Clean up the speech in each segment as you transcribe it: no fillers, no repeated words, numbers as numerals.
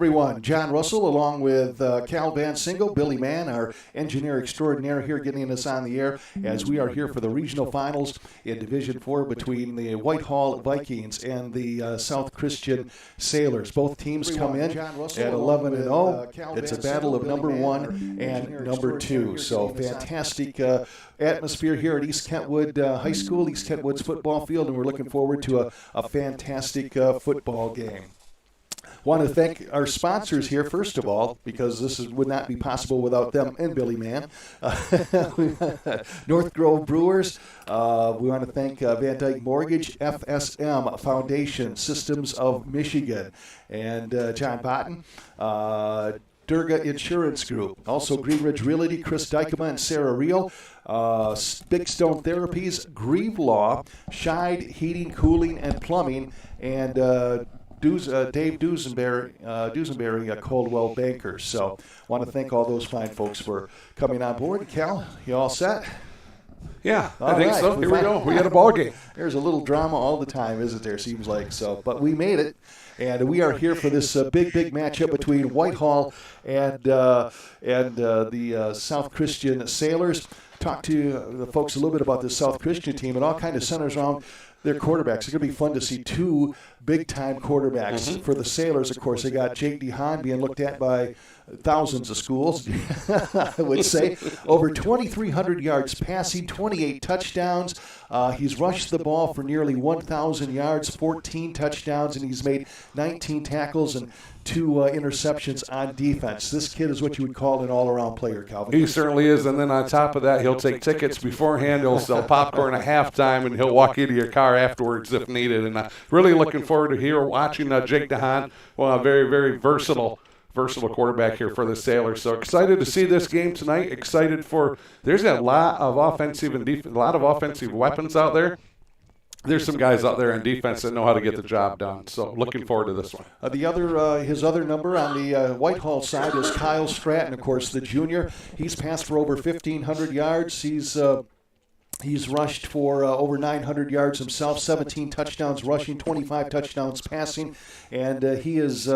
everyone. John Russell along with Cal VanSingel, Billy Mann, our engineer extraordinaire here getting us on the air as we are here for the regional finals in Division 4 between the Whitehall Vikings and the South Christian Sailors. Both teams come in at 11-0. It's a battle of number 1 and number 2. So fantastic atmosphere here at East Kentwood High School, East Kentwood's football field, and we're looking forward to a fantastic football game. Want to thank our sponsors here, first of all, because this would not be possible without them and Billy Mann. North Grove Brewers. We want to thank Van Dyke Mortgage, FSM Foundation, Systems of Michigan, and John Botten. Durga Insurance Group. Also Green Ridge Realty, Chris Dykema and Sarah Reel. Big Stone Therapies, Grieve Law, Scheid Heating, Cooling, and Plumbing, and Dave Dusenberry, Coldwell Bankers. So want to thank all those fine folks for coming on board. Cal, you all set? Yeah, I think so. Here we go. We got a ball game. There's a little drama all the time, isn't there? Seems like so. But we made it, and we are here for this big matchup between Whitehall and the South Christian Sailors. Talk to the folks a little bit about this South Christian team. It all kind of centers around their quarterbacks. It's going to be fun to see two big-time quarterbacks. For the Sailors, of course, they got Jake DeHaan being looked at by thousands of schools, I would say. Over 2,300 yards passing, 28 touchdowns. He's rushed the ball for nearly 1,000 yards, 14 touchdowns, and he's made 19 tackles and 2 interceptions on defense. This kid is what you would call an all-around player, Calvin. He certainly is, and then on top of that, he'll take tickets beforehand, he'll sell popcorn at halftime, and he'll walk into your car afterwards if needed. And really looking forward to watching Jake DeHaan, a very, very versatile quarterback here for the Sailors. So excited to see this game tonight. Excited for there's a lot of offensive and a lot of offensive weapons out there. There's some guys out there in defense that know how to get the job done. So looking forward to this one. His other number on the Whitehall side is Kyle Stratton, of course, the junior. He's passed for over 1,500 yards. He's rushed for over 900 yards himself, 17 touchdowns rushing, 25 touchdowns passing, and he is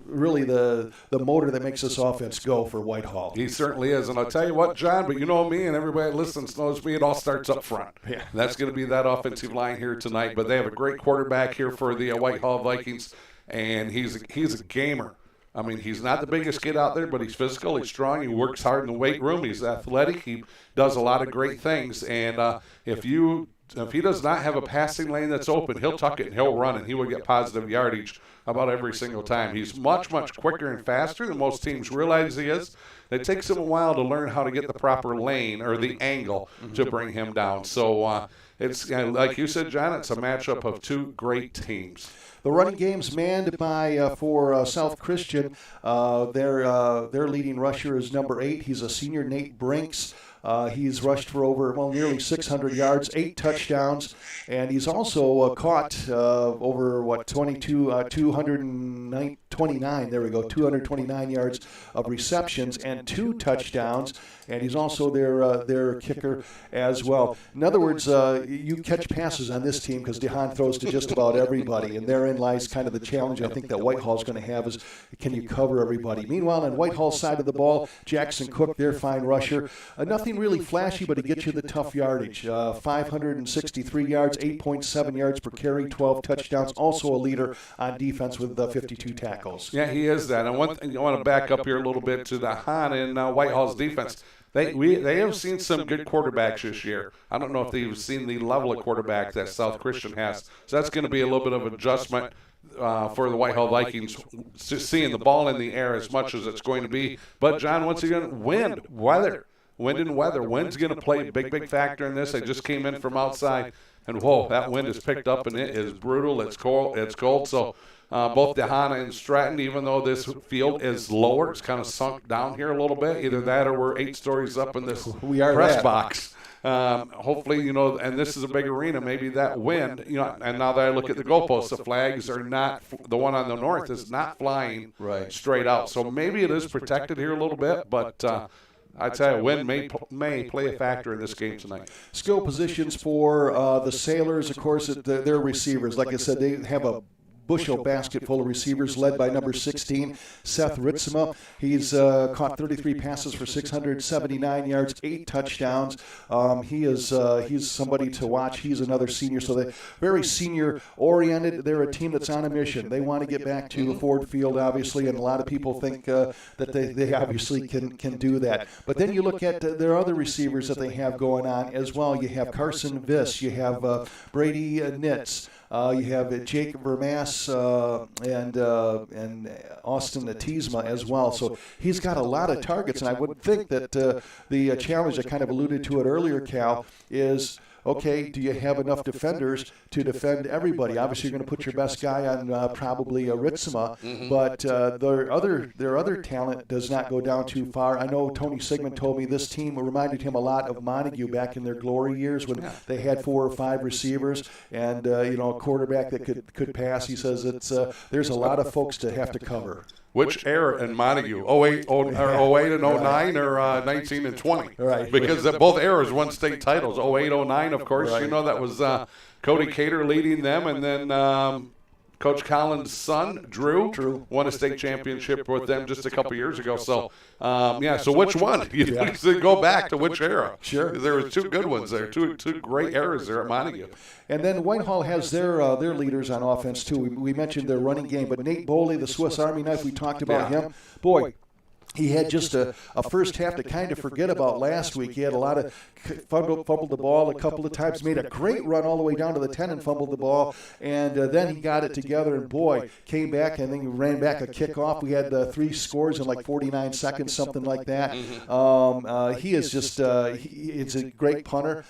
really the motor that makes this offense go for Whitehall. He certainly is, and I'll tell you what, John, but you know me and everybody that listens knows me, it all starts up front. Yeah. That's going to be that offensive line here tonight, but they have a great quarterback here for the Whitehall Vikings, and he's a gamer. I mean, he's not the biggest kid out there, but he's physical, he's strong, he works hard in the weight room, he's athletic, he does a lot of great things. And if he does not have a passing lane that's open, he'll tuck it and he'll run, and he will get positive yardage about every single time. He's much, much quicker and faster than most teams realize he is. It takes him a while to learn how to get the proper lane or the angle to bring him down. So it's like you said, John, it's a matchup of two great teams. The running game's manned by for South Christian. Their leading rusher is number 8. He's a senior, Nate Brinks. He's rushed for nearly 600 yards, 8 touchdowns, and he's also caught over 229 yards of receptions and 2 touchdowns, and he's also their kicker as well. In other words, you catch passes on this team because DeHaan throws to just about everybody, and therein lies kind of the challenge I think that Whitehall's going to have is can you cover everybody? Meanwhile, on Whitehall's side of the ball, Jackson Cook, their fine rusher, nothing really flashy, but he gets you the tough yardage. 563 yards, 8.7 yards per carry, 12 touchdowns. Also a leader on defense with 52 tackles. Yeah, he is that. And one thing I want to back up here a little bit to the Han and Whitehall's defense. They have seen some good quarterbacks this year. I don't know if they've seen the level of quarterback that South Christian has. So that's going to be a little bit of adjustment for the Whitehall Vikings, seeing the ball in the air as much as it's going to be. But, John, once again, wind and weather. Wind's going to play a big factor in this. They just came in from outside, and whoa, that wind is picked up, and it is brutal. It's cold. So both DeHaan and Stratton, even though this field is lower, it's kind of sunk down here a little bit. Either that or we're 8 stories up in this press box. Hopefully, and this is a big arena, maybe that wind, and now that I look at the goalposts, the flags are not, the one on the north is not flying straight out. So maybe it is protected here a little bit, but I tell you, wind may play a factor in this game tonight. Skill positions for the Sailors, of course, their receivers. Like I said, they have a bushel basket full of receivers, led by number 16, Seth Ritzema. He's caught 33 passes for 679 yards, 8 touchdowns. He's somebody to watch. He's another senior, so they're very senior-oriented. They're a team that's on a mission. They want to get back to Ford Field, obviously, and a lot of people think that they obviously can do that. But then you look at their other receivers that they have going on as well. You have Carson Viss. You have Brady Nitz. You have Jake Vermass and Austin Atizma as well. So he's got a lot of targets, and I would think that the challenge, I kind of alluded to it earlier, Cal, is, okay, do you have enough defenders to defend everybody? Obviously, you're going to put your best guy on probably Ritzema, but their other talent does not go down too far. I know Tony Sigmund told me this team reminded him a lot of Montague back in their glory years when they had 4 or 5 receivers and a quarterback that could pass. He says there's a lot of folks to have to cover. Which era in Montague? 08 and 09 or 19 and 20? Right. Because both eras won state titles. 08, 09, of course. Right. That was Cody Cater leading them, and then Coach Collins' son, Drew, won a state championship with them just a couple years ago. So, so which one? You go back to which era? Sure. There were 2 good ones there, two great eras there at Montague. And then Whitehall has their leaders on offense, too. We mentioned their running game, but Nate Boley, the Swiss Army knife, we talked about him. Boy, he had just a first half to kind of forget about last week. He had a lot of fumbled the ball a couple of times, made a great run all the way down to the 10 and fumbled the ball, and then he got it together, and boy, came back, and then he ran back a kickoff. We had 3 scores in like 49 seconds, something like that. He is just it's a great punter.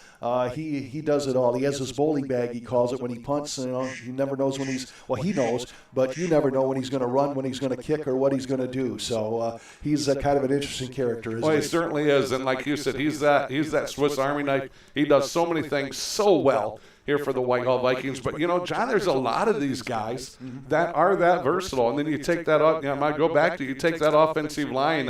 He does it all. He has his bowling bag, he calls it, when he punts. He never knows when he knows, but you never know when he's going to run, when he's going to kick, or what he's going to do. So he's kind of an interesting character, isn't he certainly is, and like you said, he's that Swiss Army knife. He does so many things so well here for the Whitehall Vikings. But, John, there's a lot of these guys that are that versatile. And then you take that up, I might go back to you take that offensive line,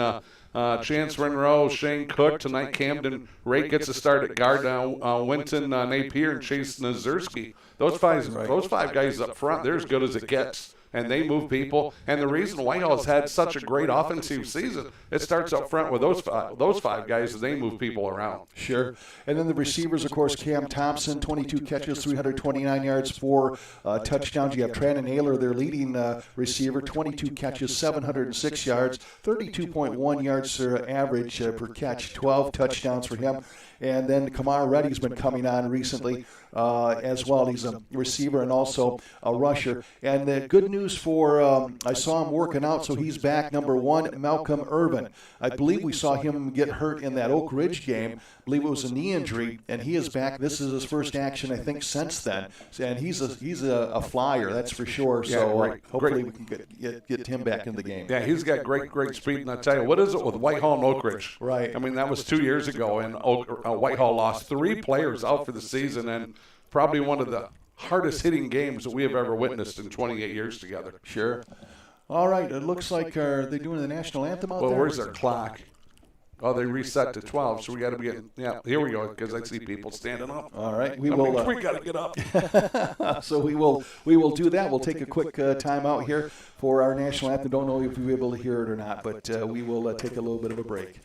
Chance Monroe, Shane Cook, tonight Camden Rake gets a start at guard now, Winton Napier, and Chase Nazerski. Those five guys up front, they're as good as it gets. And they move people. And the reason Whitehall has had such a great offensive season, it starts up front with those five guys, and they move people around. Sure. And then the receivers, of course, Cam Thompson, 22 catches, 329 yards, 4 touchdowns. You have Trannon Naylor, their leading receiver, 22 catches, 706 yards, 32.1 yards average per catch, 12 touchdowns for him. And then Kamar Reddy's been coming on recently as well. He's a receiver and also a rusher. And the good news for, I saw him working out, so he's back. Number 1, Malcolm Irvin. I believe we saw him get hurt in that Oak Ridge game. I believe it was a knee injury, and he is back. This is his first action, I think, since then. And he's a flyer, that's for sure. So hopefully we can get him back in the game. Yeah, he's got great speed. And I tell you, what is it with Whitehall and Oak Ridge? Right. I mean, that was 2 years ago, and Whitehall lost 3 players out for the season, and probably one of the hardest hitting games that we have ever witnessed in 28 years together. Sure. All right. It looks like are they doing the national anthem out there? Well, where's their clock? Oh, they reset to 12, so we got to be getting. Yeah, here we go, because I see people standing up. All right, we got to get up. So we will do that. We'll take a quick time out here for our national anthem. Don't know if we'll be able to hear it or not, but we will take a little bit of a break.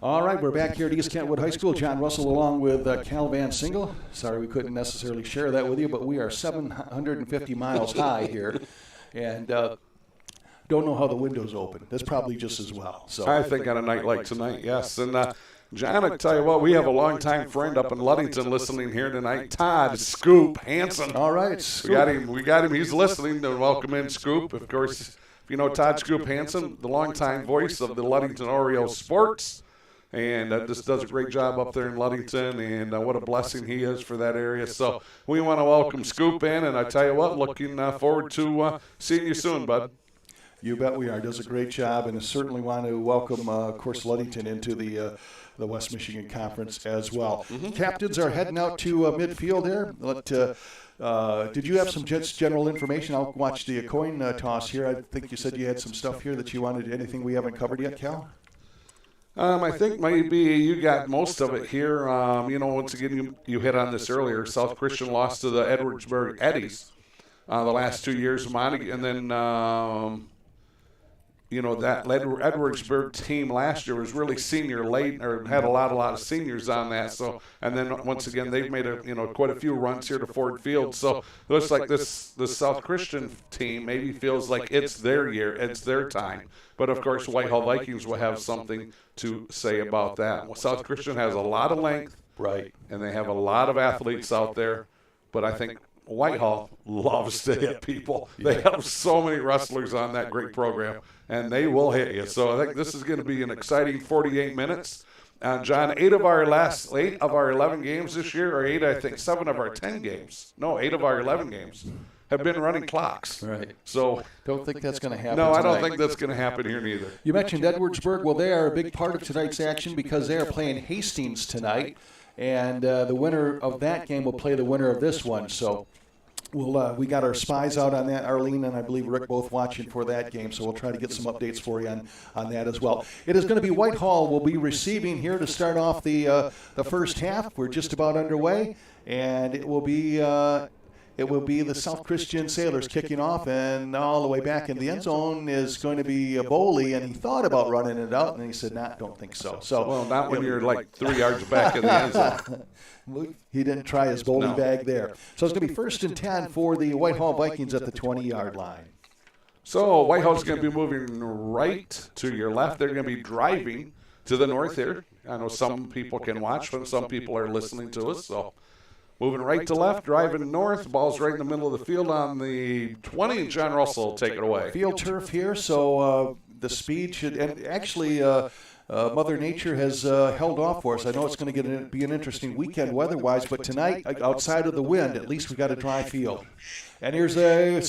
All right, we're back here at East Kentwood High School. John Russell along with Cal VanSingel. Sorry we couldn't necessarily share that with you, but we are 750 miles high here. And don't know how the window's open. That's probably just as well. So I think on a night like tonight, yes. And John, I tell you what, we have a longtime friend up in Ludington listening here tonight, Todd Scoop Hansen. All right, Scoop. We got him. He's listening. To welcome in, Scoop. Of course, if you know Todd Scoop Hansen, the longtime voice of the Ludington Orioles sports. And just does a great job up there in Ludington, and what a blessing he is for that area. So we want to welcome Scoop in, and I tell you what, looking forward to seeing you soon, bud. You bet we are. Does a great job, and I certainly want to welcome, of course, Ludington into the West Michigan Conference as well. Captains are heading out to midfield there. Did you have some general information? I'll watch the coin toss here. I think you said you had some stuff here that you wanted. Anything we haven't covered yet, Cal? I think maybe you got most of it here. Once again, you hit on this earlier. South Christian lost to the Edwardsburg Eddies the last 2 years, and then that Edwardsburg team last year was really senior late, or had a lot of seniors on that. So, and then once again, they've made quite a few runs here to Ford Field. So it looks like this South Christian team maybe feels like it's their year, it's their time. But of course, Whitehall Vikings will have something to say about that. Well, South Christian has a lot of length, right, and they have a lot of athletes out there. But I think Whitehall loves to hit people. They have so many wrestlers on that great program, and they will hit you. So I think this is going to be an exciting 48 minutes. John, 8 of our 11 games this year, or 7 of our 10 games. No, 8 of our 11 games have been running clocks. Right. So don't think that's going to happen. No, tonight. I don't think that's going to happen here neither. You mentioned Edwardsburg. Well, they are a big part of tonight's action because they are playing Hastings tonight, and the winner of that game will play the winner of this one. So we got our spies out on that. Arlene and I believe Rick both watching for that game, so we'll try to get some updates for you on that as well. It is going to be Whitehall will be receiving here to start off the first half. We're just about underway, and it will be the South Christian Sailors kicking off, and all the way back in the end zone is going to be Boley, and he thought about running it out, and he said, "Nah, don't think so." Well, not when you're like 3 yards back in the end zone. He didn't try his bowling bag there. So it's going to be 1st and 10 for the Whitehall Vikings at the 20-yard line. So Whitehall's going to be moving right to your left. They're going to be driving to the north here. I know some people can watch, but some people are listening to us. So moving right to left, driving north. Ball's right in the middle of the field on the 20, and John Russell will take it away. Field turf here, so the speed should – and actually Mother Nature has held off for us. I know it's going to be an interesting weekend weather-wise, but tonight, outside of the wind, at least we got a dry field. And here's a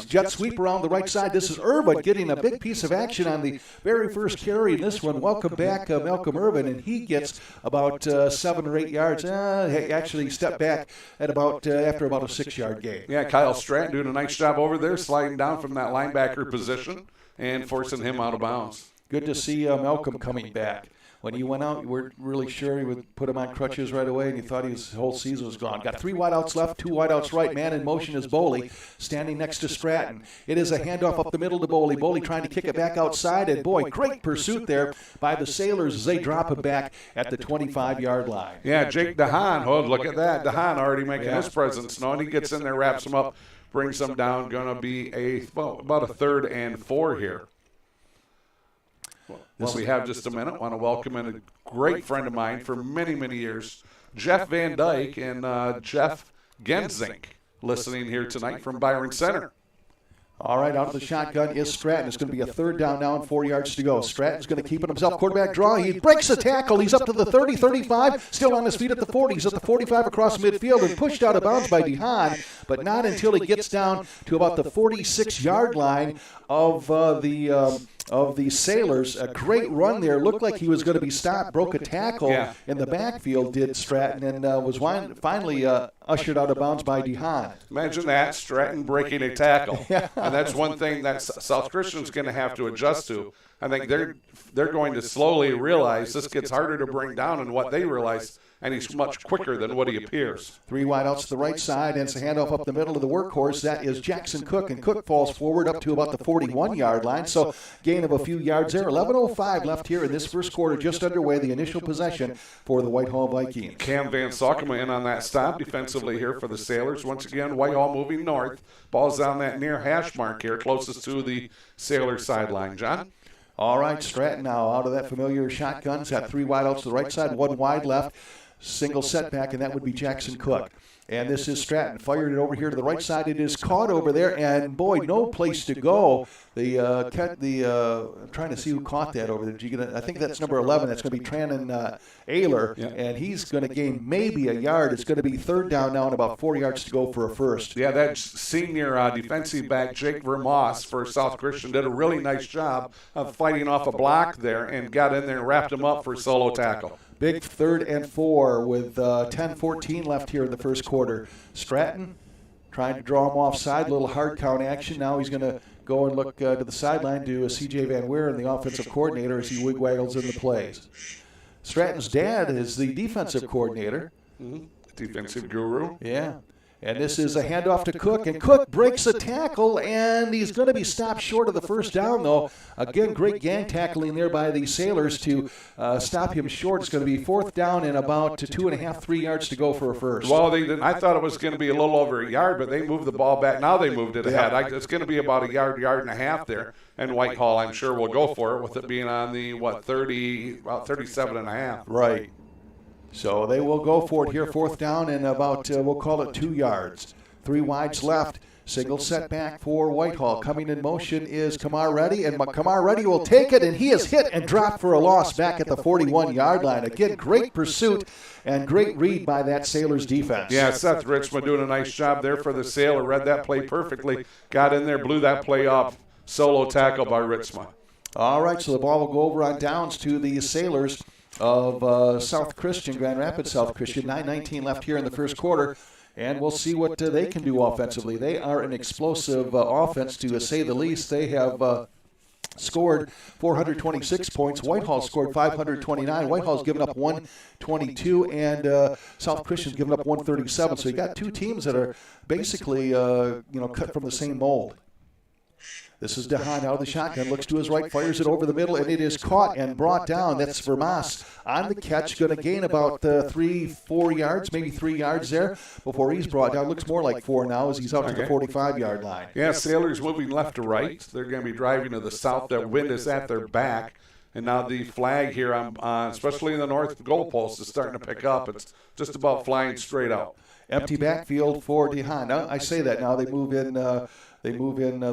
jet sweep around the right side. This is Urban getting a big piece of action on the very first carry in this one. Welcome back, Malcolm Urban, and he gets about 7 or 8 yards. Actually stepped back at after about a 6-yard gain. Yeah, Kyle Stratton doing a nice job over there, sliding down from that linebacker position and forcing him out of bounds. Good to see Malcolm coming back. When he went out, you weren't really sure he would put him on crutches right away, and you thought his whole season was gone. Got 3 wideouts left, 2 wideouts right. Man in motion is Boley, standing next to Stratton. It is a handoff up the middle to Boley. Boley trying to kick it back outside, and boy, great pursuit there by the Sailors as they drop him back at the 25-yard line. Yeah, Jake DeHaan, look at that. DeHaan already making his presence known. He gets in there, wraps him up, brings him down. Going to be about a 3rd and 4 here. Well, we have just a minute. Want to welcome in a great friend of mine for many, many years, Jeff Van Dyke and Jeff Genzink, listening here tonight from Byron Center. All right, out of the shotgun is Stratton. It's going to be a 3rd down now and 4 yards to go. Stratton's going to keep it himself. Quarterback draw. He breaks the tackle. He's up to the 30, 35, still on his feet at the 40. He's at the 45 across midfield and pushed out of bounds by DeHaan, but not until he gets down to about the 46-yard line of the Sailors. A great run there. Looked like he was going to be stopped. Broke a tackle in the backfield, did Stratton, and was finally ushered out of bounds by DeHaan. Imagine that, Stratton breaking a tackle. And that's one thing that South Christian's going to have to adjust to. I think they're going to slowly realize this gets harder to bring down, and what they realize and he's much quicker than what he appears. 3 wideouts to the right side, and it's a handoff up the middle of the workhorse. That is Jackson Cook, and Cook falls forward up to about the 41-yard line, so gain of a few yards there. 11:05 left here in this first quarter, just underway, the initial possession for the Whitehall Vikings. Cam VanSingel in on that stop defensively here for the Sailors. Once again, Whitehall moving north. Ball's down that near hash mark here, closest to the Sailor sideline. John? All right, Stratton now out of that familiar shotgun. He's got 3 wideouts to the right side, 1 wide left. Single setback, and that would be Jackson Cook. And this is Stratton. Fired it over here to the right side. It is caught over there, and boy, no place to go. I'm trying to see who caught that over there. I think that's number 11. That's going to be Trannon Ayler, and he's going to gain maybe a yard. It's going to be 3rd down now and about 4 yards to go for a first. Yeah, that senior defensive back, Jake Vermoss for South Christian, did a really nice job of fighting off a block there and got in there and wrapped him up for a solo tackle. Big 3rd and 4 with 10:14 left here in the first quarter. Stratton trying to draw him offside, little hard count action. Now he's going to go and look to the sideline to C.J. Van Weeren, the offensive coordinator, as he wig-waggles in the plays. Stratton's dad is the defensive coordinator. Defensive guru. Yeah. And this is a handoff to Cook, and Cook breaks a tackle, and he's going to be stopped short of the first down, though. Again, great gang tackling there by the Sailors to stop him short. It's going to be 4th down and about 2.5, 3 yards to go for a first. Well, I thought it was going to be a little over a yard, but they moved the ball back. Now they moved it ahead. It's going to be about a yard and a half there. And Whitehall, I'm sure, will go for it with it being on the, about 37 and a half. Right. So they will go for it here, 4th down and about, we'll call it 2 yards. 3 wides left. Single setback for Whitehall. Coming in motion is Kamar Reddy, and Kamar Reddy will take it, and he is hit and dropped for a loss back at the 41-yard line. Again, great pursuit and great read by that Sailors defense. Yeah, Seth Richmond doing a nice job there for the Sailor. Read that play perfectly. Got in there, blew that play up. Solo tackle by Richmond. All right, so the ball will go over on downs to the Sailors of South Christian, Grand Rapids South Christian. 9:19 left here in the first quarter, and we'll see what they can do offensively. They are an explosive offense, to say the least. They have scored 426 points. Whitehall scored 529. Whitehall's given up 122, and South Christian's given up 137. So you got 2 teams that are basically cut from the same mold. This is DeHaan out of the shotgun, looks to his right, fires it over the middle, and it is caught and brought down. That's Vermoss on the catch, going to gain about 3-4 yards, maybe 3 yards there before he's brought down. Looks more like 4 now as he's out to the 45-yard line. Yeah, Sailors moving left to right. They're going to be driving to the south. Their wind is at their back. And now the flag here, especially in the north goalpost, is starting to pick up. It's just about flying straight out. Empty backfield for DeHaan. Now, I say that now. They move in the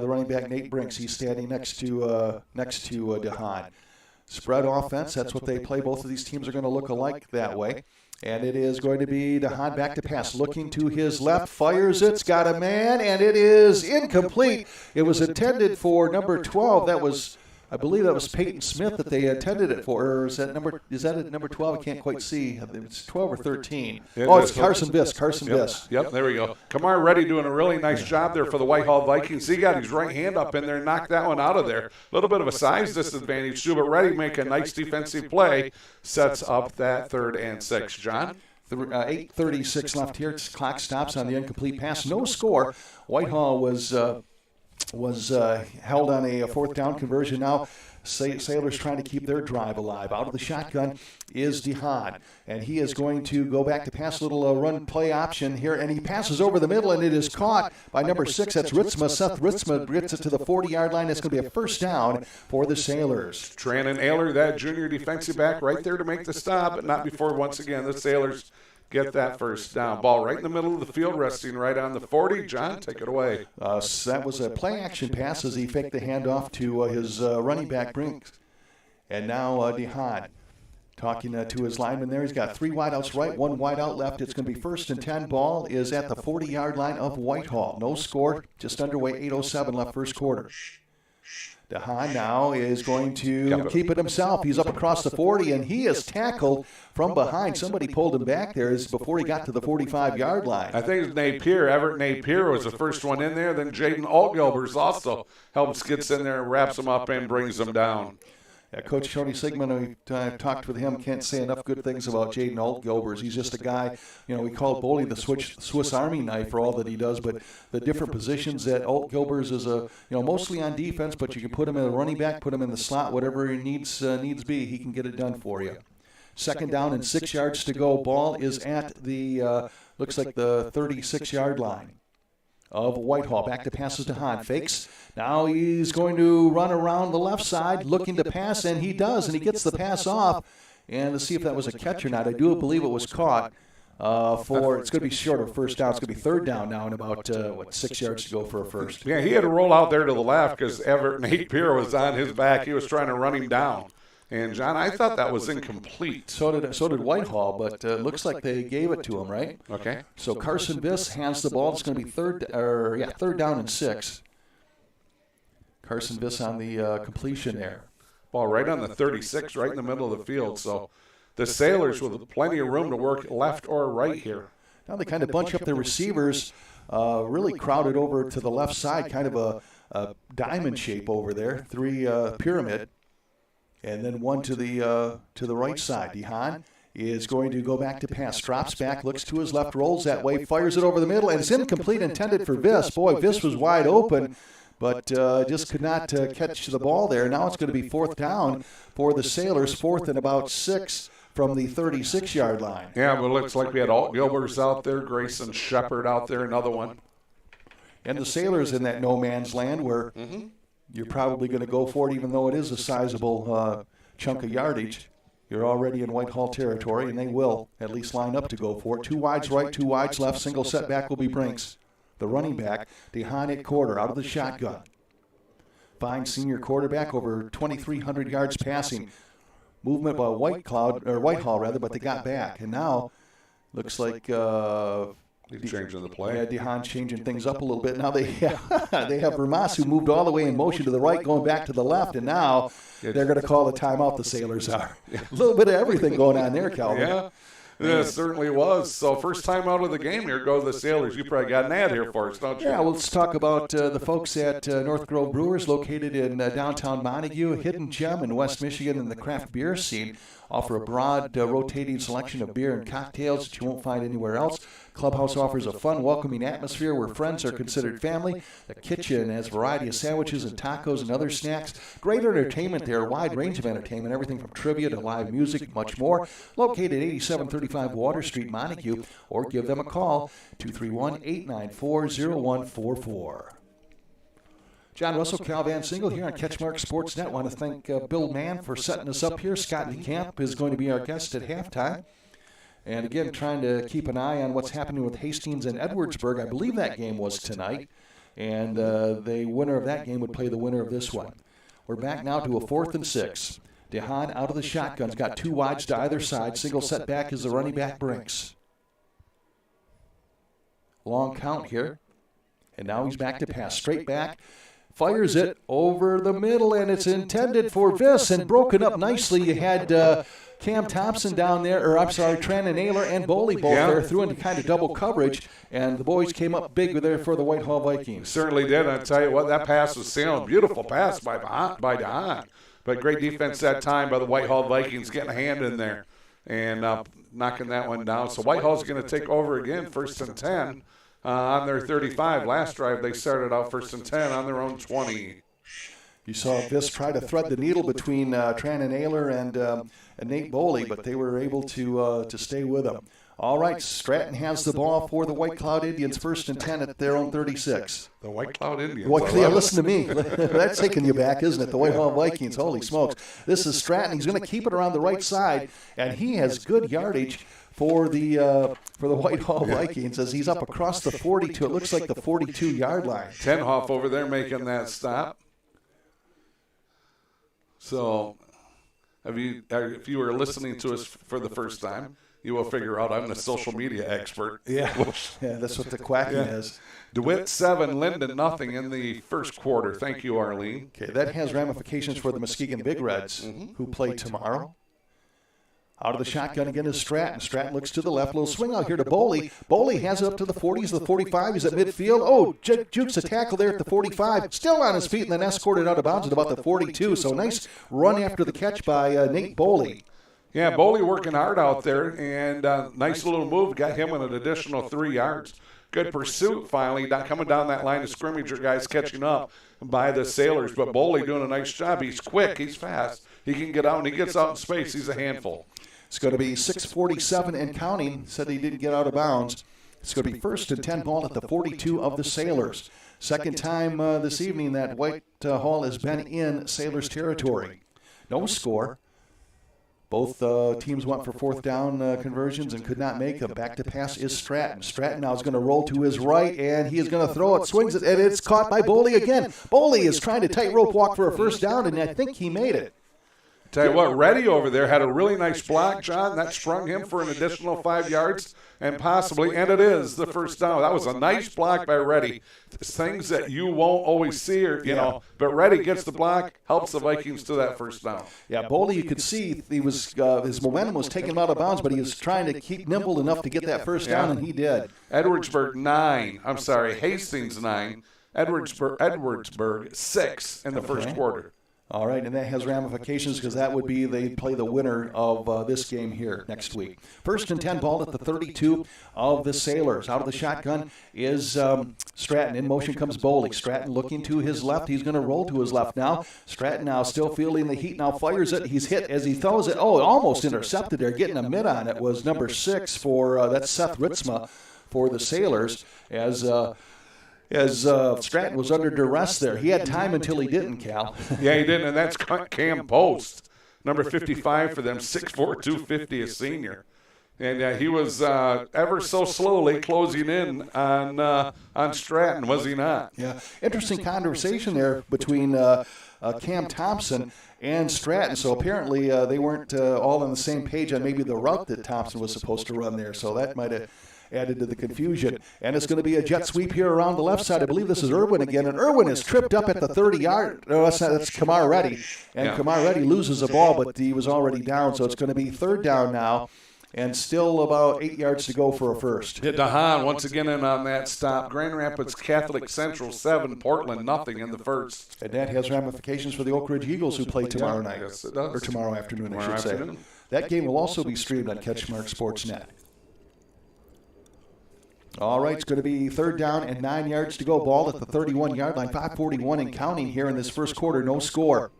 running back, Nate Brinks. He's standing next to DeHaan. Spread offense, that's what they play. Both of these teams are going to look alike that way. And it is going to be DeHaan back to pass. Looking to his left, fires it. It's got a man, and it is incomplete. It was intended for number 12. That was, I believe that was Peyton Smith that they intended it for. Or is that at number 12? I can't quite see. It's 12 or 13. It's Carson Biss. Biss. Yep, there we go. Kamar Reddy doing a really nice job there for the Whitehall Vikings. He got his right hand up in there and knocked that one out of there. A little bit of a size disadvantage too, but Reddy make a nice defensive play. Sets up that 3rd and 6. John? 8:36 left here. Clock stops on the incomplete pass. No score. Whitehall was held on a 4th down conversion. Now Sailors trying to keep their drive alive. Out of the shotgun is DeHaan, and he is going to go back to pass, a little run play option here, and he passes over the middle, and it is caught by number 6. That's Ritzma. Seth Ritzma gets it to the 40-yard line. It's going to be a first down for the Sailors. Trannon Ayler, that junior defensive back, right there to make the stop, but not before, once again, the Sailors get that first down. Ball right in the middle of the field, resting right on the 40. John, take it away. That was a play-action pass as he faked the handoff to his running back, Brinks. And now DeHaan talking to his lineman there. He's got 3 wideouts right, 1 wideout left. It's going to be 1st and 10. Ball is at the 40-yard line of Whitehall. No score, just underway, 8:07 left first quarter. DeHaan now is going to keep it himself. He's up across the 40, and he is tackled from behind. Somebody pulled him back there before he got to the 45-yard line. I think it's Napier. Everett Napier was the first one in there. Then Jaden Altgilbers also helps, gets in there, wraps him up, and brings him down. Coach Tony Sigmund, I've talked with him, can't say enough good things about Jaden Altgilbers. He's just a guy, we call Boley the Swiss Army knife for all that he does, but the different positions that Altgilbers is, mostly on defense, but you can put him in a running back, put him in the slot, whatever he needs be, he can get it done for you. 2nd down and 6 yards to go. Ball is at the, looks like the 36-yard line of Whitehall. Back to passes to Hahn. Fakes. Now he's going to run around the left side looking to pass, and he does, and he gets the pass off. And let's see if that was a catch or not. I do believe it was caught. It's going to be short of first down. It's going to be 3rd down now and about, 6 yards to go for a first. Yeah, he had to roll out there to the left because Nate Pierre was on his back. He was trying to run him down. And, John, I thought that was incomplete. So did Whitehall, but looks like they gave it to him, right? Okay. So Carson Biss hands the ball. It's going to be 3rd down and 6. Carson Biss on the completion there. Ball right on the 36, right in the middle of the field. So the Sailors with plenty of room to work left or right here. Now they kind of bunch up their receivers, really crowded over to the left side, kind of a diamond shape over there, 3 pyramid. And then one to the right side. DeHaan is going to go back to pass. Drops back, looks to his left, rolls that way, fires it over the middle, and it's incomplete, intended for Viss. Boy, Viss was wide open, but just could not catch the ball there. Now it's going to be 4th down for the Sailors, 4th and about 6 from the 36-yard line. Yeah, but it looks like we had Altgilbers out there, Grayson Shepard out there, another one. And the Sailors in that no man's land where you're probably going to go for it, even though it is a sizable chunk of yardage. You're already in Whitehall territory, and they will at least line up to go for it. 2 wides right, 2 wides left. Single setback will be Brinks. The running back, DeHaan at quarter, out of the shotgun. Fine senior quarterback, over 2,300 yards passing. Movement by Whitehall, but they got back. And now, looks like He's changing the play. Yeah, DeHaan changing things up a little bit. Now they have Vermas, who moved all the way in motion to the right, going back to the left, and now they're going to call the timeout, the Sailors are. A little bit of everything going on there, Calvin. Yeah. Yeah, it certainly was. So first time out of the game, here go the Sailors. You probably got an ad here for us, don't you? Yeah, well, let's talk about the folks at North Grove Brewers, located in downtown Montague, a hidden gem in West Michigan in the craft beer scene. Offer a broad rotating selection of beer and cocktails that you won't find anywhere else. Clubhouse offers a fun, welcoming atmosphere where friends are considered family. The kitchen has a variety of sandwiches and tacos and other snacks. Great entertainment there, a wide range of entertainment, everything from trivia to live music, much more. Located at 8735 Water Street, Montague, or give them a call, 231-894-0144. John Russell, Cal VanSingel here on CatchMark SportsNet. Want to thank Bill Mann for setting us up here. Scott DeCamp is going to be our guest at halftime. And again, trying to keep an eye on what's happening with Hastings and Edwardsburg. I believe that game was tonight. And the winner of that game would play the winner of this one. We're back now to a 4th and 6. DeHaan out of the shotgun's got 2 wides to either side. Single setback is the running back Brinks. Long count here. And now he's back to pass. Straight back. Fires it over the middle, and it's intended for Viss and broken up nicely. You had Cam Thompson down there, Trannon Naylor and Boley both there, threw into kind of double coverage, and the boys came up big there for the Whitehall Vikings. Certainly did. I tell you what, that pass was sound. Beautiful pass by DeHaan. But great defense that time by the Whitehall Vikings, getting a hand in there and knocking that one down. So Whitehall's going to take over again, 1st and 10. On their 35. Last drive, they started out 1st and 10 on their own 20. You saw Viss try to thread the needle between Trannon Naylor and Nate Boley, but they were able to stay with him. All right, Stratton has the ball for the White Cloud Indians, 1st and 10 at their own 36. The White Cloud Indians. Listen to me. That's taking you back, isn't it? The Whitehall Vikings. Holy smokes. This is Stratton. He's going to keep it around the right side, and he has good yardage for the Whitehall Vikings as he's up across the 42. It looks like the 42-yard line. Tenhoff over there making that stop. So if you were listening to us for the first time, you will figure out I'm the social media expert. Yeah, that's what the quacking is. DeWitt 7, Linden nothing in the first quarter. Thank you, Arlene. Okay, that has ramifications for the Muskegon Big Reds, who play tomorrow. Out of the shotgun again is Stratton. Stratton looks to the left. Little swing out here to Boley. Boley has it up to the 40s, the 45. He's at midfield. Oh, jukes a tackle there at the 45. Still on his feet and then escorted out of bounds at about the 42. So nice run after the catch by Nate Boley. Yeah, Boley working hard out there, and nice little move. Got him an additional 3 yards. Good pursuit finally, coming down that line of scrimmage. Your guys catching up by the Sailors, but Boley doing a nice job. He's quick. He's fast. He can get out, and he gets out in space. He's a handful. It's going to be 6:47 and counting. Said he didn't get out of bounds. It's going to be 1st and 10 ball at the 42 of the Sailors. Second time this evening that Whitehall has been in Sailors territory. No score. Both teams went for 4th down conversions and could not make them. Back to pass is Stratton. Stratton now is going to roll to his right, and he is going to throw it. Swings it, and it's caught by Boley again. Boley is trying to tightrope walk for a 1st down, and I think he made it. Tell you what, Reddy over there had a really nice block, John. That sprung him for an additional 5 yards, and it is the 1st down. That was a nice block by Reddy. Things that you won't always see, but Reddy gets the block, helps the Vikings to that 1st down. Yeah, Boley, you could see he was his momentum was taking him out of bounds, but he was trying to keep nimble enough to get that 1st down, and he did. Hastings 9, Edwardsburg 6 in the first quarter. All right, and that has ramifications because that would be they play the winner of this game here next week. 1st and 10 ball at the 32 of the Sailors. Out of the shotgun is Stratton. In motion comes Boley. Stratton looking to his left. He's going to roll to his left now. Stratton now still feeling the heat. Now fires it. He's hit as he throws it. Oh, almost intercepted there. Getting a mid on it was number 6 for that's Seth Ritzma for the Sailors as Stratton was under duress there. He had time until he didn't, Cal. Yeah, he didn't, and that's Cam Post, number 55 for them, 6'4", 250, a senior. And he was ever so slowly closing in on Stratton, was he not? Yeah, interesting conversation there between Cam Thompson and Stratton. So apparently they weren't all on the same page on maybe the route that Thompson was supposed to run there. So that might have added to the confusion. And it's going to be a jet sweep here around the left side. I believe this is Irwin again. And Irwin is tripped up at the 30-yard. No, that's Kamar Reddy. And Kamar Reddy loses the ball, but he was already down. So it's going to be 3rd down now. And still about 8 yards to go for a 1st. DeHaan once again in on that stop. Grand Rapids Catholic Central 7, Portland nothing in the 1st. And that has ramifications for the Oak Ridge Eagles who play tomorrow night. Yes, it does. Or tomorrow afternoon, I should say. That game will also be streamed on CatchMark SportsNet. All right, it's going to be 3rd down and 9 yards to go. Ball at the 31-yard line. 5:41 and counting here in this first quarter. No score.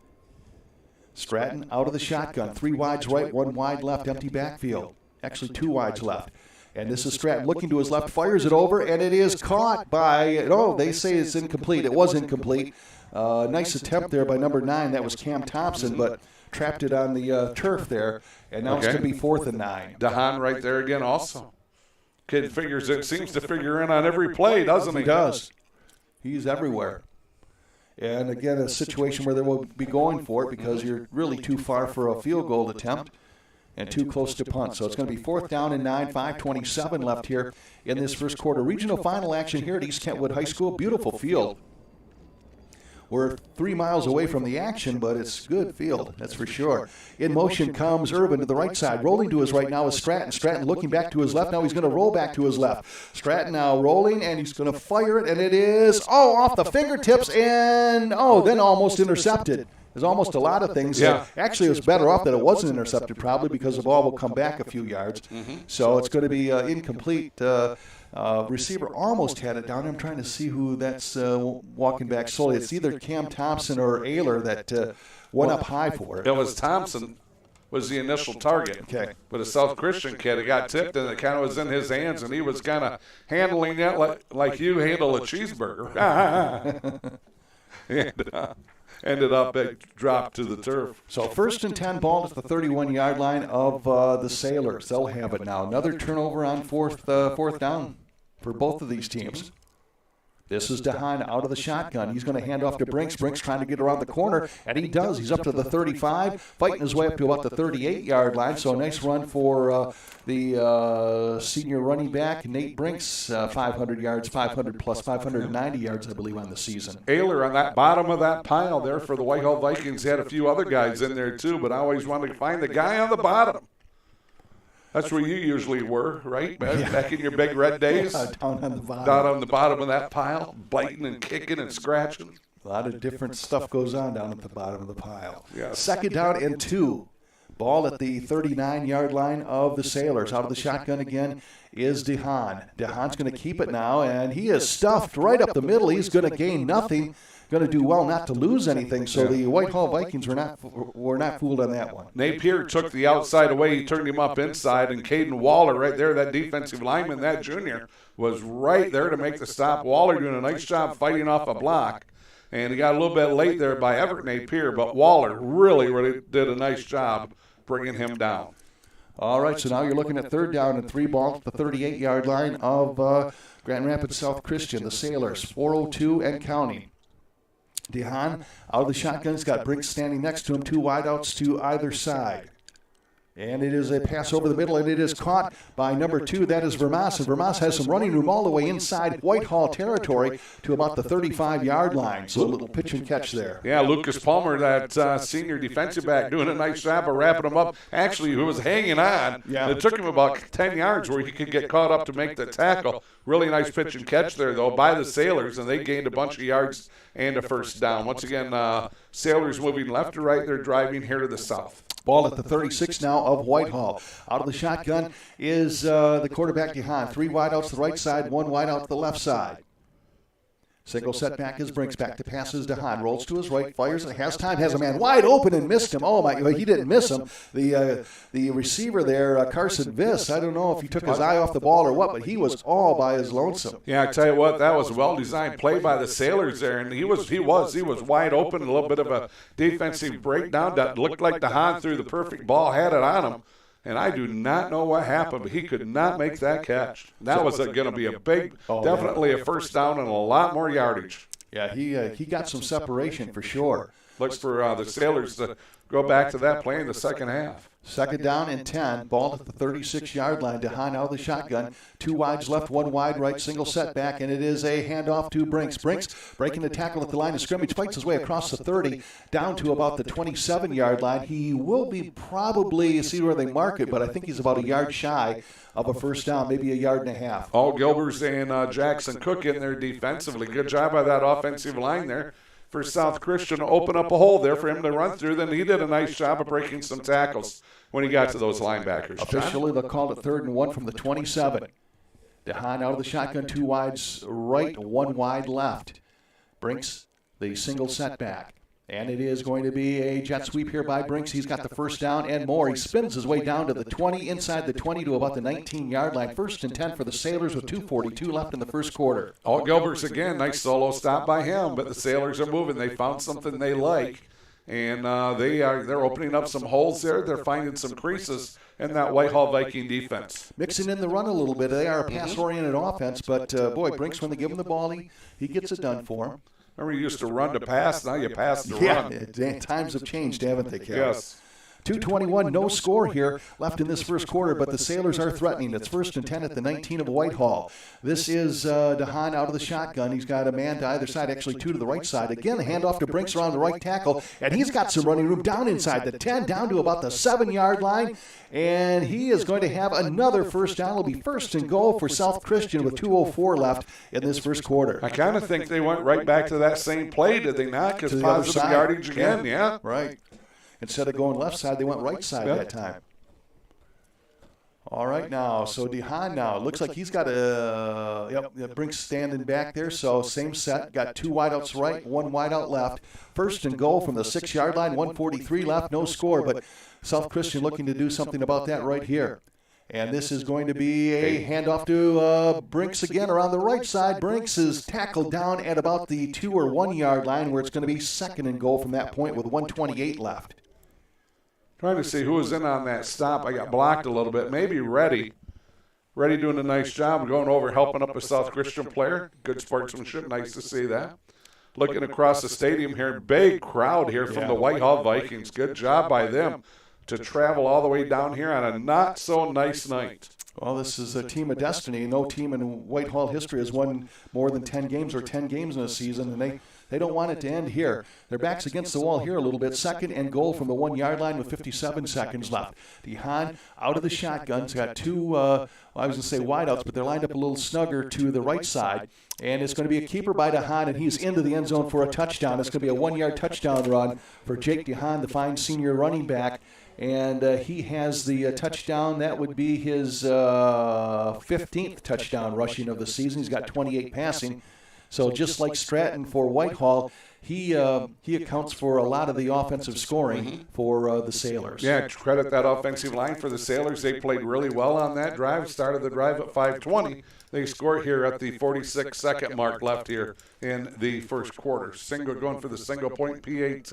Stratton out of the shotgun. 3 wides right, 1 wide left. Empty backfield. Actually 2 wides left. And this is Stratton looking to his left. Fires it over, and it is caught by, they say it's incomplete. It was incomplete. Nice attempt there by number 9. That was Cam Thompson, but trapped it on the turf there. And now it's going to be 4th and 9. DeHaan right there again also. Kid seems to figure in on every play, doesn't he? He does. He's everywhere. And again, a situation where they will be going for it because you're really too far for a field goal attempt and too close to punt. So it's going to be 4th down and 9, 5:27 left here in this first quarter. Regional final action here at East Kentwood High School. Beautiful field. We're 3 miles away from the action, but it's good field, that's for sure. In motion comes Irvin to the right side. Rolling to his right now is Stratton. Stratton looking back to his left. Now he's going to roll back to his left. Stratton now rolling, and he's going to fire it, and it is, off the fingertips, and, then almost intercepted. There's almost a lot of things. Yeah. Actually, it was better off that it wasn't intercepted probably because the ball will come back a few yards. So it's going to be incomplete. Receiver almost had it down. I'm trying to see who that's walking back slowly. It's either Cam Thompson or Ayler that went up high for it. It was Thompson was the initial target. Okay. But a South Christian kid, it got tipped and it kind of was in his hands, and he was kind of handling it like you handle a cheeseburger. And ended up dropped to the turf. So 1st and 10 ball at the 31-yard line of the Sailors. They'll have it now. Another turnover on fourth down for both of these teams. This is DeHaan out of the shotgun. He's going to hand off to Brinks. Brinks trying to get around the corner, and he does. He's up to the 35, fighting his way up to about the 38-yard line. So a nice run for the senior running back, Nate Brinks, 500 yards, 500 plus 590 yards, I believe, on the season. Ayler on that bottom of that pile there for the Whitehall Vikings had a few other guys in there too, but I always wanted to find the guy on the bottom. That's where you usually were, right? Back in your big red days? Down on the bottom. Down on the bottom of that pile, biting and kicking and scratching. A lot of different stuff goes on down at the bottom of the pile. Yes. Second down and 2. Ball at the 39-yard line of the Sailors. Out of the shotgun again is DeHaan. DeHaan's going to keep it now, and he is stuffed right up the middle. He's going to gain nothing. Going to do well not to lose anything. So the Whitehall Vikings were not fooled on that one. Napier took the outside away. He turned him up inside, and Caden Waller right there, that defensive lineman, that junior, was right there to make the stop. Waller doing a nice job fighting off a block. And he got a little bit late there by Everett Napier, but Waller really did a nice job bringing him down. All right, so now you're looking at third down and 3 ball at the 38-yard line of Grand Rapids South Christian, the Sailors, 4:02 and counting. DeHaan out of the shotgun. He's got Brinks standing next to him, 2 wideouts to either side. And it is a pass over the middle, and it is caught by number 2. That is Vermas. And Vermas has some running room all the way inside Whitehall territory to about the 35-yard line. So a little pitch and catch there. Yeah, Lucas Palmer, that senior defensive back, doing a nice job of wrapping him up. Actually, he was hanging on. Yeah. It took him about 10 yards where he could get caught up to make the tackle. Really nice pitch and catch there, though, by the Sailors, and they gained a bunch of yards and a first down. Once again, Sailors moving left to right. They're driving here to the south. Ball at the 36 now of Whitehall. Out of the shotgun is the quarterback DeHaan. 3 wideouts to the right side, 1 wideout to the left side. Single setback is Brinks. Back to passes DeHaan. Rolls to his right, fires, has time, has a man wide open and missed him. Oh, my, he didn't miss him. The receiver there, Carson Viss, I don't know if he took his eye off the ball or what, but he was all by his lonesome. Yeah, I tell you what, that was a well-designed play by the Sailors there, and he was wide open, a little bit of a defensive breakdown that looked like DeHaan threw the perfect ball, had it on him. And I do not know what happened, but he could not make that catch. That was going to be a big, definitely a first down and a lot more yardage. Yeah, he got some separation for sure. Looks for the Sailors to go back to that play in the second half. Second down and 10. Ball at the 36-yard line. DeHaan out of the shotgun. 2 wides left, 1 wide right, single setback, and it is a handoff to Brinks. Brinks breaking the tackle at the line of scrimmage, fights his way across the 30 down to about the 27-yard line. He will be probably, see where they mark it, but I think he's about a yard shy of a first down, maybe a yard and a half. All Gilbers and Jackson Cook in there defensively. Good job by that offensive line there for South Christian to open up a hole there for him to run through. Then he did a nice job of breaking some tackles when he got to those linebackers. Officially, they'll call it 3rd and 1 from the 27. DeHaan out of the shotgun, 2 wides right, 1 wide left. Brinks the single setback. And it is going to be a jet sweep here by Brinks. He's got the first down and more. He spins his way down to the 20, inside the 20 to about the 19-yard line. 1st and 10 for the Sailors with 2:42 left in the first quarter. Alt Gilbert's again, nice solo stop by him, but the Sailors are moving. They found something they like, and they're opening up some holes there. They're finding some creases in that Whitehall Viking defense. Mixing in the run a little bit. They are a pass-oriented offense, but, boy, Brinks, when they give him the ball, he gets it done for him. Remember, you used to run to pass. Now you pass to run. Yeah, times have changed, haven't they, Cal? Yes. 2:21, no score here left in this first quarter, but the Sailors are threatening. It's 1st and 10 at the 19 of Whitehall. This is DeHaan out of the shotgun. He's got a man to either side, actually 2 to the right side. Again, the handoff to Brinks around the right tackle, and he's got some running room down inside the 10, down to about the 7-yard line, and he is going to have another first down. It'll be 1st and goal for South Christian with 2:04 left in this first quarter. I kind of think they went right back to that same play, did they not? Because positive yardage again, yeah. Right. Instead of going left side, they went right side that time. All right, now, so DeHaan now, looks like he's got Brinks standing back there, so same set, got 2 wideouts right, 1 wideout left. 1st and goal from the 6-yard line, 1:43 left, no score, but South Christian looking to do something about that right here. And this is going to be a handoff to Brinks again around the right side. Brinks is tackled down at about the 2 or 1 yard line, where it's going to be 2nd and goal from that point with 1:28 left. Trying to see who was in on that stop. I got blocked a little bit. Maybe Reddy. Reddy doing a nice job going over, helping up a South Christian player. Good sportsmanship. Nice to see that. Looking across the stadium here. Big crowd here from the Whitehall Vikings. Good job by them to travel all the way down here on a not-so-nice night. Well, this is a team of destiny. No team in Whitehall history has won more than 10 games or 10 games in a season, and They don't want it to end here. Their back's against the wall here a little bit. 2nd and goal from the 1-yard line with 57 seconds left. DeHaan out of the shotgun. He's got two, I was going to say wideouts, but they're lined up a little snugger to the right side. And it's going to be a keeper by DeHaan, and he's into the end zone for a touchdown. It's going to be a 1-yard touchdown run for Jake DeHaan, the fine senior running back. And he has the touchdown. That would be his 15th touchdown rushing of the season. He's got 28 passing. So just like Stratton for Whitehall, he accounts for a lot of the offensive scoring for the Sailors. Yeah, credit that offensive line for the Sailors. They played really well on that drive. Started the drive at 5:20. They scored here at the 46-second mark left here in the first quarter. Single going for the single-point PAT.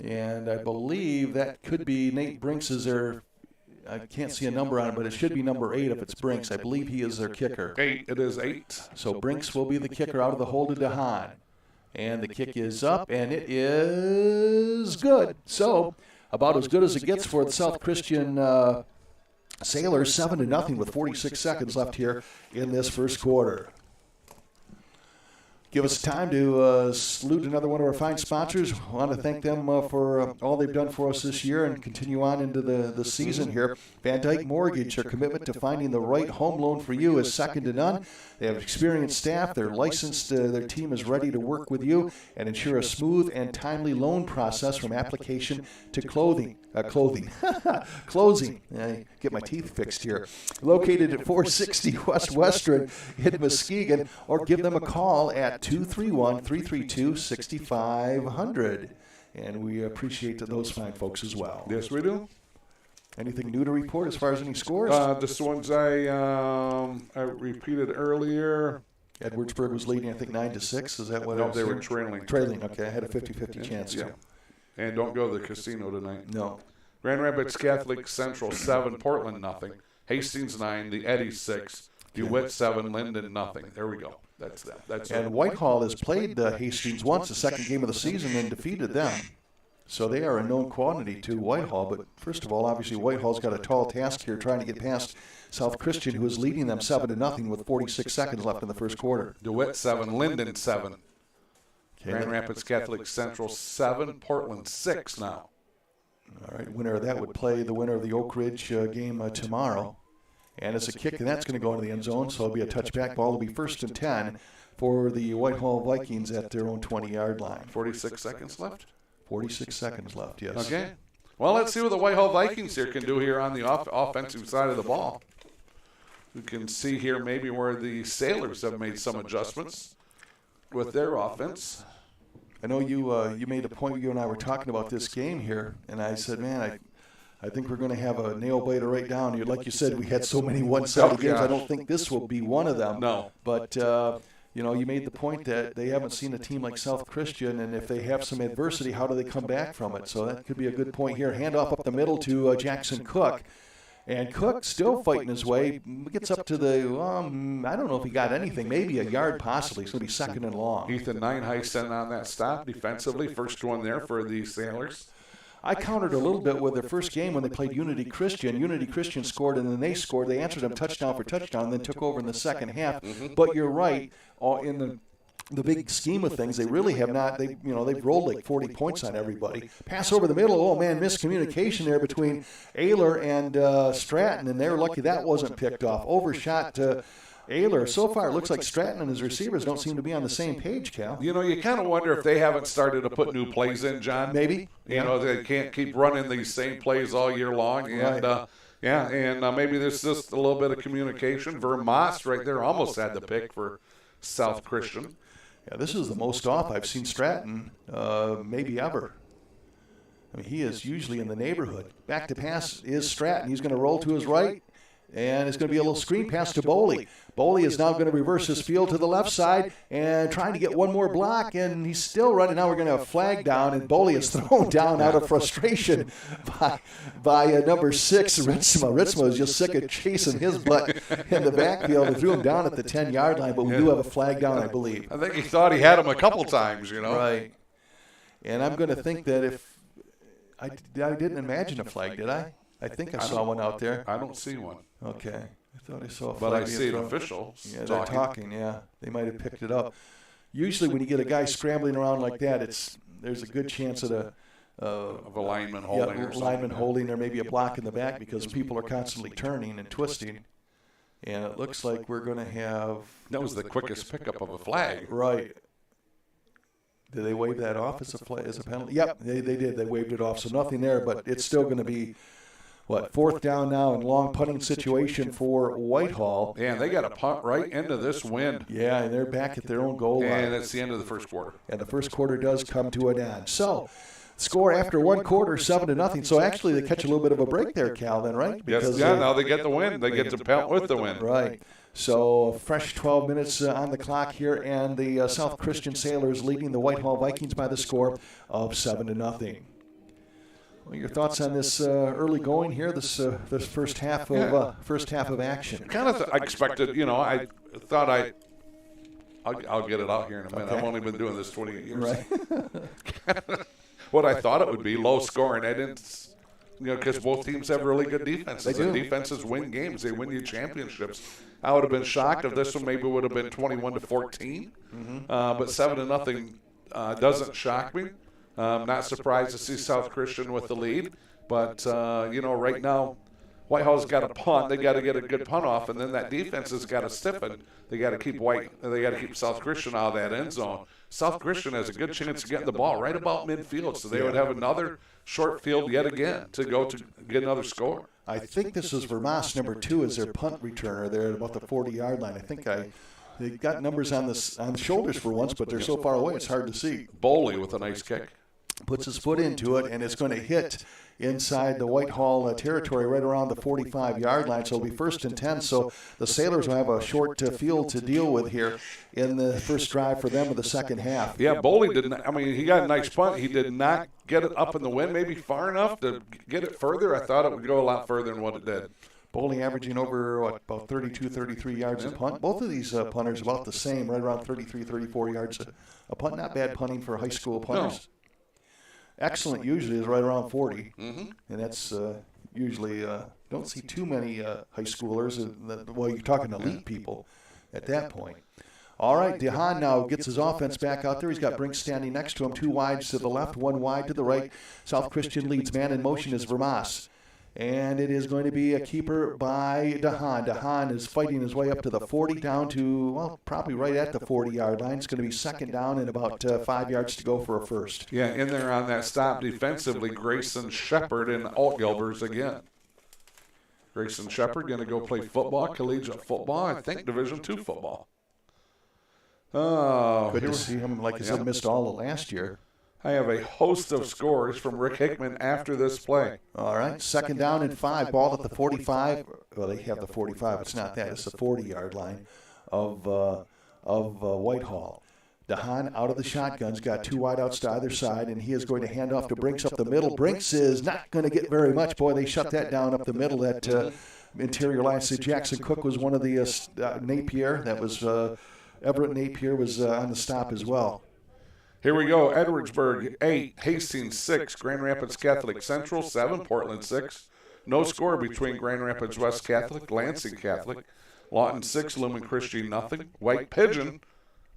And I believe that could be Nate Brinks is their, I can't see a number on it, but it should be number 8 if it's Brinks. I believe he is their kicker. 8, it is 8. So Brinks will be the kicker out of the hole to DeHaan. And the kick is up, and it is good. So about as good as it gets for the South Christian Sailors, 7-0 with 46 seconds left here in this first quarter. Give us time to salute another one of our fine sponsors. I want to thank them for all they've done for us this year and continue on into the season here. Van Dyke Mortgage, their commitment to finding the right home loan for you is second to none. They have experienced staff. They're licensed. Their team is ready to work with you and ensure a smooth and timely loan process from application to closing. I get my teeth fixed here. Located at 460 West Western in Muskegon, or give them a call at 231-332-6500. And we appreciate those fine folks as well. Yes, we do. Anything new to report as far as any scores? This ones I repeated earlier. Edwardsburg was leading, I think, 9-6. Is that what? No, they were trailing. Trailing. Okay, I had a 50-50 chance. Yeah. And don't go to the casino tonight. No. Grand Rapids Catholic Central 7, Portland nothing. Hastings 9, the Eddy 6, DeWitt 7, Linden nothing. There we go. That's that. And Whitehall has played Hastings once, the second game of the season, and defeated them. So they are a known quantity to Whitehall. But first of all, obviously Whitehall's got a tall task here trying to get past South Christian, who is leading them 7-0 with 46 seconds left in the first quarter. DeWitt 7, Linden 7. Okay. Grand Rapids Catholic Central 7, Portland 6 now. All right, winner of that would play the winner of the Oak Ridge game tomorrow. And it's a kick, and that's going to go into the end zone, so it'll be a touchback ball. It'll be 1st and 10 for the Whitehall Vikings at their own 20-yard line. 46 seconds left? 46 seconds left, yes. Okay. Well, let's see what the Whitehall Vikings here can do here on the offensive side of the ball. We can see here maybe where the Sailors have made some adjustments with their offense. I know you made a point, you and I were talking about this game here, and I said, man, I think we're going to have a nail biter right down. Like you said, we had so many one-sided games. I don't think this will be one of them. No. But, you made the point that they haven't seen a team like South Christian, and if they have some adversity, how do they come back from it? So that could be a good point here. Handoff up the middle to Jackson Cook. And Cook still fighting his way. Gets up to the, I don't know if he got anything, maybe a yard possibly. It's going to be 2nd and long. Ethan Nineheisen on that stop defensively. First one there for the Sailors. I countered a little bit with their first game when they played Unity Christian. Unity Christian scored, and then they scored. They answered them touchdown for touchdown, and then took over in the second half. But you're right. In the big scheme of things, they really have not. They've rolled like 40 points on everybody. Pass over the middle. Oh man, miscommunication there between Ayler and Stratton, and they're lucky that wasn't picked off. Overshot to Ayler. So far, it looks like Stratton and his receivers don't seem to be on the same page, Cal. You kind of wonder if they haven't started to put new plays in, John. Maybe. They can't keep running these same plays all year long. And, right. Maybe there's just a little bit of communication. Vermont's right there almost had the pick for South Christian. Yeah, this is the most off I've seen Stratton maybe ever. I mean, he is usually in the neighborhood. Back to pass is Stratton. He's going to roll to his right, and it's going to be a little screen pass to Boley. Boley is now going to reverse his field to the left side and trying to get one more block, and he's still running. Now we're going to have a flag down, and Boley is thrown down out of frustration by number 6, Ritzma. Ritzma is just sick of chasing his butt in the backfield and threw him down at the 10-yard line, but we do have a flag down, I believe. I think he thought he had him a couple times, Right. And I'm going to think that if I didn't imagine a flag, did I? I think I saw one out there. I don't see one. Okay. I thought I saw a But flag. I see an official. Yeah, they're talking, yeah. They might have picked it up. usually when you get a guy scrambling around like that, there's a good chance of a lineman holding or lineman holding. There may be a block in the back because people are constantly turning and twisting. And it looks like we're going to have... That was the quickest pickup of a flag. Right. Did they wave that off as a penalty? Yep, they did. They waved it off, so nothing there. But it's still going to be, fourth down now and long punting situation for Whitehall. Yeah, and they got a punt right into this wind. Yeah, and they're back at their own goal line. And it's the end of the first quarter. And the first quarter does come to an end. So... score after one quarter, 7-0. So actually, they catch a little bit of a break there, Cal. Then, right? Because now they get the win. They get to pout with the win. Right. So fresh 12 minutes on the clock here, and the South Christian Sailors leading the Whitehall Vikings by the score of 7-0. Well, your thoughts on this early going here? This first half of action. Kind of I expected. I thought I'll get it out here in a minute. Okay. I've only been doing this 28 years. Right. What I thought it would be, low scoring. I didn't, because both teams have really good defenses. They do. And defenses win games. They win you championships. I would have been shocked if this one maybe would have been 21-14. Mm-hmm. But 7-0 doesn't shock me. Not surprised to see South Christian with the lead. But, right now, Whitehall's got a punt. They got to get a good punt off, and then that defense has got to stiffen. They got to keep South Christian out of that end zone. South Christian has a good chance of getting the ball right about midfield, so they would have another short field yet again to go to get another score. I think this is Vermas number 2 as their punt returner there at about the 40-yard line. I think they got numbers on the shoulders for once, but they're so far away it's hard to see. Bowley with a nice kick. Puts his foot into it, and it's going to hit inside the Whitehall territory right around the 45-yard line. So it'll be 1st and 10. So the Sailors will have a short field to deal with here in the first drive for them of the second half. Yeah, Bowley didn't. He got a nice punt. He did not get it up in the wind, maybe far enough to get it further. I thought it would go a lot further than what it did. Bowling averaging over, about 32, 33 yards a punt. Both of these punters about the same, right around 33, 34 yards a punt. Not bad punting for high school punters. No. Excellent usually is right around 40, and that's usually don't see too many high schoolers. You're talking elite people at that point. All right, DeHaan now gets his offense back out there. He's got Brinks standing next to him, 2 wides to the left, 1 wide to the right. South Christian leads. Man in motion is Vermas. And it is going to be a keeper by DeHaan. DeHaan is fighting his way up to the 40, down to, probably right at the 40-yard line. It's going to be 2nd down and about 5 yards to go for a first. Yeah, in there on that stop defensively, Grayson Shepard and Altgilbers again. Grayson Shepard going to go play football, collegiate football, I think Division II football. Oh, good to see him. Like I said, missed all of last year. I have a host of scores from Rick Hickman after this play. All right, 2nd down and 5, ball at the 45. Well, they have the 45. It's not that. It's the 40-yard line of Whitehall. DeHaan out of the shotgun's got 2 wideouts to either side, and he is going to hand off to Brinks up the middle. Brinks is not going to get very much. Boy, they shut that down up the middle. That interior line. So Jackson Cook was one of the Napier. That was Everett Napier was on the stop as well. Here we go. Edwardsburg 8, Hastings 6, Grand Rapids Catholic Central 7, Portland 6. No score between Grand Rapids West Catholic, Lansing Catholic. Lawton 6, Lumen Christian nothing. White Pigeon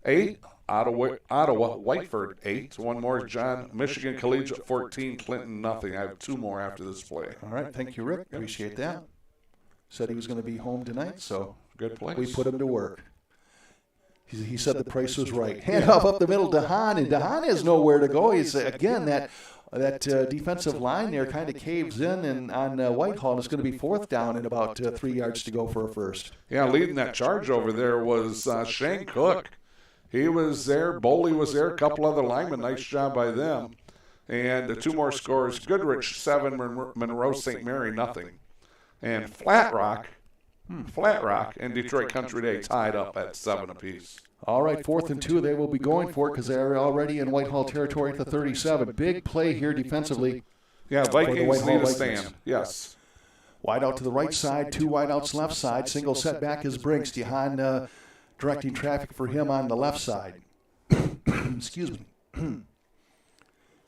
8, Ottawa Whiteford 8. One more is John Michigan Collegiate 14, Clinton nothing. I have 2 more after this play. All right, thank you, Rick. Appreciate that. Said he was going to be home tonight, so good place. We put him to work. He said the price was right. Hand off up the middle, DeHaan, and DeHaan has nowhere to go. He's again that defensive line there kind of caves in, and on Whitehall it's going to be 4th down and about 3 yards to go for a first. Yeah, leading that charge over there was Shane Cook. He was there. Bowley was there. A couple other linemen. Nice job by them. And the 2 more scores: Goodrich 7, Monroe St. Mary nothing, and Flat Rock and Detroit Country Day tied up at 7 apiece. All right, 4th and 2. They will be going for it because they're already in Whitehall territory at the 37. Big play here defensively. Yeah, Vikings need a stand. Yes. Wide out to the right side, 2 wideouts left side. Single setback is Brinks. DeHaan directing traffic for him on the left side. Excuse me.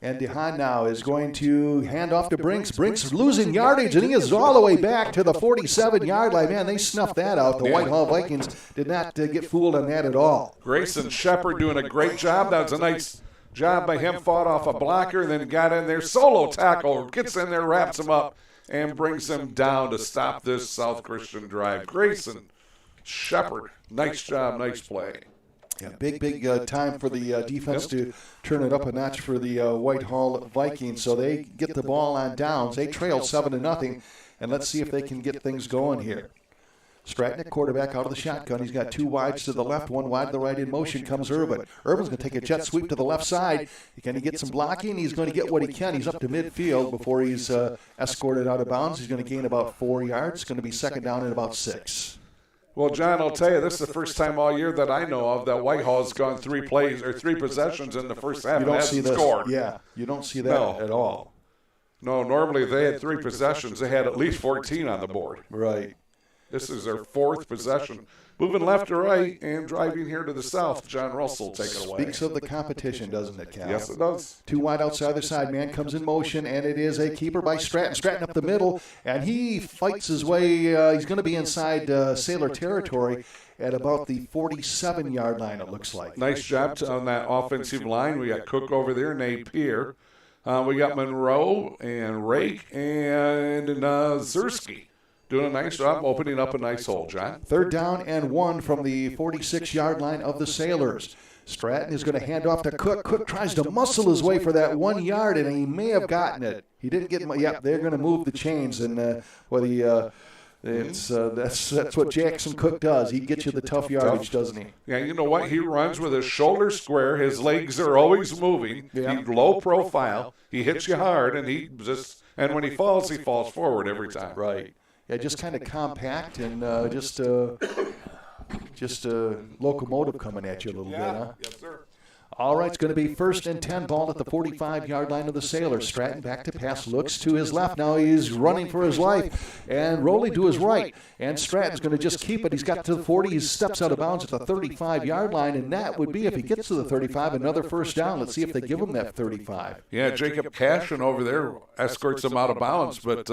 And DeHaan now is going to hand off to Brinks. Brinks losing yardage, and he is all the way back to the 47-yard line. Man, they snuffed that out. The Whitehall Vikings did not get fooled on that at all. Grayson Shepard doing a great job. That was a nice job by him. Fought off a blocker, then got in there. Solo tackle, gets in there, wraps him up, and brings him down to stop this South Christian drive. Grayson Shepard, nice job, nice play. Yeah, big time for the defense to turn it up a notch for the Whitehall Vikings. So they get the ball on downs. They trail 7-0, and let's see if they can get things going here. Stratton at quarterback out of the shotgun. He's got 2 wides to the left, 1 wide to the right. In motion comes Urban. Urban's going to take a jet sweep to the left side. Can he get some blocking? He's going to get what he can. He's up to midfield before he's escorted out of bounds. He's going to gain about 4 yards. It's going to be second down and about 6. Well, John, I'll tell you, this is the first time all year that I know of that Whitehall has gone 3 plays or 3 possessions in the first half and hasn't scored. Yeah, you don't see that at all. No, normally if they had 3 possessions, they had at least 14 on the board. Right. This is their 4th possession. Moving left to right and driving here to the south. John Russell take it away. Speaks of the competition, doesn't it, Cal? Yes, it does. 2 wide outside the side. Man comes in motion, and it is a keeper by Stratton. Stratton up the middle, and he fights his way. He's going to be inside Sailor territory at about the 47-yard line, it looks like. Nice job on that offensive line. We got Cook over there, Napier. We got Monroe and Rake and Zersky. Doing a nice job opening up a nice hole, John. 3rd down and 1 from the 46-yard line of the Sailors. Stratton is going to hand off to Cook. Cook tries to muscle his way for that 1 yard, and he may have gotten it. He didn't get it. Yep, they're going to move the chains, and that's what Jackson Cook does. He gets you the tough yardage, doesn't he? Yeah, you know what? He runs with his shoulders square. His legs are always moving. Yeah. He's low profile. He hits you hard, and when he falls forward every time. Right. Yeah, just kind of compact and just a locomotive coming at you a little bit, huh? Yes, sir. All right, it's going to be 1st and 10, ball at the 45-yard line of the Sailors. Stratton back to pass, looks to his left. Now he's running for his life. And Rowley to his right. And Stratton's going to just keep it. He's got to the 40. He steps out of bounds at the 35-yard line. And that would be, if he gets to the 35, another first down. Let's see if they give him that 35. Yeah, Jacob Cashin over there escorts him out of bounds. But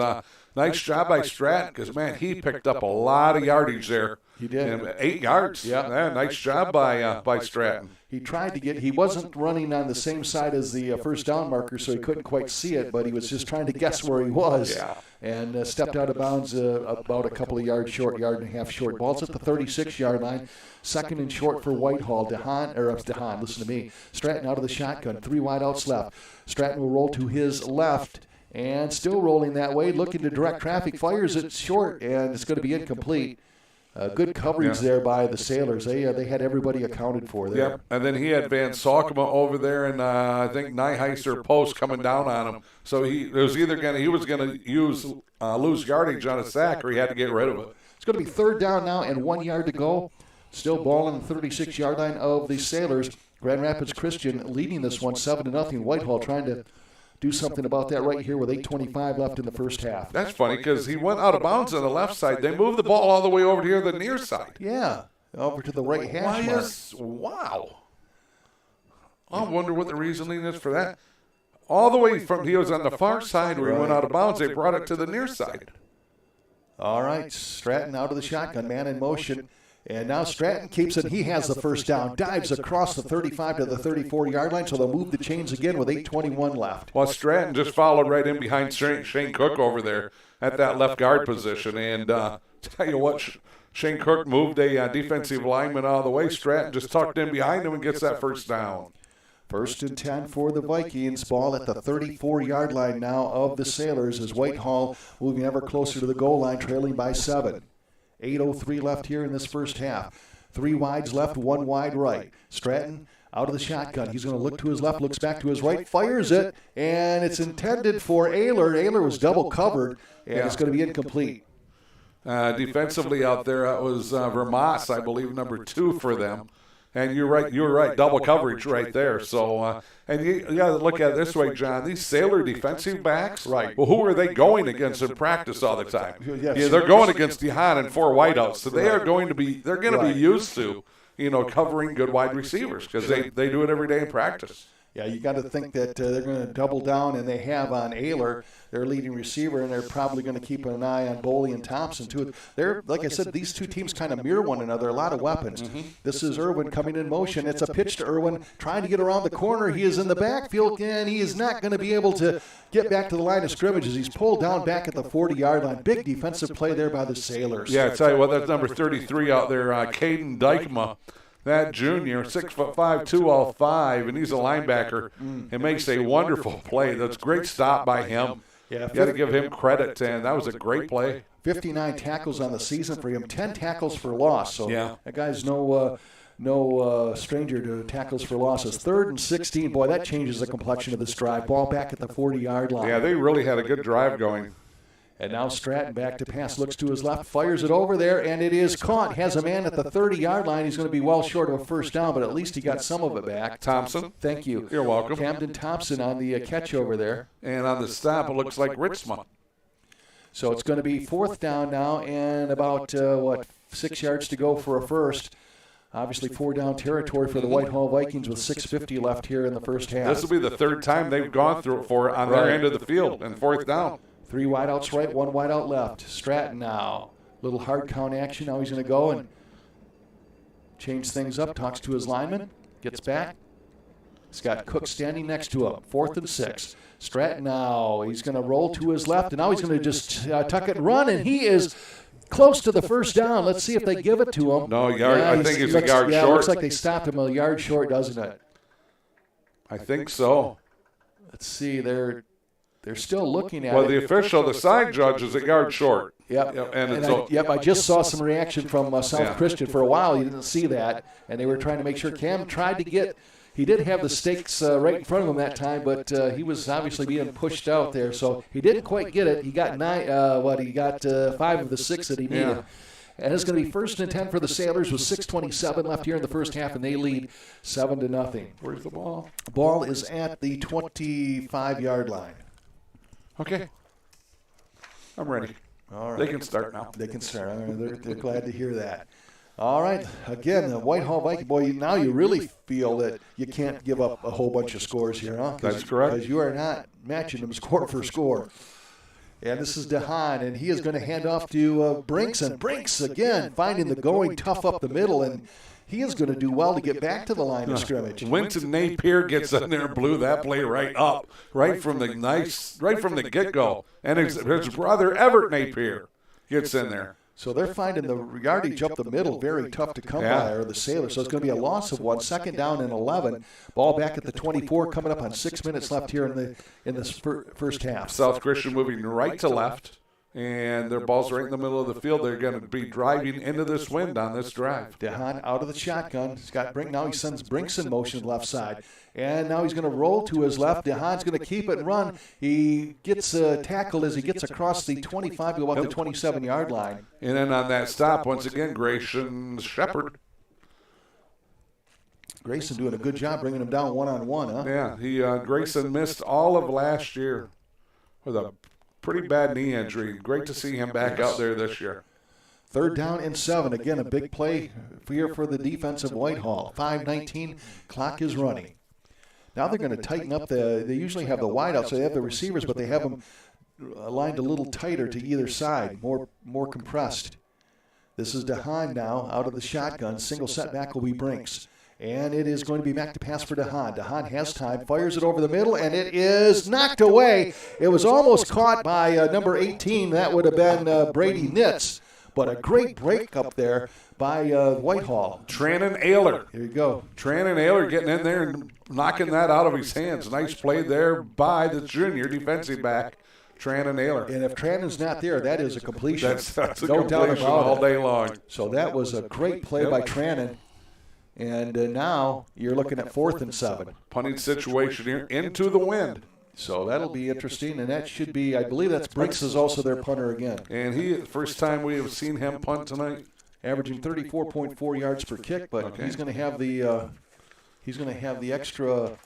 nice job by Stratton because, man, he picked up a lot of yardage there. He did. 8 yards. Yeah, nice job by Stratton. He tried to he wasn't running on the same side as the first down marker, so he couldn't quite see it, but he was just trying to guess where he was. Yeah. And stepped out of bounds about a couple of yards short, yard and a half short. Ball's at the 36-yard line. 2nd and short for Whitehall. DeHaan, listen to me. Stratton out of the shotgun. 3 wideouts left. Stratton will roll to his left. And still rolling that way, looking to direct traffic, fires it short, and it's going to be incomplete. Good coverage there by the Sailors. They had everybody accounted for there. Yep. And then he had VanSingel over there, and I think Nyheiser Post coming down on him. So he was going to use lose yardage on a sack, or he had to get rid of it. It's going to be 3rd down now and 1 yard to go. Still ball on the 36-yard line of the Sailors. Grand Rapids Christian leading this one 7-0. Whitehall trying to do something about that right here with 8:25 left in the first half. That's funny because he went out of bounds on the left side. They moved the ball all the way over here to the near side. Yeah, over to the right hash mark. Wow. I wonder what the reasoning is for that. All the way from he was on the far side where he went out of bounds, they brought it to the near side. All right, Stratton out of the shotgun, man in motion. And now Stratton keeps it. He has the first down. Dives across the 35 to the 34-yard line, so they'll move the chains again with 8:21 left. Well, Stratton just followed right in behind Shane Cook over there at that left guard position. And tell you what, Shane Cook moved a defensive lineman out of the way. Stratton just tucked in behind him and gets that first down. 1st and 10 for the Vikings. Ball at the 34-yard line now of the Sailors as Whitehall moving ever closer to the goal line, trailing by 7. 8:03 left here in this first half. 3 wides left, 1 wide right. Stratton out of the shotgun. He's going to look to his left, looks back to his right, fires it, and it's intended for Ayler. Ayler was double covered, and it's going to be incomplete. Defensively out there, it was Vermas, I believe, number 2 for them. And you're right, double coverage right there. So, and you got to look at it this way, John. These Sailor defensive backs, right? Well, who are they going against in practice all the time? Yeah, they're going against DeHaan and 4 wideouts, so they're going to be used to, covering good wide receivers because they do it every day in practice. Yeah, you got to think that they're going to double down, and they have on Ayler, their leading receiver, and they're probably going to keep an eye on Boley and Thompson, too. They're, like I said, these two teams kind of mirror one another, a lot of weapons. This is Irwin coming in motion. It's a pitch to Irwin, trying to get around the corner. He is in the backfield, and he is not going to be able to get back to the line of scrimmage as he's pulled down back at the 40-yard line. Big defensive play there by the Sailors. Yeah, I tell you what, that's number 33 out there, Caden Dykema. That junior, 6'5", 205, and he's a linebacker. It makes a wonderful play. That's a great stop by him. Yeah, you got to give him credit, and that was a great play. 59 tackles on the season for him, 10 tackles for loss. So yeah, that guy's no stranger to tackles for losses. 3rd and 16. Boy, that changes the complexion of this drive. Ball back at the 40-yard line. Yeah, they really had a good drive going. And now Stratton back to pass, looks to his left, fires it over there, and it is caught. Has a man at the 30-yard line. He's going to be well short of a first down, but at least he got some of it back. Thompson. Thank you. You're welcome. Camden Thompson on the catch over there. And on the stop, it looks like Ritzma. So it's going to be 4th down now and about, 6 yards to go for a first. Obviously 4-down territory for the Whitehall Vikings with 6:50 left here in the first half. This will be the 3rd time they've gone through it for on their end of the field and 4th down. 3 wideouts right, 1 wideout left. Stratton now. Little hard count action. Now he's going to go and change things up. Talks to his lineman. Gets back. He's got Cook standing next to him. 4th and 6. Stratton now. He's going to roll to his left, and now he's going to just tuck it and run, and he is close to the first down. Let's see if they give it to him. No, yard. I think he's a yard short. Yeah, it looks like they stopped him a yard short, doesn't it? I think so. Let's see. They're still looking at it. Well, the official, the side judge, is a yard short. Yep. I just saw some reaction from South Christian. For a while, you didn't see that, and they were trying to make sure. Cam tried to get. He did have the stakes right in front of him that time, but he was obviously being pushed out there, so he didn't quite get it. He got 5 of the 6 that he needed. Yeah. And it's going to be 1st and 10 for the Sailors with 6:27 left here in the first half, and they lead 7-0. Where's the ball? The ball is at the 25-yard line. Okay. I'm ready. All right. They can start now. They can start. They're glad to hear that. All right. Again, the Whitehall Viking, boy, now you really feel that you can't give up a whole bunch of scores here, huh? That's correct. Because you are not matching them score for score. And this is DeHaan, and he is going to hand off to Brinks. And Brinks, again, finding the going tough up the middle, and he is going to do well to get back to the line of scrimmage. Winton Napier gets in there and blew that play right up, right from the get-go. And his brother, Everett Napier, gets in there. So they're finding the yardage up the middle very tough to come by, or the Sailors. So it's going to be a loss of 1. 2nd down and 11. Ball back at the 24, coming up on 6 minutes left here in this first half. South Christian moving right to left, and their ball's right in the middle of the field. They're going to be driving into this wind on this drive. DeHaan out of the shotgun. He's got Brink. Now he sends Brinks in motion left side. And now he's going to roll to his left. DeHaan's going to keep it and run. He gets tackled as he gets across the 25 to about the 27-yard line. And then on that stop, once again, Grayson Shepard. Grayson doing a good job bringing him down one-on-one, huh? Yeah, Grayson missed all of last year with a pretty bad knee injury. Great to see him back out there this year. 3rd down and 7. Again, a big play here for the defense of Whitehall. 5:19, clock is running. Now they're going to tighten up they usually have the wideouts, so they have the receivers, but they have them aligned a little tighter to either side, more compressed. This is DeHaan now out of the shotgun. Single setback will be Brinks. And it is going to be back to pass for DeHaan. DeHaan has time, fires it over the middle, and it is knocked away. It was almost caught by number 18. That would have been Brady Nitz. But a great break up there by Whitehall. Trannon Ayler. Here you go. Trannon Ayler getting in there and knocking that out of his hands. Nice play there by the junior defensive back, Trannon Ayler. And if Trannon's not there, that is a completion. That's a no completion doubt about all day long. So that was a great play by Trannon. And now you're looking at 4th and 7. Punting situation here into the wind. So that'll be interesting, and that should be, I believe that's Brinks is also their punter again. And first time we have seen him punt tonight. Averaging 34.4 yards per kick, but he's going to have the extra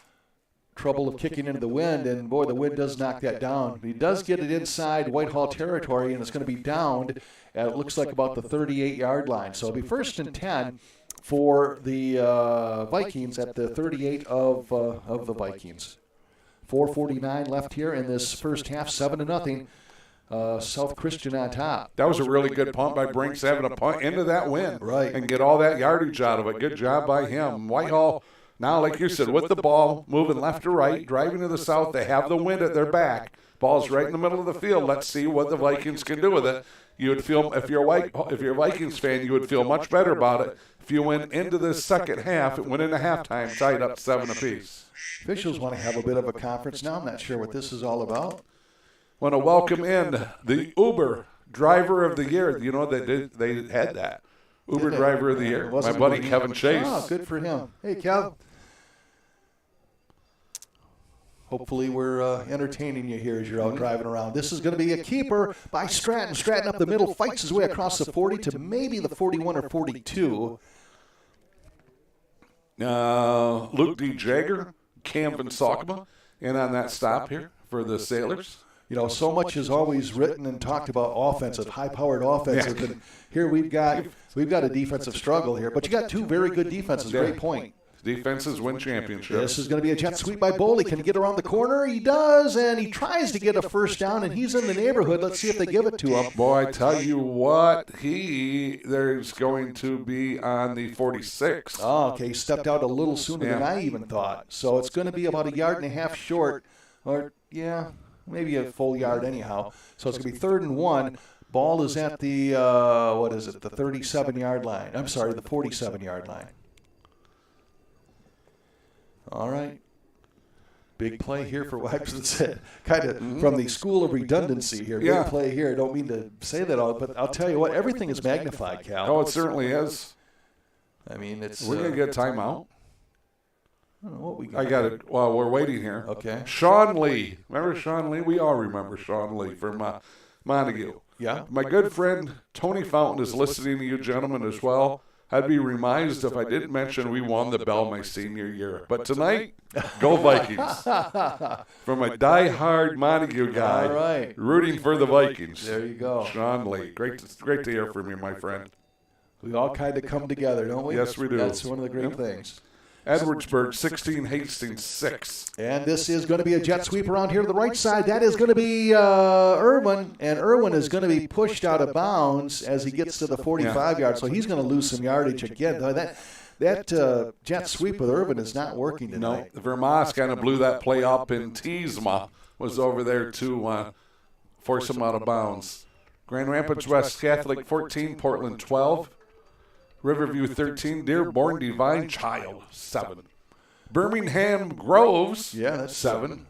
trouble of kicking into the wind, and boy, the wind does knock that down. He does get it inside Whitehall territory, and it's going to be downed at, it looks like, about the 38-yard line. So it'll be 1st and 10 for the Vikings at the 38 of the Vikings. 4:49 left here in this first half, 7-0. South Christian on top. That was a really good punt by Brinks, having a punt into that wind, right, and get all that yardage out of it. Good job by him. Whitehall, now, like you said, with the ball, moving left to right, driving to the south. They have the wind at their back. Ball's right in the middle of the field. Let's see what the Vikings can do with it. You would feel, if you're a Vikings fan, you would feel much better about it if you went into the second half. It went into halftime, tied up 7 apiece. Officials want to have a bit of a conference now. I'm not sure what this is all about. Want to welcome in the Uber Driver of the Year. You know, they had that. Uber Driver of the Year. My buddy Kevin Chase. Oh, good for him. Hey, Kev. Hopefully we're entertaining you here as you're out driving around. This is going to be a keeper by Stratton. Stratton up the middle, fights his way across the 40 to maybe the 41 or 42. Luke D. Jagger, Cam VanSingel, in on that stop here for the Sailors. You know, so much is always written and talked about offensive, high-powered offensive. Yeah. And here we've got a defensive struggle here. But you got two very good defenses. Great point. Defenses win championships. This is going to be a jet sweep by Boley. Can he get around the corner? He does, and he tries to get a first down, and he's in the neighborhood. Let's see if they give it to him. Boy, I tell you what, there's going to be on the 46. Oh, okay. He stepped out a little sooner than I even thought. So it's going to be about 1.5 yards short, or, maybe a full yard anyhow. So it's going to be 3rd and 1. Ball is at the, the 37-yard line. I'm sorry, the 47-yard line. All right. Big play here for Wax. Kind of from the school of redundancy here. Big play here. I don't mean to say that all, but I'll tell you what, everything is magnified, Cal. Oh, it certainly is. I mean, it's... We're going to get a timeout. I don't know what we got. I got it. Well, we're waiting here. Okay. Sean Lee. Remember Sean Lee? We all remember Sean Lee from Montague. Yeah. My good friend Tony Fountain is listening to you gentlemen as well. I'd be remiss if I didn't mention we won the Bell my senior year. But tonight, go Vikings. From a die-hard Montague guy, all right, rooting for the Vikings. There you go. Sean Lee. Great to hear from you, my friend. We all kind of come together, don't we? Yes, we do. That's one of the great things. Edwardsburg, 16, Hastings, 6. And this is going to be a jet sweep around here to the right side. That is going to be Irwin, and Irwin is going to be pushed out of bounds as he gets to the 45-yard, so he's going to lose some yardage again. That jet sweep with Irwin is not working tonight. No, Vermont kind of blew that play up, and Teesma was over there to force him out of bounds. Grand Rapids West Catholic, 14, Portland, 12. Riverview 13, Dearborn Divine Child 7, Birmingham Groves 7,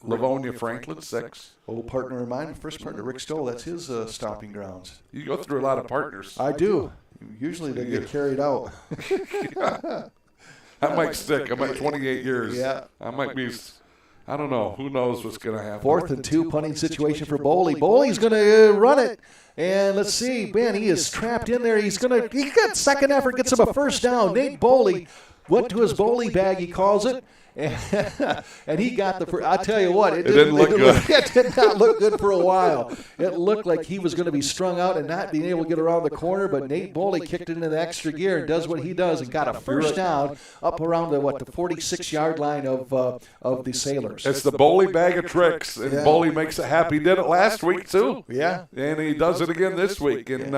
Livonia Franklin 6. Old partner of mine, first partner Rick Stoll, that's his stomping grounds. You go through a lot of partners. I do. Usually they get carried out. That might stick. I'm at 28 years. Yeah. I might be. I don't know. Who knows what's going to happen? 4th and 2 punting situation for Boley. Boley's going to run it. And let's see, man, he is trapped in there. He got second effort, gets him a first down. Nate Boley went to his Boley bag, he calls it. And he got the first. I'll tell you what, it didn't look good. It did not look good for a while. It looked like he was going to be strung out and not being able to get around the corner, but Nate Boley kicked it into the extra gear and does what he does and got a first down up around the 46-yard line of the Sailors. It's the Boley bag of tricks, and Boley makes it happen. He did it last week too. Yeah. And he does it again this week. And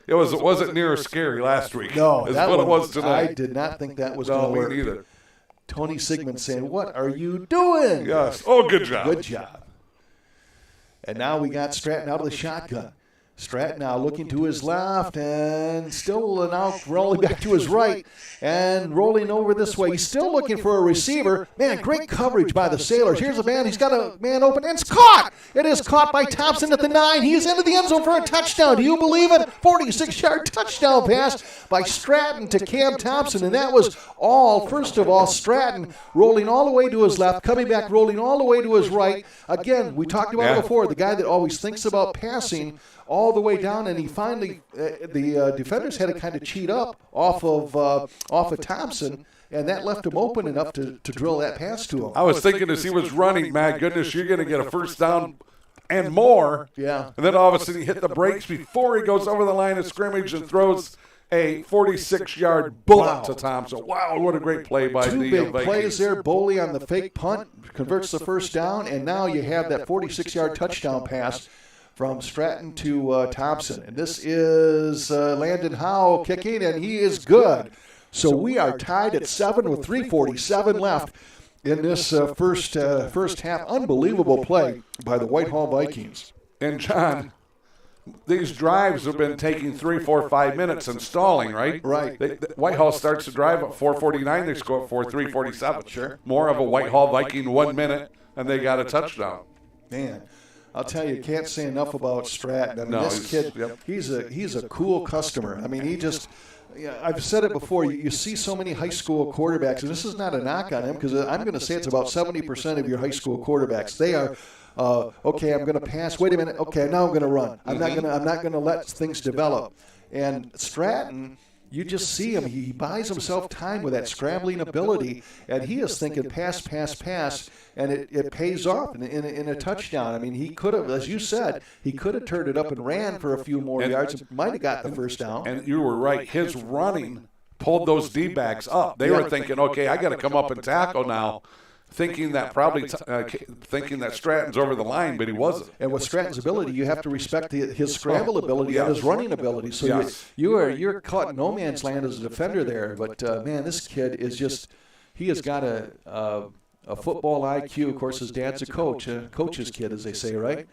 it wasn't near as scary last week. No, as what it was tonight. I did not think that was going to work. Me neither. Tony Sigmund saying, "What are you doing?" Yes. Oh, good job. Good job. And now we got Stratton out of the shotgun. Stratton now looking to his left and still now rolling back to his right and rolling over this way. He's still looking for a receiver. Man, great coverage by the Sailors. Here's a man. He's got a man open, and it's caught. It is caught by Thompson at the 9. He is into the end zone for a touchdown. Do you believe it? 46-yard touchdown pass by Stratton to Cam Thompson, and that was all, first of all, Stratton rolling all the way to his left, coming back, rolling all the way to his right. Again, we talked about it before, the guy that always thinks about passing all the way down, and he finally, the defenders had to kind of cheat up off of Thompson, and that left him open enough to drill that pass to him. I was thinking as he was running, my goodness, you're going to get a first down and more. Yeah. And then all of a sudden he hit the brakes before he goes over the line of scrimmage and throws a 46-yard bullet to Thompson. Wow, what a great play by the Two big Vikings. plays there. Boley on the fake punt converts the first down, and now you have that 46-yard touchdown pass from Stratton to Thompson. And this is Landon Howe kicking, and he is good. So we are tied at 7 with 3:47 left in this first half. Unbelievable play by the Whitehall Vikings. And John, these drives have been taking 3, 4, 5 minutes and stalling, right? Right. Whitehall starts to drive at 4:49. They score at 3:47. Sure. More of a Whitehall Viking 1 minute, and they got a touchdown. Man, I'll tell you, can't say enough about Stratton. I mean, No, this kid, he's a cool customer. I mean, he just, I've said it before, you see so many high school quarterbacks, and this is not a knock on him because I'm going to say it's about 70% of your high school quarterbacks. They are, okay, I'm going to pass. Wait a minute. Okay, now I'm going to run. I'm not going to let things develop. And Stratton, you just see him. He buys himself time with that scrambling ability, and he is thinking pass, pass, pass, and it pays off in a touchdown. I mean, he could have, as you said, he could have turned it up and ran for a few more yards and might have got the first down. And you were right. His running pulled those D-backs up. They were thinking, okay, I got to come up and tackle now, thinking that thinking that Stratton's over the line, but he wasn't. And with Stratton's ability, you have to respect his scramble ability and his running ability. So you're caught in no man's land as a defender there. But man, this kid is just—he has got a football IQ. Of course, his dad's a coach's kid, as they say, right?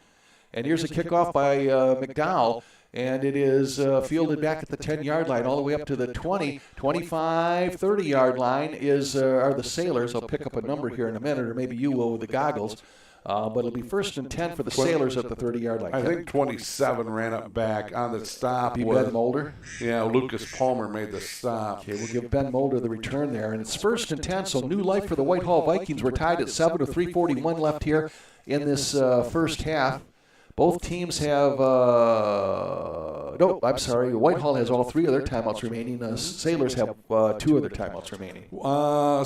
And here's a kickoff by McDowell. And it is fielded back at the 10-yard line all the way up to the 20, 25, 30-yard line are the Sailors. I'll pick up a number here in a minute, or maybe you will with the goggles. But it'll be 1st and 10 for the Sailors at the 30-yard line. I think 27 ran up back on the stop. Ben Mulder? Yeah, Lucas Palmer made the stop. Okay, we'll give Ben Mulder the return there. And it's 1st and 10, so new life for the Whitehall Vikings. We're tied at 7 with 3:41 left here in this first half. Both teams have, Whitehall has all 3 of their timeouts remaining. Sailors have 2 of their timeouts remaining.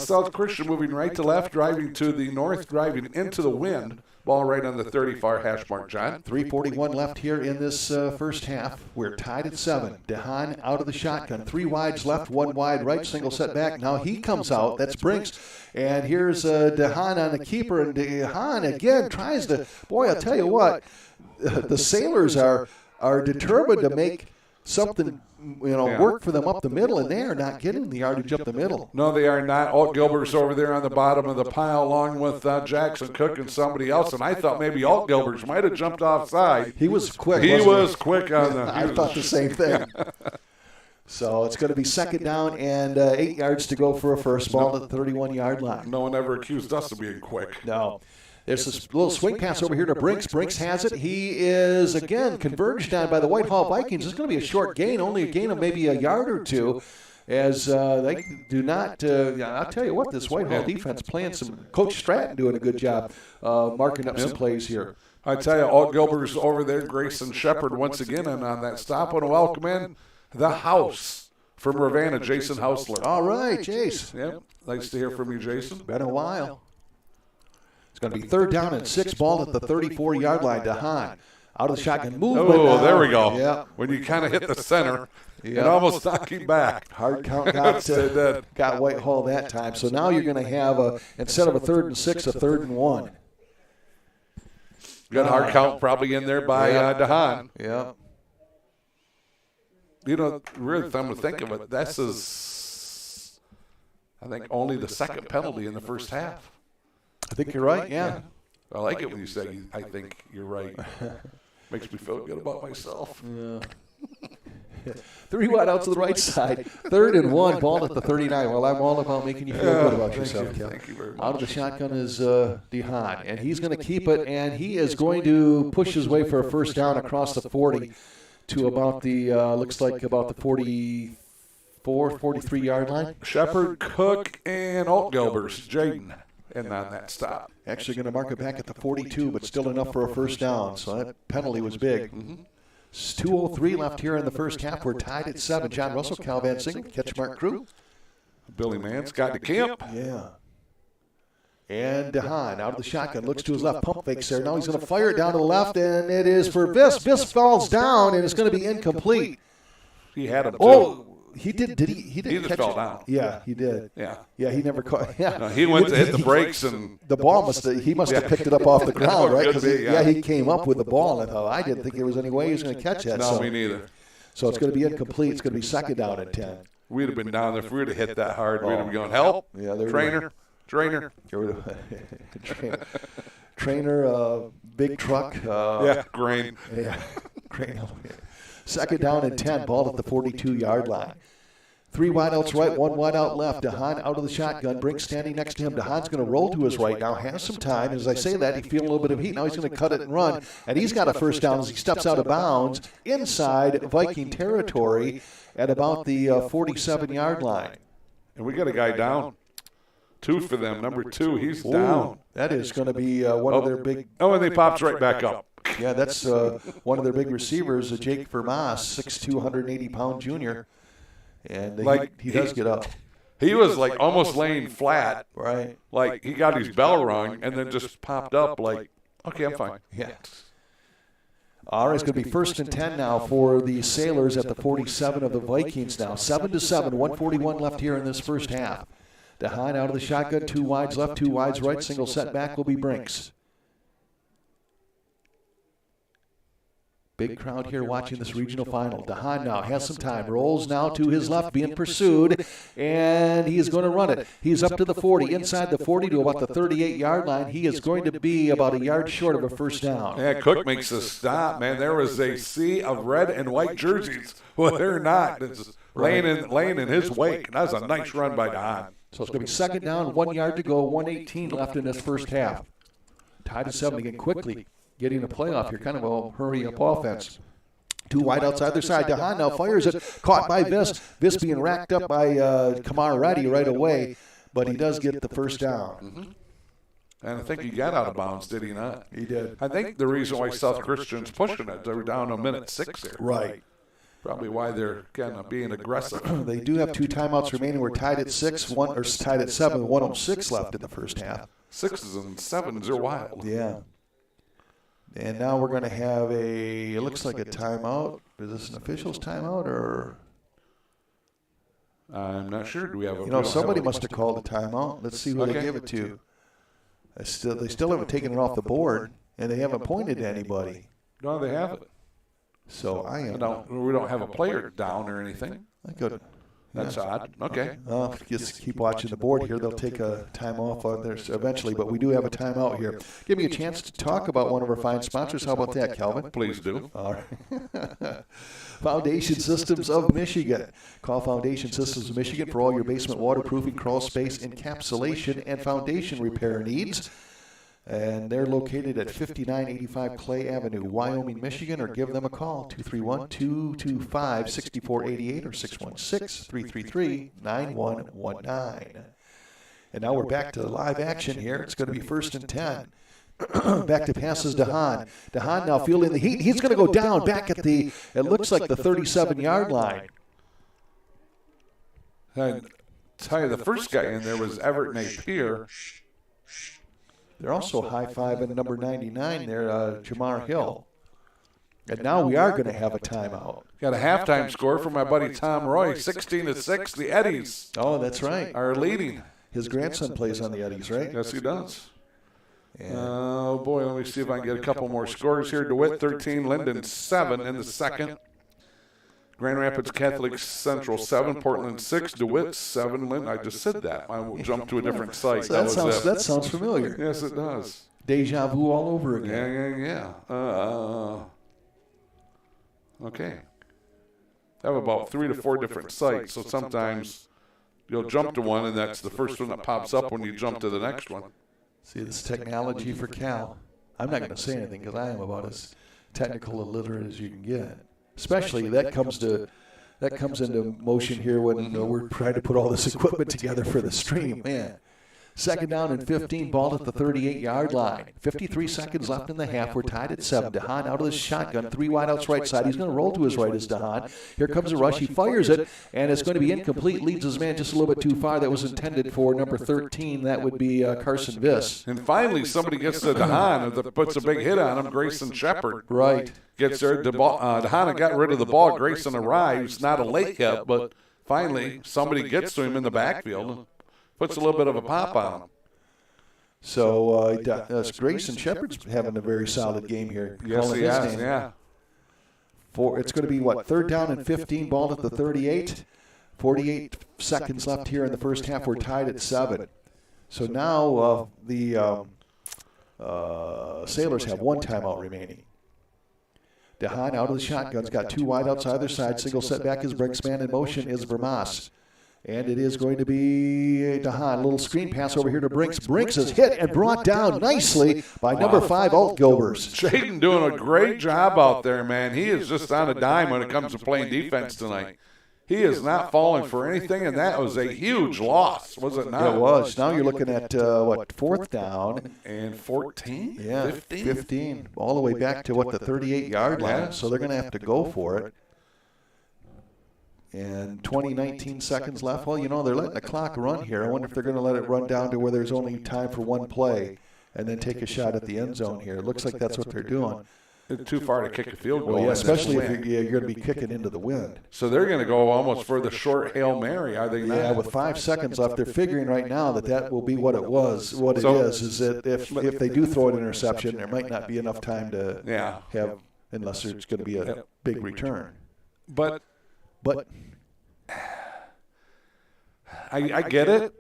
South Christian moving right to left, driving to the north, driving into the wind. Ball right on the 30-far hash mark, John. 3:41 left here in this first half. We're tied at 7. DeHaan out of the shotgun. 3 wides left, 1 wide right, single set back. Now he comes out. That's Brinks. And here's DeHaan on the keeper. And DeHaan again tries to, boy, I'll tell you what, the Sailors are determined to make something work for them up the middle, and they are not getting the yardage up the middle. No, they are not. Alt Gilbert's over there on the bottom of the pile along with Jackson Cook and somebody else, and I thought maybe Alt Gilbert's might have jumped offside. He was quick. He was quick on the. I thought the same thing. So it's going to be 2nd down and 8 yards to go for a first ball at the 31-yard line. No one ever accused us of being quick. No. There's this little swing pass over here to Brinks. Brinks has it. He is, again, converged on by the Whitehall Vikings. It's going to be a short gain, only a gain of maybe a yard or 2, as they do not I'll tell you what, this Whitehall defense playing Coach Stratton doing a good job marking up some plays here. I tell you, Alt Gilbert's over there. Grayson Shepard once again and on that stop. And welcome in the house from Ravenna, Jason Hausler. All right, Jace. Yep. Nice to hear from you, Jason. Been a while. It's going to be 3rd down and 6, ball at the 34-yard line. DeHaan out of the shotgun movement. Oh, there we go. Yeah. When you kind of hit the center, it almost knocked him back. Hard count got Whitehall that time. So now you're going to have, instead of a 3rd and 6, a 3rd and 1. Good hard count probably in there by DeHaan. Yeah. You know, really, if I'm to think of it, this is, I think, only the 2nd penalty in the first half. I think you're right, yeah. I like it when you say, I think you're right. Makes me feel good about myself. Yeah. 3 wide out to the right side. 3rd and 1, ball at the 39. Well, I'm all about making you feel good about yourself, Kel. Thank you very much. Out of the shotgun is DeHaan, and he's going to keep it, and he is going to push his way for a first down across the 40 to about the, looks like about the 44, 43-yard line. Shepard, Cook, and Alt Gilbert's Jaden. And on that stop. Actually going to mark it back at the 42, but still enough for a first down. So that penalty was big. It's 2:03 left here in the first half. We're tied at 7. John Russell, Cal VanSingel, CatchMark crew. Billy Mance got to camp. Yeah. And DeHaan out of the shotgun, looks to his left, pump fakes there. Now he's going to fire it down to the left, and it is for Vis. Vis falls down, and it's going to be incomplete. He had him, too. Oh, he did. Did he? He didn't just catch fell it. down. Yeah, he did. Yeah. Yeah, he never caught. Yeah. No, he went to hit the brakes, and the ball must have picked it up off the ground, right? Could be, Because he came up with the ball, and I thought, I didn't think there was any way he was going to catch that. No, me neither. So it's going to be incomplete. It's going to be second down and 10. We'd have been down there if we would have hit that hard. We'd have been going, help, yeah, trainer. Trainer, big truck. Grain. Yeah, grain. Second down and 10, ball at the 42-yard line. 3 wideouts right, 1 wideout left. DeHaan out of the shotgun. Brink standing next to him. DeHaan's going to roll to his right now. Has some time. As I say that, he's feeling a little bit of heat. Now he's going to cut it and run. And he's got a first down as he steps out of bounds inside Viking territory at about the 47-yard line. And we got a guy down. 2 for them. Number 2, he's down. That is going to be one of their big. Oh, and he pops right back up. Yeah, that's one of their big receivers, Jake Vermaas, 6'2", 180-pound junior. And he does get up. He was like almost laying flat. Right. Like he got his bell rung and then just popped up like, okay, I'm fine. Yeah. All right, it's going to be 1st and 10 now for the Sailors at the 47 of the Vikings now. 7-7, 141 left here in this first half. DeHaan out of the shotgun, 2 wides left, 2 wides right. Single setback will be Brinks. Big crowd here watching this regional final. DeHaan now has some time. Rolls now to his left, being pursued, and he is going to run it. He's up to the 40, inside the 40 to about the 38-yard line. He is going to be about a yard short of a first down. Yeah, Cook makes a stop, man. There was a sea of red and white jerseys. Well, they're not. It's laying in his wake. That was a nice run by DeHaan. So it's going to be second down, 1 yard to go, 1:18 left in this first half. Tied to 7 again quickly. Getting a playoff here, kind of a hurry-up offense. 2 wideouts either side. DeHaan now fires it, caught by Vis. Vis being racked up by Kamar Reddy right away, but he does get the first down. Mm-hmm. And I think he got out of bounds, did he not? He did. I think the reason why South Christian's pushing it, they were down a minute 6 there. Right. Probably why they're kind of being aggressive. They do have 2 timeouts remaining. We're tied at 6, tied at 7, 1:06 left in the first half. 6s and 7s are wild. Yeah. And now we're going to have it looks like a timeout. Is this an official's timeout or? I'm not sure. Do we have a? Somebody must have called a timeout. Let's see who they give it to. They still haven't taken it off the board, and they haven't pointed to anybody. No, they haven't. So we don't have a player down or anything. I could. That's odd. Okay. Just keep watching the board here. They'll take a time off on there eventually, but we do have a timeout here. Give me a chance to talk about one of our fine sponsors. How about that, Calvin? Please do. All right. Foundation Systems of Michigan. Call Foundation Systems of Michigan for all your basement waterproofing, crawl space, encapsulation, and foundation repair needs. And they're located at 5985 Clay Avenue, Wyoming, Michigan, or give them a call, 231-225-6488 or 616-333-9119. And now we're back to live action here. It's going to be 1st and 10. Back to passes DeHaan. DeHaan now feeling the heat. He's going to go down back at it looks like the 37-yard line. I tell you, the first guy in there was Everett Napier. They're also high-fiving number 99 there, Jamar Hill. And now we are going to have a timeout. Got a halftime score from my buddy Tom Roy, 16-6. The Eddies. Oh, that's right. Are leading. His grandson plays on the Eddies, right? Yes, he does. Oh, boy, let me see if I can get a couple more scores here. DeWitt 13, Linden 7 in the second. Grand Rapids Catholic Central 7, Portland 6, DeWitt 7, Linden. I just said that. I will jump to a different site. So that sounds familiar. Yes, it does. Deja vu all over again. Yeah. Okay. I have about 3 to 4 different sites, so sometimes you'll jump to one, and that's the first one that pops up when you jump to the next one. See, this technology for Cal. I'm not going to say anything because I am about as technical illiterate as you can get. Especially that comes into motion here when we're trying to put all this equipment together for the stream. Man, Second down and 15, ball at the 38-yard line. 53 seconds left in the half. We're tied at 7. DeHaan out of the shotgun. 3 wideouts right side. He's going to roll to his right as DeHaan. Here comes a rush. He fires it, and it's going to be incomplete. Leads his man just a little bit too far. That was intended for number 13. That would be Carson Viss. And finally, somebody gets to DeHaan and puts a big hit on him. Grayson Shepard. Right. Gets there. DeHaan got rid of the ball. Grayson arrives. Not a late hit, but finally somebody gets to him in the backfield and puts a little bit of a pop on him. So Grayson Shepard's having a very solid game here. Yes, he has, yeah. It's going to be, third down and 15, ball at the 38. 48 seconds left here in the first half. We're tied at 7. So now the Sailors have 1 timeout remaining. DeHaan out of the shotgun's got 2 wideouts either side. Single setback is Brinks, man in motion is Vermas. And it is going to be DeHaan. Little screen pass over here to Brinks. Brinks is hit and brought down nicely by number 5, Alt Gilbers. Shaden doing a great job out there, man. He is just on a dime when it comes to playing defense tonight. He is not falling for anything, and that was a huge loss, was it not? It was. Now you're looking at, 4th down. And 14? Yeah, 15. All the way back to, the 38-yard line. Yeah. So they're going to have to go for it. And 19 seconds left. Well, they're letting the clock run here. I wonder if they're going to let it run down to where there's only time for 1 play and then take a shot at the end zone here. It looks like that's what they're doing. It's too far to kick a field goal. Well, yeah, especially if you're going to be kicking into the wind. So they're going to go almost for the short Hail Mary, are they not? Yeah, with 5 seconds left, they're figuring right now that will be what it was. What it is that if they do throw an interception, there might not be enough time to have, unless there's going to be a big return. But I get it.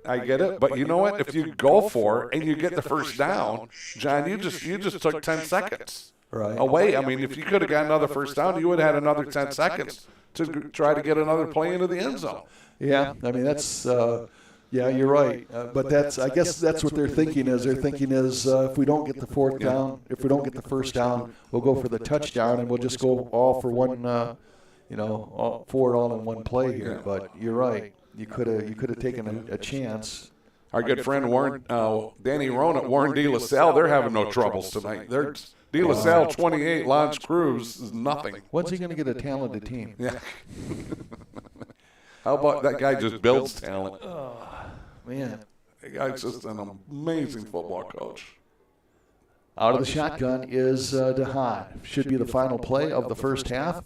But you know what? If you go for it and you get the first down, John, you just took 10 seconds away. I mean, if you could have got another first down, you would have had another 10 seconds to try to get another play into the end zone. Yeah, I mean that's you're right. But I guess that's what they're thinking is. They're thinking is if we don't get the 4th down, if we don't get the first down, we'll go for the touchdown and we'll just go all for one. For it all in 1 play here. Yeah. But you're right. You could have taken a chance. Our good friend Warren, Danny Rohn at Warren De La Salle, they're having no troubles tonight. They're De La Salle 28, Lance Cruz is nothing. When's he going to get a talented team? Yeah. How about that guy just builds talent? Oh, man. That guy's just an amazing football coach. Out of the shotgun is DeHaan. Should be the final play of the first half.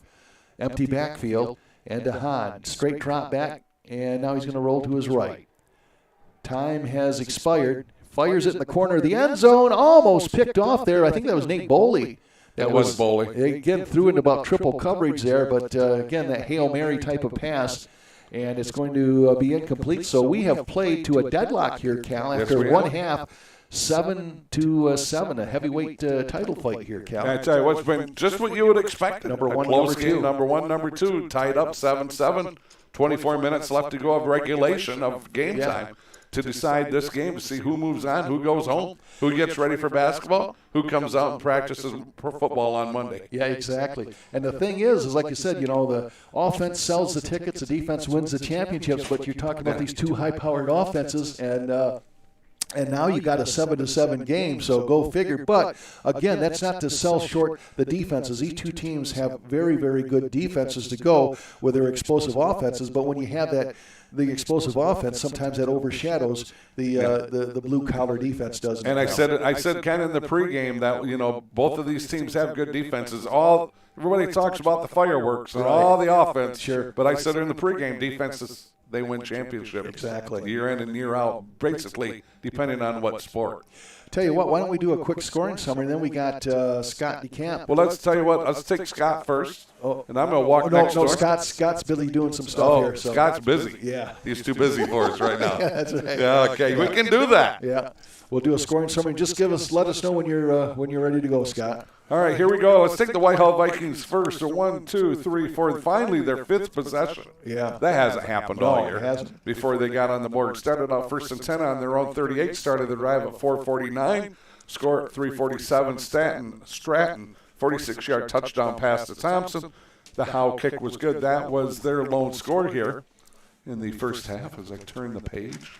Empty backfield, and DeHaan, straight drop back, and now he's going to roll to his right. Time has expired. Fires it in the corner of the end zone, almost picked off there. I think that was Nate Boley. That was Boley. Again, threw into about triple coverage there, but again, that Hail Mary type of pass, and it's going to be incomplete. So we have played to a deadlock here, Cal, after 1 half. 7-7, a heavyweight title fight here, Cal. I tell you what's been just what you would expect. Number 1, close number game, 2. Number 1, number 2, tied up 7-7. 24 minutes left to go of regulation of game time to decide this game, to see who moves on, who goes home, who gets ready for basketball, who comes out and practices football on Monday. Yeah, exactly. And the thing is like you said, the offense sells the tickets, the defense wins the championships, but you're talking about these 2 high-powered offenses, and now you got a 7-7 game, so go figure. But again, that's not to sell short the defenses. These 2 teams have very, very good defenses to go with their explosive offenses. But when you have the explosive offense, sometimes that overshadows the blue collar defense doesn't. And I said kind of in the pregame that both of these teams have good defenses. Everybody talks about the fireworks and all the offense. Sure. But I said in the pregame, defenses. They win championships. Exactly. Year in and year out, basically, depending on what sport. Tell you what, why don't we do a quick scoring summary, and then we got Scott DeCamp. Well, let's tell you what, let's take Scott first, and I'm going to walk next door. Scott's busy doing some stuff here. So. Scott's busy. Yeah. He's too busy for us right now. Yeah, that's right. Yeah, okay, we can do that. Yeah. We'll do a scoring summary. Just let us know when you're ready to go, Scott. All right, here we go. Let's take the Whitehall Vikings first. So 1, 2, 3, 4. Finally, their 5th possession. Yeah. That hasn't happened all year. It hasn't. Before they got on the board. Started out 1st and 10 on their own 38. Started the drive at 4:49. Score at 3:47. Stratton, 46-yard touchdown pass to Thompson. The Howe kick was good. That was their lone score here in the first half as I turn the page.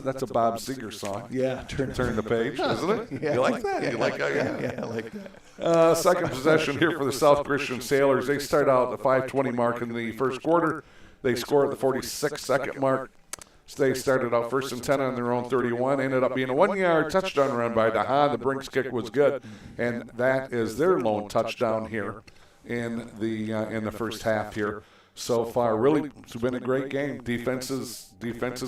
That's a Bob Seger song. Yeah, Turn the page, isn't it? Yeah. You like that? Yeah, You like that? yeah, I like that. Second possession here for the South Christian Sailors. They start out at the 5:20 mark in the first quarter. They score at the 46-second mark. They started out 1st and 10 on their own 31. Ended up being a 1-yard touchdown run by DeHaan. The Brinks kick was good, and that is their lone touchdown here in the first half here. So far, really, it's been a great game. Defenses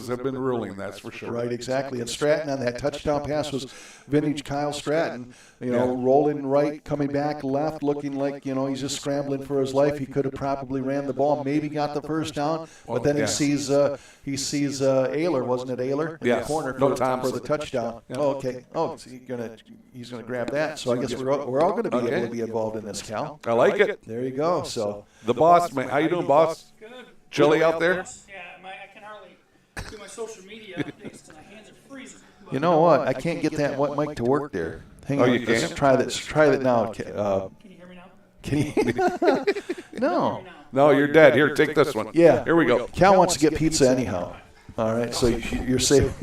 have been ruling, that's for sure. Right, exactly. And Stratton on that touchdown pass was vintage Kyle Stratton, rolling right, coming back left, looking like, he's just scrambling for his life. He could have probably ran the ball, maybe got the first down, but then he sees Ayler, wasn't it Ayler? In the corner for the touchdown. Yeah. Oh, okay. Oh, so he's gonna grab that. So I guess we're all going to be able to be involved in this, Cal. I like it. There you go. So the boss, man. How you doing, boss? Good. Chilly out there? Yeah, I can hardly do my social media updates because my hands are freezing. you know what? I can't get that mic to work there. Hang on. You can't? Let's try this. Try that now. Can you hear me now? Can you? No. No, you're dead. Here, take this one. Yeah. Here we go. Cal wants to get pizza anyhow. All right, so you're saving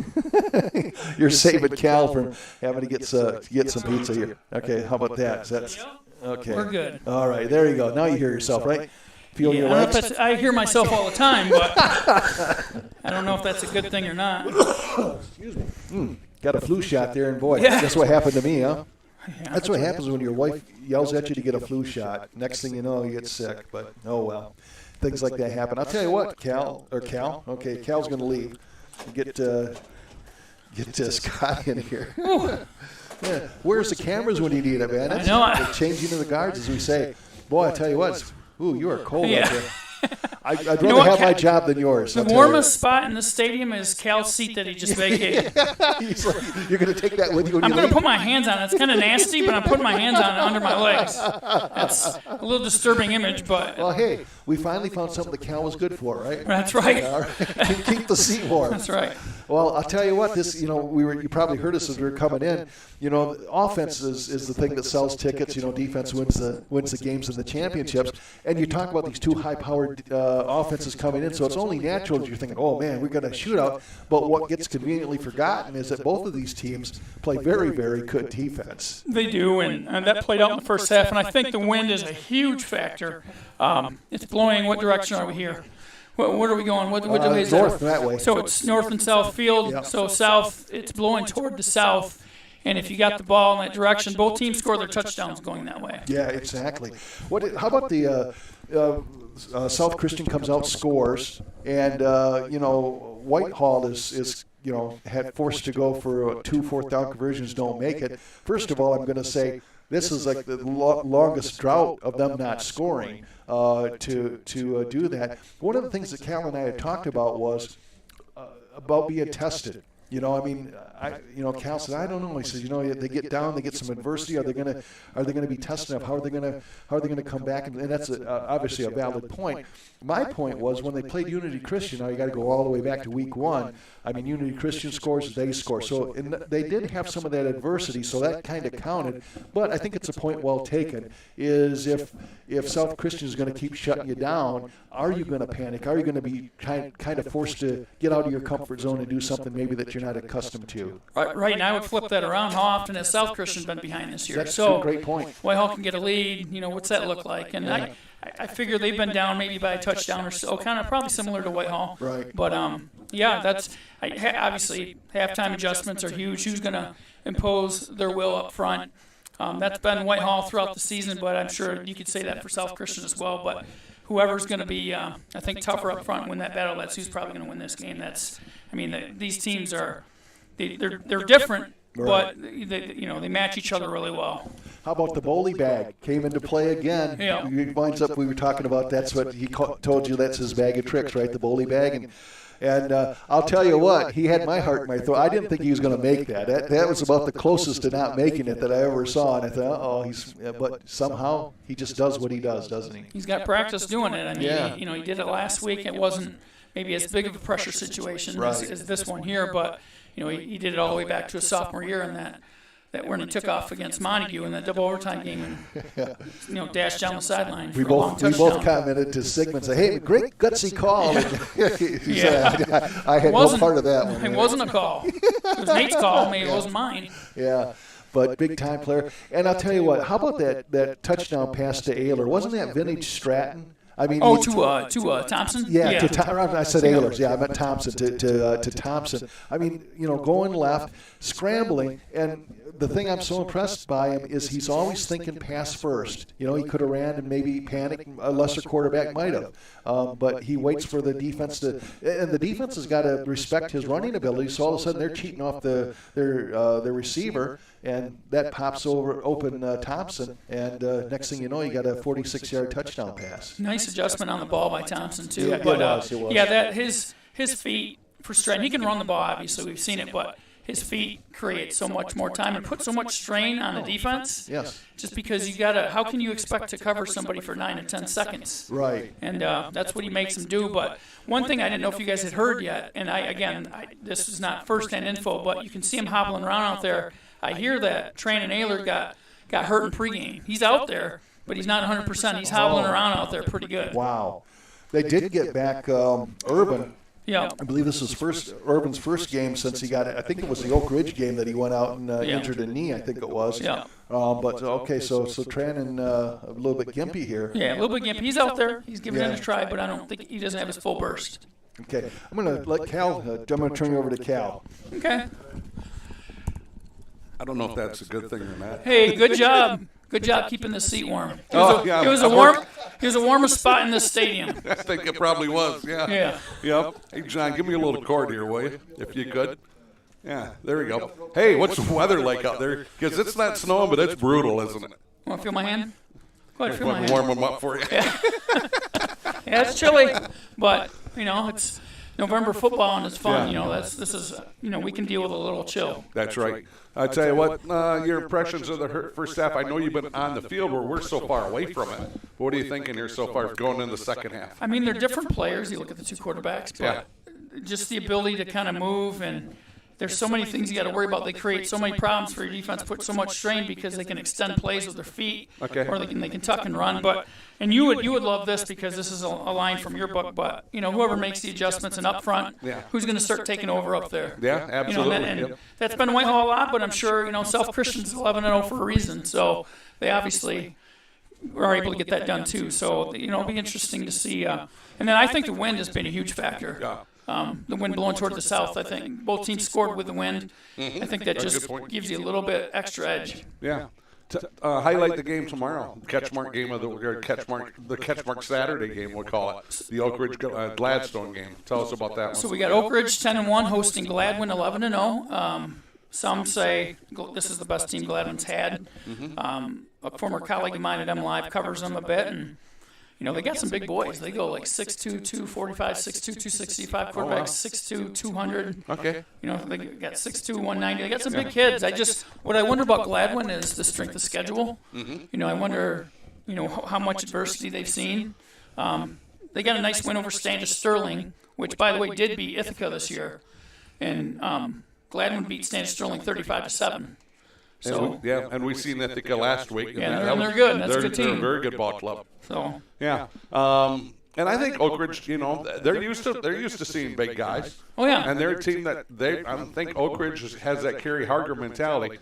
Cal from having to get some pizza here. Okay, how about that? That's okay. We're good. All right, there you go. Now you hear yourself, right? Feel your legs. I hear myself all the time, but I don't know if that's a good thing or not. Excuse me. Got a flu shot there, and boy, Yeah. that's what happened to me, huh? Yeah, That's what happens when your wife yells at you to get a flu shot. Next thing you know, you get sick. But oh well, things like that happen. I'll tell you what, Cal. Okay, Cal's going to leave. Get Scott in here. Yeah. Where's the cameras when you need it, man? I know. They're changing to the guards, as we say. Boy, I tell you what. You are cold out there. I'd rather have my job than yours. The warmest spot in the stadium is Cal's seat that he just vacated. He's like, you're going to take that with you when I'm you going leave? to put my hands on it. It's kind of nasty, but I'm putting my hands on it under my legs. That's a little disturbing image, but Well, hey, we finally found something that Cal was good for, right? that's right. All right. Keep the seat warm. That's right. Well, I'll tell you what. You probably heard us as we were coming in. Offense is the thing that sells tickets. Defense wins the games and the championships. And you talk about these two high-powered offenses coming in, so it's only natural that you're thinking, oh man, we're going to shoot out. But what gets conveniently forgotten is that both of these teams play very, very good defense. They do, and that played out in the first half. And I think the wind is a huge factor. It's blowing. What direction are we here? Where are we going? What way is North that? that way. So it's north and south field. Yep. So south, it's blowing toward the south. And if you got the ball in that direction, both teams score their touchdowns going that way. Yeah, exactly. How about the South Christian comes out, scores, and Whitehall is had forced to go for 2 fourth-down conversions, don't make it. First of all, I'm going to say this is like the longest drought of them not scoring to do that. One of the things that Cal and I had talked about was about being tested. Cal said, I don't know. He says, they get down, they get some adversity. Are they going to be tested enough? How are they going to come back? And that's obviously a valid point. My point was when they played Unity Christian. Now you got to go all the way back to week 1. Unity Christian scores, they score. So they did have some of that adversity, so that kind of counted. But I think it's a point well taken. Is if South Christian is going to keep shutting you down, are you going to panic? Are you going to be kind of forced to get out of your comfort zone and do something maybe that you're not accustomed to? Right, and I would flip that around. How often has South Christian been behind this year? That's a great point. Whitehall can get a lead. What's that look like? And I figure they've been down maybe by a touchdown or so, kind of probably similar to Whitehall. Right. But that's obviously halftime adjustments are huge. Who's going to impose their will up front? That's been Whitehall throughout the season, but I'm sure you could say that for South Christian as well. But whoever's going to be, I think, tougher up front, win that battle, that's who's probably going to win this game. These teams are they're different, but they match each other really well. How about the bowling bag? Came into play again. Yeah. It winds up, we were talking about, that's what he told you, that's his bag of tricks, right? The bowling bag. And I'll tell you what, he had my heart in my throat. I didn't think he was going to make that. That was about the closest to not making it that I ever saw. And I thought, but somehow he just does what he does, doesn't he? He's got practice doing it. Yeah. He did it last week. It wasn't maybe as big of a pressure situation as this one here, but he did it all the way back to his sophomore year in that. that when he took off against Montague in that double overtime game and dashed down the sideline. We both commented to Sigmund and say, "Hey, great gutsy call." He said, I had no part of that one. It wasn't a call. It was Nate's call. Maybe it wasn't mine. Yeah. But big time player. And I'll tell you what, how about that touchdown pass to Ayler? Wasn't that vintage Stratton? I mean, to Thompson? Yeah, I said Ahlers. Yeah, I meant Thompson to Thompson. I mean, going left, scrambling, and the thing I'm so impressed by him is he's always thinking pass first. He could have ran and maybe panicked. A lesser quarterback might have, but he waits for the defense to, and the defense has got to respect his running ability. So all of a sudden they're cheating off their receiver. And that pops open Thompson, and next thing you know, you got a 46-yard touchdown pass. Nice adjustment on the ball by Thompson too. Yeah, but it was. Yeah, that his feet for strain. He can run the ball, obviously we've seen it, but his feet create so much more time and put so much strain on the defense. Yes. Just because how can you expect to cover somebody for 9 to 10 seconds? Right. And that's what he makes them do. But one thing I didn't know if you guys had heard yet, and this is not first-hand info, but you can see him hobbling around out there. I hear that Tran and Ayler got hurt in pregame. He's out there, but he's not 100%. He's hobbling around out there pretty good. Wow. They did get back Urban. Yeah. I believe this is Urban's first game since he got it. I think it was the Oak Ridge game that he went out and injured a knee, I think it was. Yeah. But, okay, so Tran and a little bit gimpy here. Yeah, a little bit gimpy. He's out there. He's giving it a try, but I don't think he doesn't have his full burst. Okay. I'm going to let Cal, I'm going to turn you over to Cal. Okay. I don't know if that's a good thing or not. Hey, good job. Good job keeping the seat warm. It was the warmest spot in this stadium. I think it probably was, yeah. Yeah. Yep. Hey, John, give me a little cord here, will you, if you could? Yeah, there we go. Hey, what's the weather like out there? Because it's not snowing, but it's brutal, isn't it? Want to feel my hand? Go ahead, feel my hand. Warm them up for you. Yeah, it's chilly, but, it's November football and it's fun. Yeah. We can deal with a little chill. That's right. I tell you what, your impressions of the first half. I know you've been on the field where we're so far away from it. But what are you thinking here so far going in the second half? I mean, they're different players. You look at the two quarterbacks, but just the ability to kind of move, and there's so many things you got to worry about. They create so many problems for your defense, put so much strain because they can extend plays with their feet, or they can tuck and run. And you would love this because this is a line from your book. But whoever makes the adjustments and up front, who's going to start taking over up there? Yeah, absolutely. That's been Whitehall a lot, but I'm sure South Christian's 11-0 for a reason. So they obviously are able to get that done too. So it'll be interesting to see. And then I think the wind has been a huge factor. Yeah. The wind blowing toward the south. I think both teams scored with the wind. I think that just gives you a little bit extra edge. Yeah. Highlight the game tomorrow. CatchMark game of the CatchMark Saturday game, we'll call it. The Oak Ridge Gladstone game. Tell us about that one. So we got Oak Ridge 10-1 hosting Gladwin 11-0. Some say this is the best team Gladwin's had. A former colleague of mine at M Live covers them a bit, and they got some big boys. They go like 6'2", 245, 6'2", 265 quarterbacks, 6'2", 200. Okay. They got 6'2", 190. They got some big kids. What I wonder about Gladwin is the strength of schedule. I wonder, how much adversity they've seen. They got a nice win over Standish Sterling, which, by the way, did beat Ithaca this year. And Gladwin beat Standish Sterling 35-7. So and we seen Ithaca last week. And they're good. That's a good team. They're a very good ball club. So yeah, and I think Oak Ridge, they're used to seeing big guys. Oh yeah. And they're a team that I think Oak Ridge has that Kerry Harger mentality.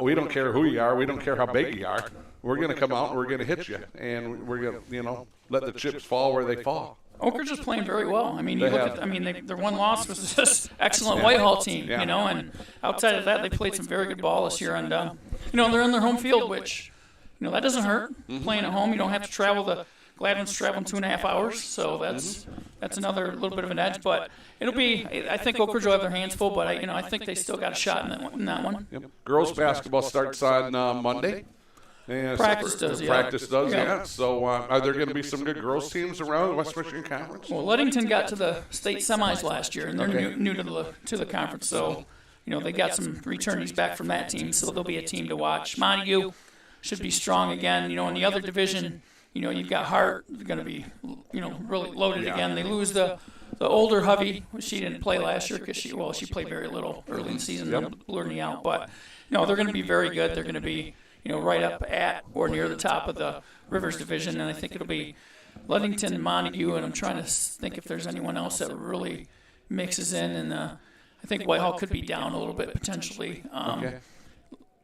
We don't care who you are. We don't care how big you are. We're going to come out and we're going to hit you, and we're going to let the chips fall where they fall. Oak Ridge is playing very well. I mean, their one loss was just excellent Whitehall team, and outside of that, they played some very good ball this year. And, they're in their home field, which, that doesn't hurt. Playing at home, you don't have to travel. Gladwin's traveling 2.5 hours, so that's another little bit of an edge. But it'll be, I think Oak Ridge will have their hands full, but I think they still got a shot in that one. Yep. Girls basketball starts on Monday. Yeah, Practice does. Yeah. So are there going to be some good girls teams around the West Michigan Conference? Well, Ludington got to the state semis last year, and they're new to the conference. So, they got some returnees back from that team, so there'll be a team to watch. Montague should be strong again. In the other division, you've got Hart. They're going to be, really loaded again. They lose the older hubby. She didn't play last year because she played very little early in the season, blew her knee out. But no, they're going to be very good. They're going to be, right up at or near the top of the Rivers division, and I think it'll be Ludington and Montague, and I'm trying to think if there's anyone else that really mixes in, and I think Whitehall could be down a little bit potentially. Okay.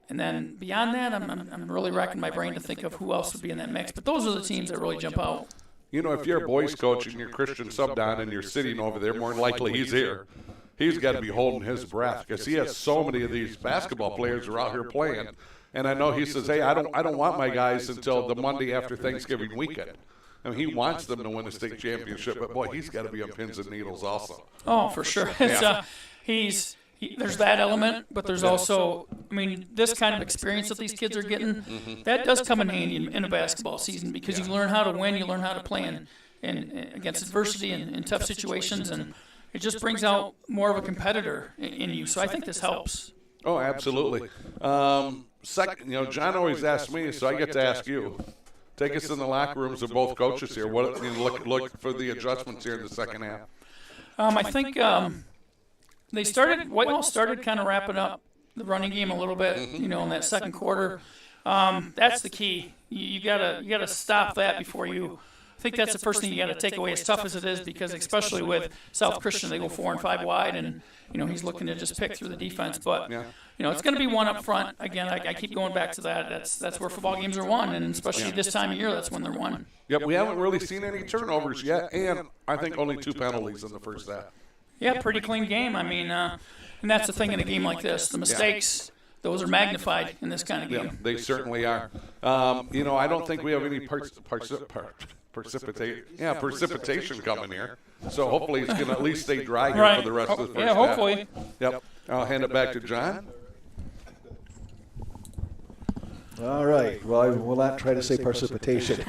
And then beyond that, I'm really racking my brain to think of who else would be in that mix. But those are the teams that really jump out. If you're a boys coach and you're Christian sub down and you're sitting over there, more than likely he's here. He's got to be holding his breath because he has so many of these basketball players who are out here playing. And I know he says, hey, I don't want my guys until the Monday after Thanksgiving weekend. I mean, he wants them to win a state championship, but boy, he's got to be on pins and needles also. Oh, for sure. It's, there's that element, but there's also, this kind of experience that these kids are getting, that does come in handy in a basketball season because you learn how to win, you learn how to play in against adversity and in tough situations, and it just brings out more of a competitor in you. So I think this helps. Oh, absolutely. Second, John always asks me, so I get to ask you. Take us in the locker rooms of both coaches here. What look for the adjustments here in the second half? I think Whitehall started kind of wrapping up the running game a little bit, in that second quarter. That's the key. You gotta stop that before you. I think that's the first thing you got to take away, as tough as it is, because especially with South Christian, they go 4 and 5 wide, and he's looking to just pick through the defense. But it's going to be one up front. Again, I keep going back to that. That's where football games are won, and especially this time of year, that's when they're won. Yep, we haven't really seen any turnovers yet, and I think only 2 penalties in the first half. Yeah, pretty clean game. And that's the thing in a game like this. The mistakes, those are magnified in this kind of game. Yeah, they certainly are. I don't think we have any precipitation coming here. So hopefully it's going to at least stay dry here for the rest of the first half. Yeah, hopefully. Yep. I'll hand it back to John. All right. Well, I will not try to say precipitation.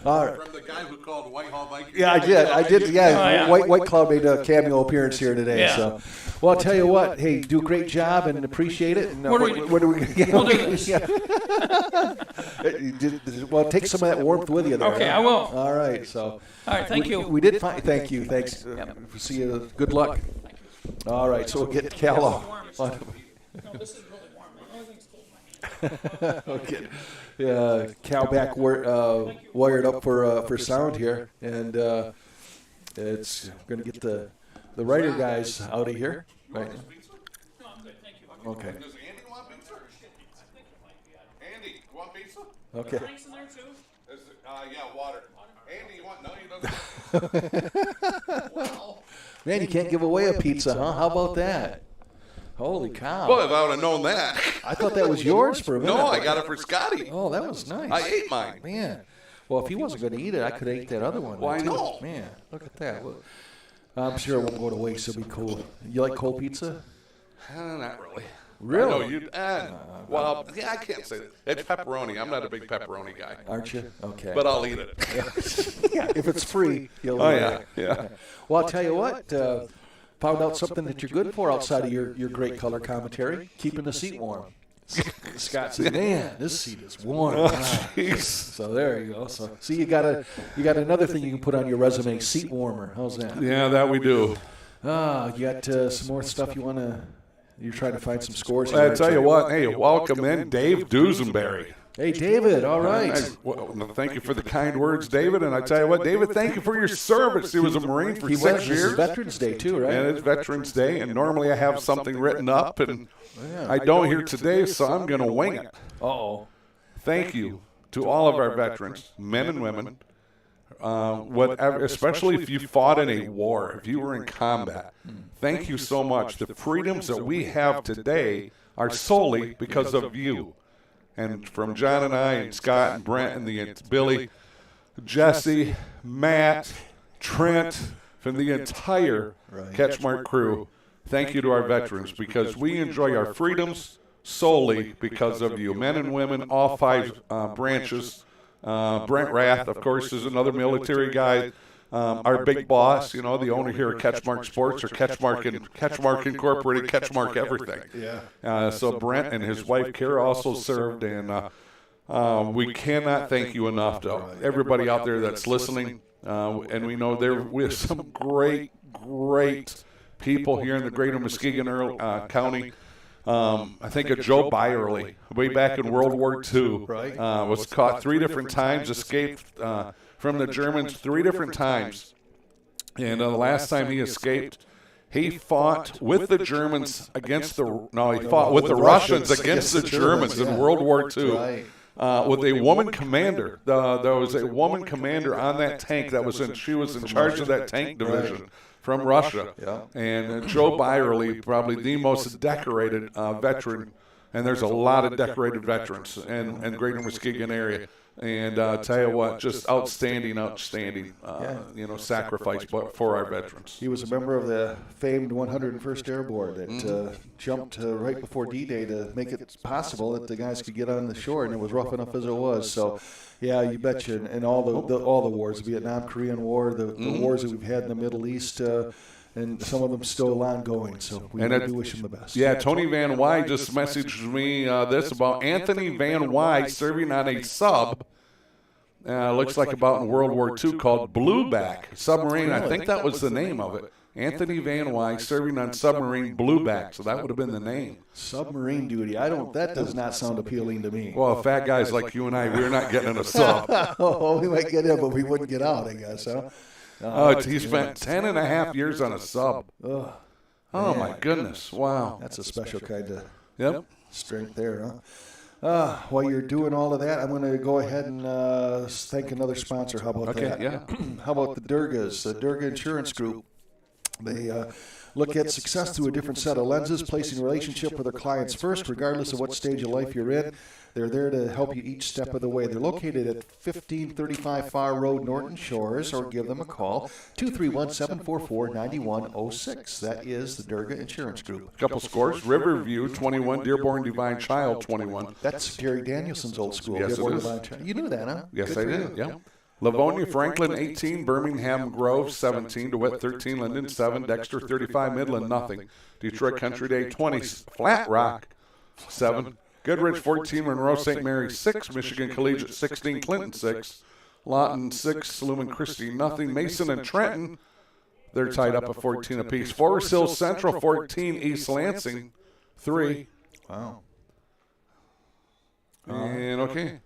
All right. From the guy who called Whitehall Vikings. Yeah, I did. Yeah, White Cloud made a cameo appearance here today. Yeah. So, well, I'll tell you what. Hey, do a great job and appreciate it. And, what are we going to We'll do this. Well, take some of that warmth with you there. Okay, I will. All right. So. All right, thank you. We did find. Thank you. Thanks. See you. Good luck. All right. So we'll get Cal on. No, this is really warm. Everything's cold. Okay. Yeah, Cal back wired up for sound here, and it's going to get the writer guys out of here. Right. No, I'm good. Thank you. Okay. Does Andy want pizza? Andy, you want pizza? Okay. Drinks in there too? Yeah, water. Andy, you want? No, you don't. Wow. Man, you can't give away a pizza, huh? How about that? Holy cow. Well, if I would have known that. I thought that was yours for a minute. No, I got it for Scotty. Oh, that was nice. I ate mine. Man. Well, if he wasn't going to eat it, I could have ate that other one. Well, I too. know. Man, look at that. Look. I'm sure it won't go to waste. It'll be cool. You like cold pizza? Not really. Really? No, you. Well, yeah, I can't say that. It's pepperoni. I'm not a big pepperoni guy. Aren't you? Okay. But I'll eat it. Yeah, if it's free, you'll Oh, eat yeah. it. Yeah. Well, I'll tell you what. Found out something that you're good for outside of your great color commentary, keeping the seat warm. Scott said, "Man, this seat is warm." Jeez. So there you go. So see, you got another thing you can put on your resume: seat warmer. How's that? Yeah, that we do. You got some more stuff you want to? You're trying to find some scores. I tell you what. Hey, welcome in, Dave Dusenberry. Hey, David. All right. Well, thank you for the kind words, David. And I tell you what, David, thank you for your service. He was a Marine for 6 This years. is Veterans Day too, right? And it's Veterans Day, and normally I have something written up, and I don't here today, so I'm going to wing it. Uh-oh. Thank you to all of our veterans, men and women, whatever, especially if you fought in a war, if you were in combat. Thank you so much. The freedoms that we have today are solely because of you. And from John and I and Scott and Brent and Billy, Jesse, Matt, Trent, from the entire CatchMark crew, thank you to our veterans, because we enjoy our freedoms solely because of you. Men and women, all 5 branches. Brent Rath, of course, is another military guy. Our big boss, the owner here at CatchMark Sports, or CatchMark Incorporated, CatchMark everything. Yeah. So Brent and his wife Kara also served, and we cannot thank you enough to everybody out there that's listening. And we know they're with some great people here in the greater Muskegon County. I think of Joe Byerly, way back in World War II. Right. Was caught 3 different times, escaped from the Germans 3 different times. And the last time he escaped, he fought with the Germans against he fought with the Russians against the Germans in World War II. Right. With a woman commander. There was a woman commander on that tank she was in charge of that tank division from Russia. Yeah. And Joe Byerly, probably the most decorated veteran, and there's a lot of decorated veterans in greater Muskegon area. And tell you what, just outstanding, sacrifice for our veterans. He was a member of the famed 101st Airborne that jumped right before D-Day to make it possible that the guys could get on the shore, and it was rough enough as it was. So, yeah, you betcha. And all the wars, the Vietnam, Korean War, the wars that we've had in the Middle East, and some of them still ongoing. So we do wish him the best. Yeah, Tony Van Wy just messaged me this about Anthony Van Wy serving on a sub. Looks like about in World War II called Blueback submarine. I think that was the name of it. Anthony Van Wy serving on submarine Blueback. So that would have been the name. Submarine duty. That does not sound appealing to me. Well, fat guys like you and I, we're not getting in a sub. We might get in, but we wouldn't get out, I guess, huh? He spent 10.5 years on a sub. Oh, my goodness. Wow. That's a special kind of strength there, huh? While you're doing all of that, I'm going to go ahead and thank another sponsor. How about that? Yeah. How about the Durgas, the Durga Insurance Group? They look at success through a different set of lenses, placing a relationship with their clients first, regardless of what stage of life you're in. They're there to help you each step of the way. They're located at 1535 Far Road, Norton Shores, or give them a call, 231-744-9106. That is the Durga Insurance Group. Couple scores. Riverview, 21. Dearborn Divine Child, 21. That's Gary Danielson's old school. Yes, Dearborn it is. Divine Child. You knew that, huh? Yes, I did. Yeah. Livonia Franklin, 18. Birmingham Grove, 17. DeWitt, 13. Linden, 7. Dexter, 35. Midland, nothing. Detroit Country Day, 20. Flat Rock, 7. Goodrich, 14. Monroe St. Mary, 6. Michigan Collegiate, 16. Clinton, 6. Lawton, 6. Lumen Christi, nothing. Mason and Trenton, they're tied up at 14 apiece. Forest Hills Central, 14. East Lansing, 3. Wow. And okay.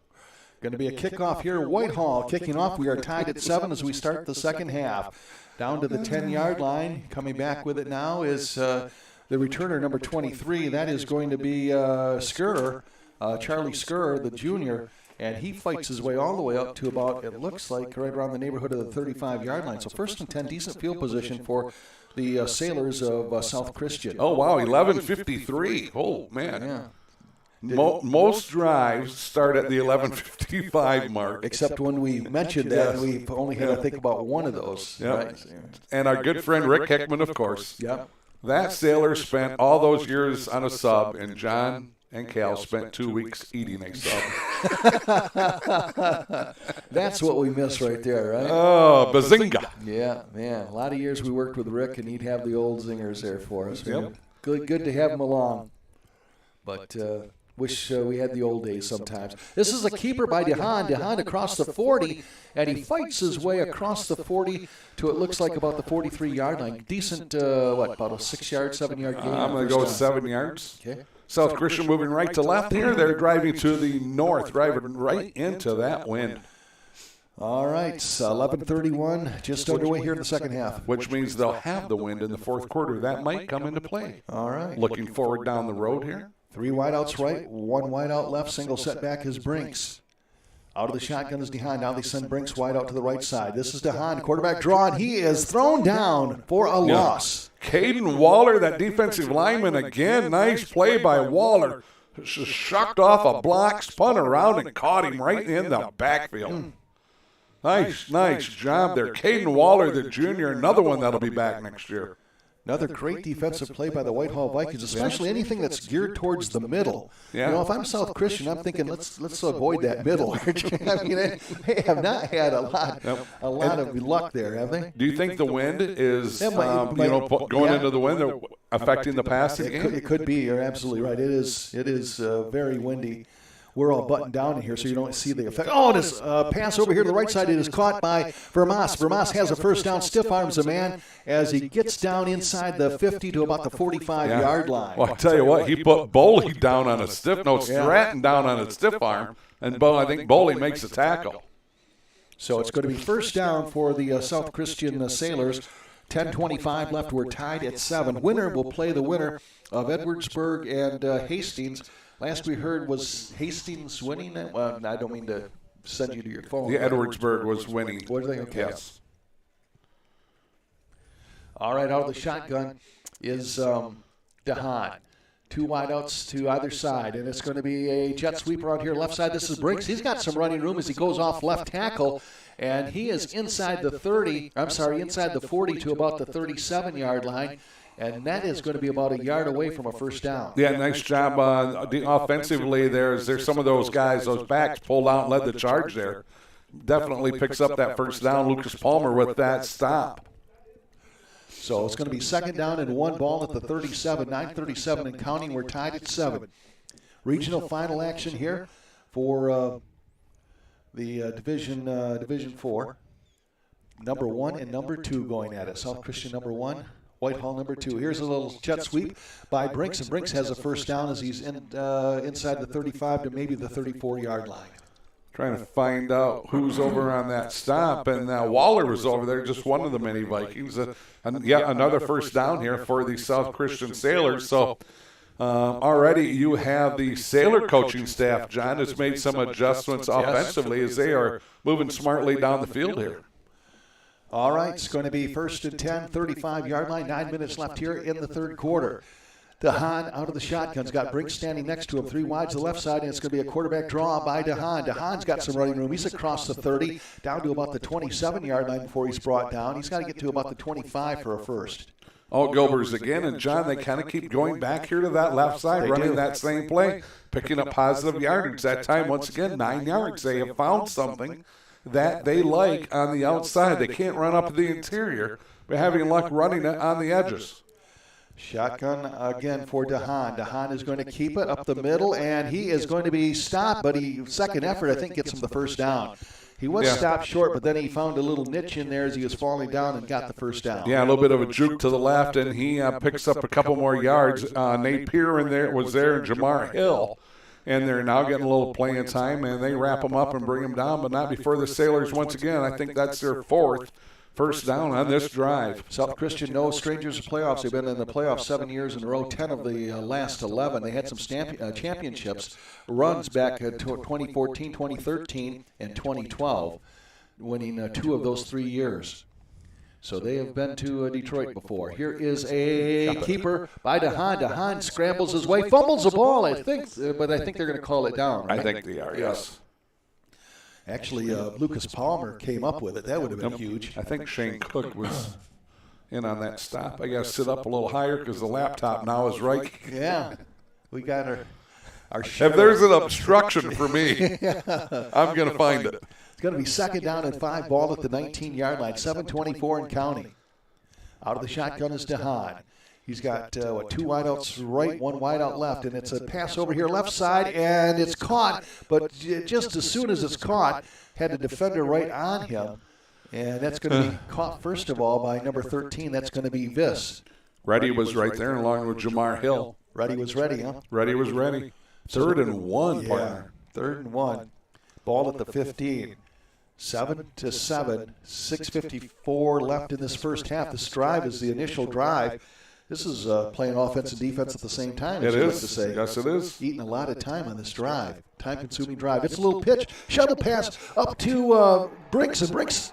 Going to be a kickoff here. Whitehall kicking off. We are tied at 7 as we start the second half. Down to the 10-yard line. Coming back with it now is the returner, number 23. That is going to be Skurr, Charlie Skurr, the junior. And he fights his way all the way up to about, it looks like, right around the neighborhood of the 35-yard line. So first and 10, decent field position for the Sailors of South Christian. Oh, wow, 11:53. Oh, man. Yeah. Most drives start at the 11:55 mark. Except when we mentioned that, we've only had to think about one of those. Yep. Right? And our good friend Rick Heckman, of course. Yep. That sailor spent all those years on a sub, and John and Cal spent 2 weeks eating a sub. That's what we miss right there, right? Oh, bazinga. Yeah, man. A lot of years we worked with Rick, and he'd have the old zingers there for us. Yep. Good to have him along. But wish we had the old days sometimes. This is a keeper by DeHaan. DeHaan across the 40, and he fights his way across the 40 to it looks like about the 43-yard line. Decent, about a 6-yard, 7-yard gain. I'm going to go 7 yards. Okay. South Christian moving right to left here. They're driving to the north, driving right into that wind. All right, 11:31, just underway here in the second half. Which means they'll have the wind in the fourth quarter. That might come into play. All right. Looking forward down the road here. 3 wideouts right, 1 wideout left, single setback is Brinks. Out of the shotgun is DeHaan. Now they send Brinks wide out to the right side. This is DeHaan, quarterback drawn. He is thrown down for a loss. Caden Waller, that defensive lineman again. Nice play by Waller. Just shucked off a block, spun around, and caught him right in the backfield. Nice job there. Caden Waller, the junior, another one that'll be back next year. Another great defensive play by the Whitehall Vikings, especially anything that's geared towards the middle. Yeah. You know, if I'm South Christian, I'm thinking let's avoid that middle. I mean, they have not had a lot of luck there, have they? Do you think the wind is, going yeah. into the wind, affecting the passing game? It could be. You're absolutely right. It is very windy. we're all buttoned down in here, so you don't see the effect. Oh, this pass over here to the right side. It is caught by Vermas. Vermas has a first down, stiff arms a man as he gets down inside the 50 to about the 45-yard line. Well, I'll tell you what, he put Boley down on a stiff, Stratton down on a stiff arm, and I think Boley makes a tackle. So it's going to be first down for the South Christian Sailors. 10:25 left. We're tied at 7. Winner will play the winner of Edwardsburg and Hastings. Last we heard was Hastings winning. Well, I don't mean to send you to your phone. Yeah, Edwardsburg was winning. What are they? Okay. Yes. All right, out of the shotgun is DeHaan. 2 wideouts to either side, and it's going to be a jet sweep around here left side. This is Brinks. He's got some running room as he goes off left tackle, and he is inside the 40 to about the 37-yard line, and that is going to be about a yard away from a first down. Yeah, nice job offensively. There's some of those guys, those backs pulled out and led the charge there. Definitely picks up that first down. Lucas Palmer with that stop. So it's going to be second down and 1 ball at the 37, 9:37 and counting. We're tied at 7. Regional final action here for the Division 4. Number 1 and number 2 going at it. South Christian number 1, Whitehall number 2. Here's a little jet sweep by Brinks, and Brinks has a first down as he's inside the 35 to maybe the 34-yard line. Trying to find out who's over on that stop, and Waller was over there, just one of the many Vikings. Another first down here for the South Christian Sailors. So already you have the Sailor coaching staff, John, has made some adjustments offensively as they are moving smartly down the field here. All right, it's going to be first and 10, 35-yard line, 9 minutes left here in the third quarter. DeHaan out of the shotgun's got Brinks standing next to him, 3 wide to the left side, and it's going to be a quarterback draw by DeHaan. DeHaan's got some running room. He's across the 30, down to about the 27-yard line before he's brought down. He's got to get to about the 25 for a first. Gobers again, and John, they kind of keep going back here to that left side, running that same play, picking up positive yardage. That time, once again, 9 yards. They have found something that they like on the outside. They can't run up the interior, but having luck running it on the edges. Shotgun again for DeHaan. DeHaan is going to keep it up the middle, and he is going to be stopped, but second effort, I think, gets him the first down. He was stopped short, but then he found a little niche in there as he was falling down and got the first down. Yeah, a little bit of a juke to the left, and he picks up a couple more yards. Nate Peer was there, and Jamar Hill. And they're now getting a little playing time, and they wrap him up and bring him down, but not before the Sailors once again. I think that's their 4th first down on this drive. South Christian, no strangers to playoffs. They've been in the playoffs 7 years in a row, 10 of the last 11. They had some championships runs back in 2014, 2013, and 2012, winning 2 of those 3 years. So they have been to Detroit before. Here is a keeper by DeHaan. DeHaan scrambles his way, fumbles the ball, I think, but I think they're going to call it down, right? I think they are, yes. Actually, Lucas Palmer came up with it. That would have been huge. I think Shane Cook was in on that stop. I got to sit up a little higher because the laptop now is right. Yeah, we got our if there's an obstruction for me, I'm going to find it. It's going to be second down and 5, ball at the 19-yard line, 7:24 and counting. Out of the shotgun is DeHaan. He's got 2 wideouts right, 1 wideout left, and it's a pass over here left side, and it's caught. But just as soon as it's caught, had a defender right on him, and that's going to be caught first of all by number 13. That's going to be Viss. Reddy was right there, along with Jamar Hill. Reddy was ready, huh? Reddy was ready. 3rd and 1, partner. 3rd and 1. Ball at the 15. 7-7. 6:54 left in this first half. This drive is the initial drive. This is playing offense and defense at the same time, as you like to say. Yes, it is. Eating a lot of time on this drive. Time-consuming drive. It's a little pitch. Shuttle pass up to Brinks, and Brinks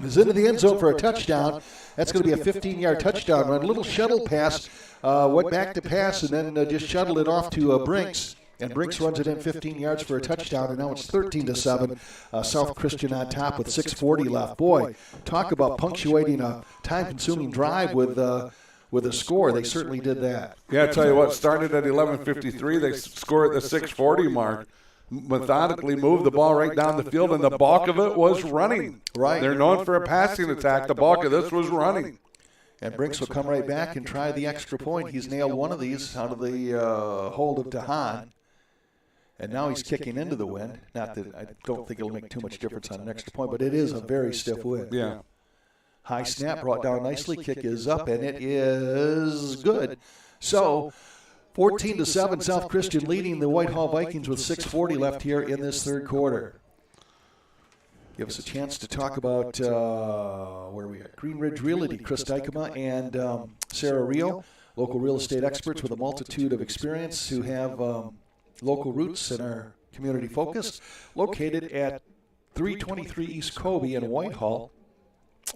is into the end zone for a touchdown. That's going to be a 15-yard touchdown run. A little shuttle pass. Went back to pass and then just shuttled it off to Brinks. And Brinks runs it in 15 yards for a touchdown, and now it's 13-7. South Christian on top with 6:40 left. Boy, talk about punctuating a time-consuming drive with a score. They certainly did that. Yeah, I tell you what, started at 11:53. They scored at the 6:40 mark. Methodically moved the ball right down the field, and the bulk of it was running. Right. They're known for a passing attack. The bulk of this was running. And Brinks will come right back and try the extra point. He's nailed one of these out of the hold of DeHaan. And now he's kicking into the wind. Not that I don't think it'll make too much difference on an extra point, but it is a very stiff wind. Yeah. High snap brought down nicely. Kick is up, and it is good. So 14-7, South Christian leading the Whitehall Vikings with 6:40 left here in this third quarter. Give us a chance to talk about where we are. Green Ridge Realty, Chris Dykema and Sarah Rio, local real estate experts with a multitude of experience who have local roots and are community focused, located at 323 East Colby in Whitehall.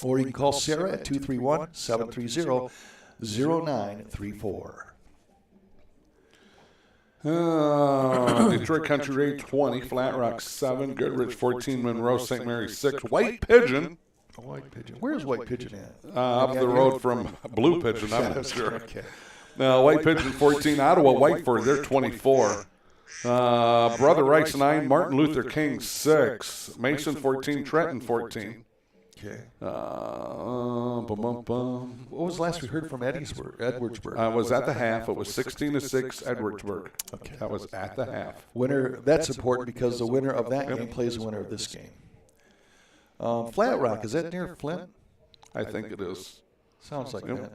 Or you can call Sarah at 231-730-0934. Detroit Country 820, Flat Rock 7, Goodrich 14, Monroe, St. Mary 6, White Pigeon. White Pigeon. Where's White Pigeon at? Up the road from Blue Pigeon, I'm not sure. Okay. White Pigeon 14, Ottawa Whiteford, they're 24. Brother Rice 9, Martin Luther King 6, Mason 14, Trenton 14. Okay. What What was the last we heard from Edwardsburg? I was at the half. It was 16-6 Edwardsburg. Okay. That was at the half. Winner. That's important because the winner of that game plays the winner of this game. Flat Rock, is that near Flint? I think it is. Sounds like that.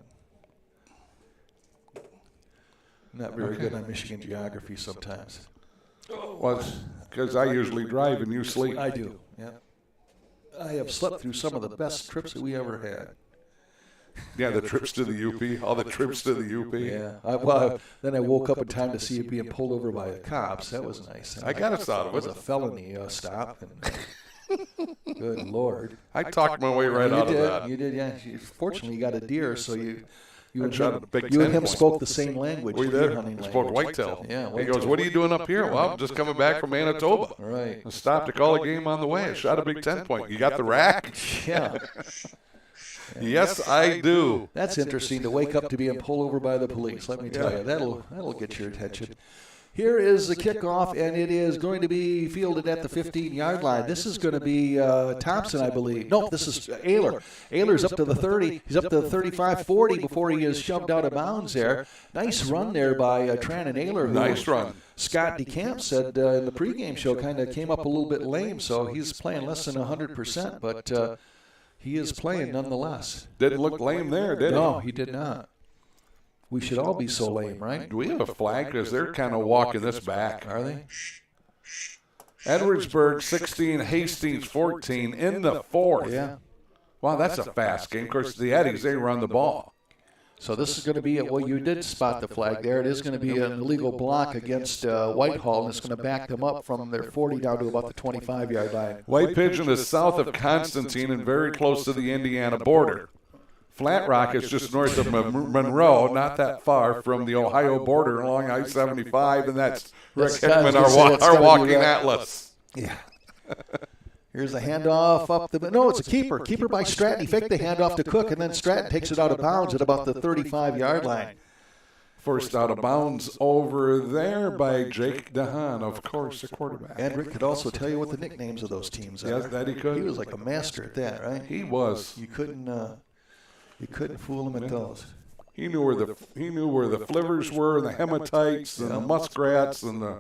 Not very good on Michigan geography sometimes. Well, because I usually drive and you sleep. I do, yeah. I have slept through some of the best trips that we ever had. Yeah, the trips to the UP, all the trips to the UP. Yeah. Then I woke up in time to see it being pulled over by the cops. That was nice. And I got us out of it was it. a felony stop. And, good Lord. I talked my way right out of that. You did, yeah. Fortunately, you got a deer, so you and him him spoke the same language. We deer did. hunting We spoke language. whitetail. Yeah, He goes, "What are you doing up here?" Well, I'm just coming back from Manitoba. Right. I stopped to call a game on the way. I shot a Big 10 point. You got the rack? Yeah. Yes, I do. That's interesting to wake up to being pulled over by the police. Let me tell you, that'll get your attention. Here is the kickoff, and it is going to be fielded at the 15-yard line. This is going to be Thompson, I believe. No, this is Ayler. Ayler's up to the 30. He's up to the 35-40 before he is shoved out of bounds there. Nice run there by Tran and Ayler. Nice run. Scott DeCamp said in the pregame show kind of came up a little bit lame, so he's playing less than 100%, but he is playing nonetheless. Didn't look lame there, did he? No, he did not. We should all be so lame, right? Do we have a flag? Because they're kind of walking this back. Are they? Edwardsburg 16, Hastings 14 in the fourth. Yeah. Wow, that's a fast game. Of course, the Eddies, they run the ball. So this is going to be, well, you did spot the flag there. It is going to be an illegal block against Whitehall, and it's going to back them up from their 40 down to about the 25-yard line. White Pigeon is south of Constantine and very close to the Indiana border. Flat Rock is just north of Monroe, not that far from the Ohio border along I-75, and that's Rick Hickman, our walking atlas. Yeah. Here's a handoff up the – no, it's a keeper. Keeper by Stratton. He faked the handoff to Cook, and then Stratton takes it out of bounds at about the 35-yard line. First out of bounds over there by Jake DeHaan, of course, the quarterback. And Rick could also tell you what the nicknames of those teams are. Yes, that he could. He was like a master at that, right? He was. You couldn't fool him at those. He knew where the flivvers were, and the hematites, and the muskrats, and the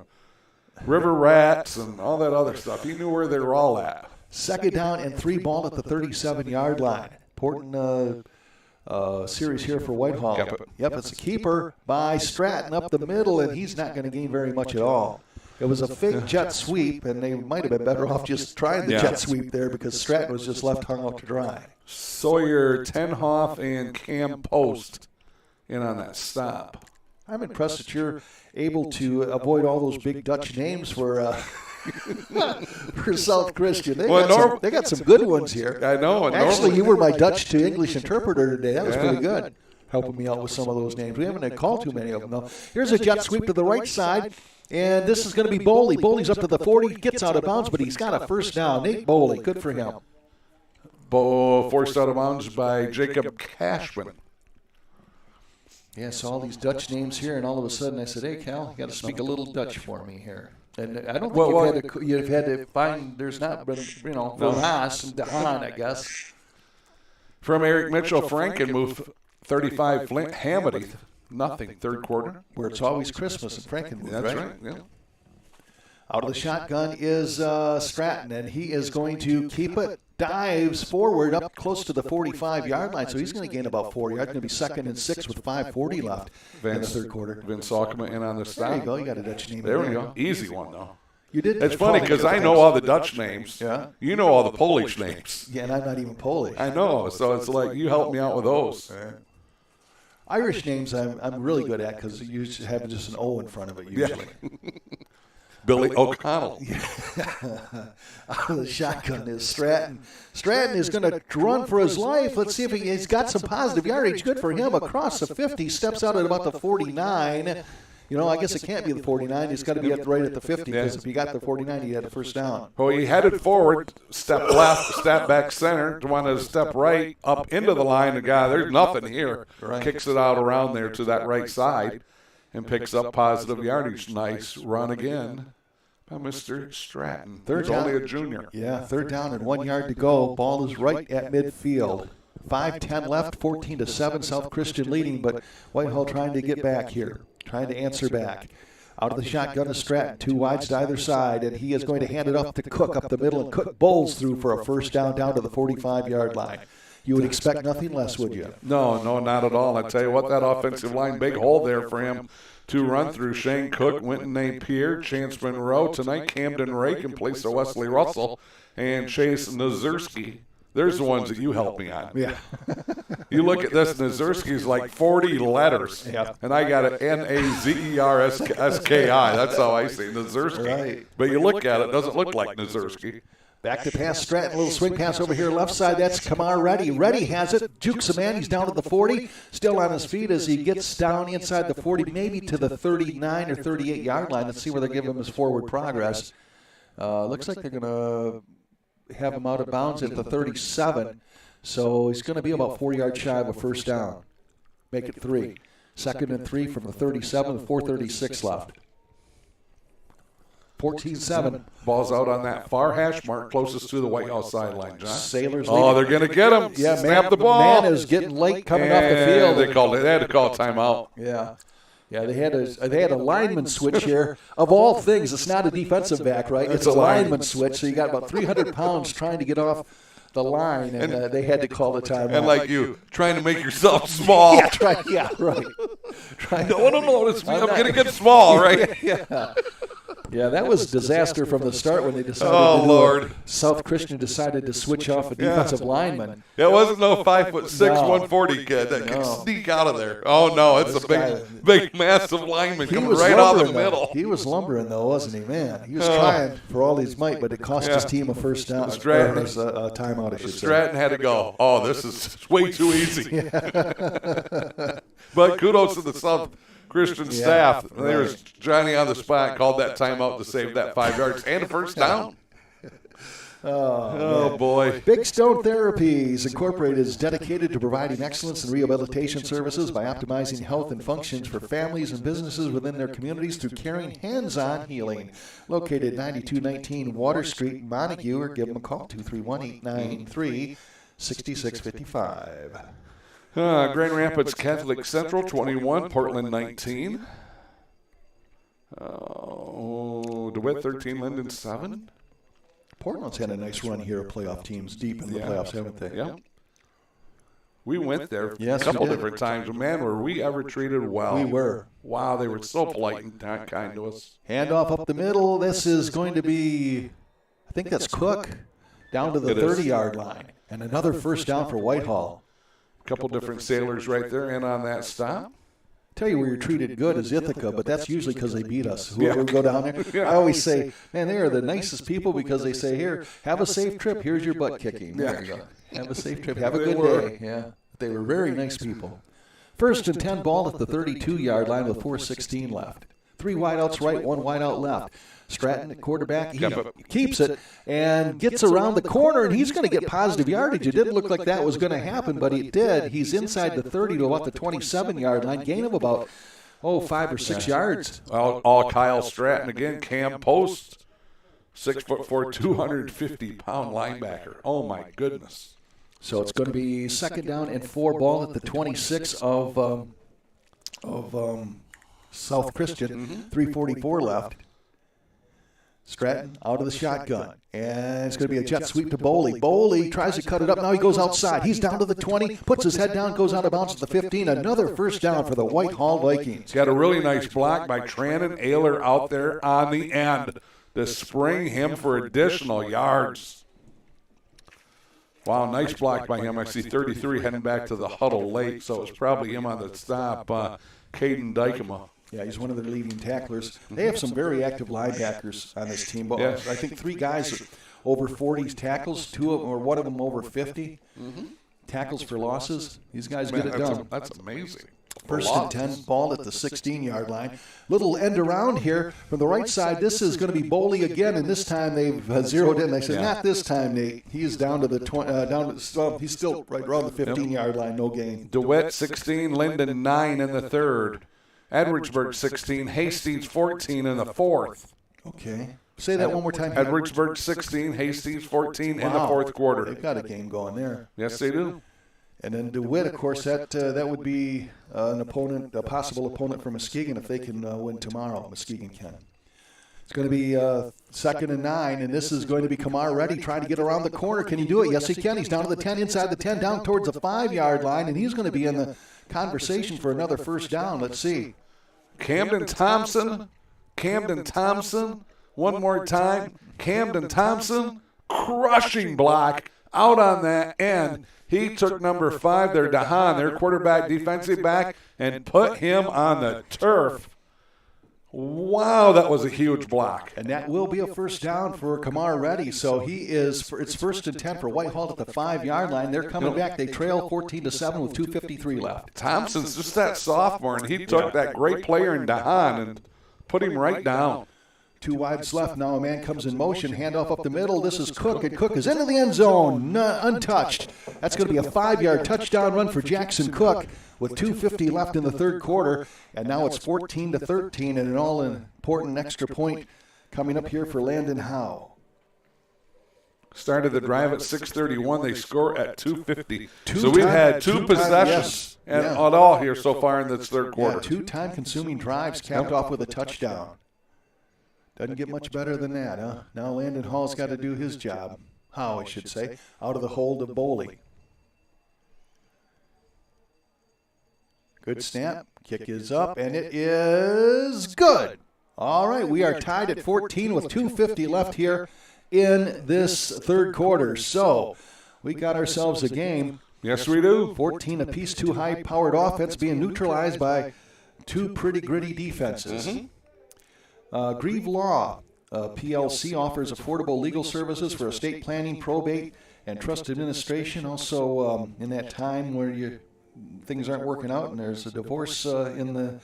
river rats, and all that other stuff. He knew where they were all at. Second down and 3 ball at the 37-yard line. Important series here for Whitehall. Yep, it's a keeper by Stratton up the middle, and he's not going to gain very much at all. It was a fake jet sweep, and they might have been better off just trying the jet sweep there because Stratton was just left hung out to dry. Sawyer, Tenhoff, and Cam Post in on that stop. I'm impressed that you're able to avoid all those big Dutch names for South Christian. They got some good ones here. I know. Actually, you were my Dutch to English interpreter today. That was pretty good, helping me out with some of those names. We haven't had called too many of them, though. Here's a jet sweep to the right side, and this is going to be Boley. Boley's up to the 40, gets out of bounds, but he's got a first down. Nate Boley, good for him. Forced out of bounds by Jacob Cashman. Yeah, saw all these Dutch names here, and all of a sudden I said, "Hey, Cal, you got to speak a little Dutch for me here." And I don't think you've had to find. There's not, but Van Haas and DeHaan, I guess. From Eric Mitchell, Frankenmuth, 35, Flint, Hamady, nothing, third quarter. Where it's always Christmas in Frankenmuth, That's right. Yeah. Out of the shotgun is Stratton, and he is going to keep it. Dives forward up close to the 45-yard line, so he's going to gain about 4 yards. Going to be 2nd and 6 with 5:40 left in the third quarter. VanSingel in on the stop. There you go. You got a Dutch name. There we go. Easy one, though. You did. It's funny because I know all the Dutch names. Yeah. You know all the Polish names. Yeah, and I'm not even Polish. I know, so it's like you help me out with those. Irish names I'm really good at because you have just an O in front of it usually. Yeah. Billy O'Connell. Out of the shotgun is Stratton. Stratton is going to run for his life. Let's see if he's got some positive yardage. Good for him. Across the 50, steps out at about the 49. I guess it can't be the 49. It's got to be right at the 50 because if he got the 49, he had a first down. Well, he headed forward, step left, step back center, wanted to step right up into the line. The guy, there's nothing here. Right. Kicks it out around there to that right side and picks up positive yardage. Nice run again by Mr. Stratton. He's only a junior. Yeah, 3rd down and 1 yard to go. Ball is right at midfield. 5:10 left, 14-7, South Christian leading, but Whitehall trying to get back here, trying to answer back. Out of the shotgun is Stratton, 2 wides to either side, and he is going to hand it off to Cook up the middle, and Cook bowls through for a first down to the 45-yard line. You would expect nothing less, would you? No, not at all. I tell you what, that offensive line, big hole there for him to run through. Shane Cook, Winton Napier, Chance Monroe. Tonight, Camden Rake in place of Wesley Russell and Chase Nazerski. There's the ones that you help me on. Yeah. You look at this, Nazerski's like 40 letters. Yeah. And I got it Nazerski. That's how I say Nazerski. Right. But you look at it, it doesn't look like Nazerski. Back to pass, Stratton, little swing pass over here left side. That's Kamar Reddy. Reddy has it, jukes a man. He's down at the 40, still on his feet as he gets down inside the 40, maybe to the 39 or 38-yard line. Let's see where they give him his forward progress. Looks like they're going to have him out of bounds at the 37, so he's going to be about 4 yards shy of a first down. Make it 3. 2nd and 3 from the 37 with 4:36 left. 14-7. Ball's out on that far hash mark closest to the Whitehall sideline, John. Sailors. Oh, they're going to get him. Yeah, Snap the ball. Man is getting late coming off the field. They had to call timeout. Yeah. Yeah, they had a lineman switch here. Of all things, it's not a defensive back, right? It's a lineman switch, so you got about 300 pounds trying to get off the line, and they had to call the timeout. And like you, trying to make yourself small. Yeah, right. No one will notice me. I'm going to get small, right? Yeah, that was disaster from the start when they decided South Christian decided to switch off a defensive lineman. It wasn't no 5'6", 140 kid that could sneak out of there. Oh, no, it's a big, massive lineman coming right out of the middle. He was lumbering, though, wasn't he, man? He was trying for all his might, but it cost his team a first down. Stratton, a timeout, I should say. Stratton had to go. Oh, this is way too easy. But kudos to the South Christian staff. There's Johnny on the spot, called that timeout to save that 5 yards and a first down. Oh boy. Big Stone Therapies Incorporated is dedicated to providing excellence in rehabilitation services by optimizing health and functions for families and businesses within their communities through caring hands-on healing. Located 9219 Water Street, Montague, or give them a call, 231-893-6655. Grand Rapids Catholic Central 21, Portland 19. DeWitt 13, Linden 7. Portland's had a nice run here of playoff teams deep in the playoffs, haven't they? Yeah. We went there a couple different times. Man, were we ever treated well. We were. Wow, they were so polite and kind to us. Handoff up the middle. This is going to be, I think that's Cook, down to the 30-yard line. And another first down for Whitehall. Couple different sailors right there in on that stop. Tell you where you're treated good is Ithaca, but that's usually because they beat us. Whoever go down there, I always say, man, they are the nicest people because they say, here, have a safe trip. Here's your butt kicking. There you go. Have a safe trip. Have a good day. Yeah, they were very nice people. 1st and 10 ball at the 32-yard line with 4:16 left. 3 wideouts right, 1 wideout left. Stratton at quarterback, he keeps it and gets around the corner, and he's going to get positive yardage. It didn't look like that was going to happen, but it did. He's inside the 30 to about the 27-yard line, gain of about, 5 or 6 yards. All Kyle Stratton again, Cam Post, 6'4", 250-pound linebacker. Oh, my goodness. So it's going to be 2nd down and 4 ball at the 26 of South Christian, 3:44 left. Stratton out of the shotgun. And it's going to be a jet sweep to Boley. Boley tries to cut it up. Now he goes outside. He's down to the 20, puts his head down, goes out of bounds at the 15. Another first down for the Whitehall Vikings. Got a really nice block by Trannon Ayler out there on the end to spring him for additional yards. Wow, nice block by him. I see 33 heading back to the huddle late, so it's probably him on the stop, Caden Dykema. Yeah, he's one of their leading tacklers. They have some very active linebackers on this team. But I think 3 guys over 40 tackles, 2 of them, or one of them over 50 tackles for losses. These guys get it done. That's amazing. First and 10, ball at the 16-yard line. Little end around here from the right side. This is going to be Boley again, and this time they've zeroed in. They said, not this time, Nate. He is down to the 20. He's still right around the 15-yard line. No gain. DeWitt 16, Linden 9 in the third. Edwardsburg 16, Hastings 14 in the fourth. Okay. Say that one more time. Edwardsburg 16, Hastings 14 in the fourth quarter. They've got a game going there. Yes, they do. And then DeWitt, of course, that would be an opponent, a possible opponent for Muskegon if they can win tomorrow. Muskegon can. It's going to be 2nd and 9, and this is going to be Kamar Reddy trying to get around the corner. Can he do it? Yes, he can. He's down to the 10, inside the 10, down towards the 5-yard line, and he's going to be in the conversation for another first down. Let's see. Camden Thompson, one more time. Camden Thompson, crushing block out on that end. He took number 5 there, Dahan, their quarterback, defensive back, and put him on the turf. Wow, that was a huge block. And that will be a first down for Kamar Reddy. So it's 1st and 10 for Whitehall at the 5-yard line. They're coming back. They trail 14-7 with 2:53 left. Thompson's just that sophomore, and he took that great player in Dahan and put him right down. 2 wides left. Now a man comes in motion. Handoff up the middle. This is Cook, and Cook is into the end zone, untouched. That's going to be a 5-yard touchdown run for Jackson Cook with 2:50 left in the third quarter. And now it's 14-13, and an all-important extra point coming up here for Landon Howe. Started the drive at 6:31. They score at 2:50. So we've had two possessions and on all here so far in this third quarter. Yeah, 2 time-consuming drives capped off with a touchdown. Doesn't get much better than that, huh? Now Landon Hall's got to do his job. Howe, I should say, out of the hold of Boley. Good snap. Kick is up, and it is good. All right, we are tied at 14 with 2:50 left here in this third quarter. So we got ourselves a game. Yes, we do. 14 apiece, 2 high-powered offense being neutralized by 2 pretty gritty defenses. Grieve Law PLC offers affordable legal services for estate planning, probate, and trust administration. Also, in that time where things aren't working out and there's a divorce in the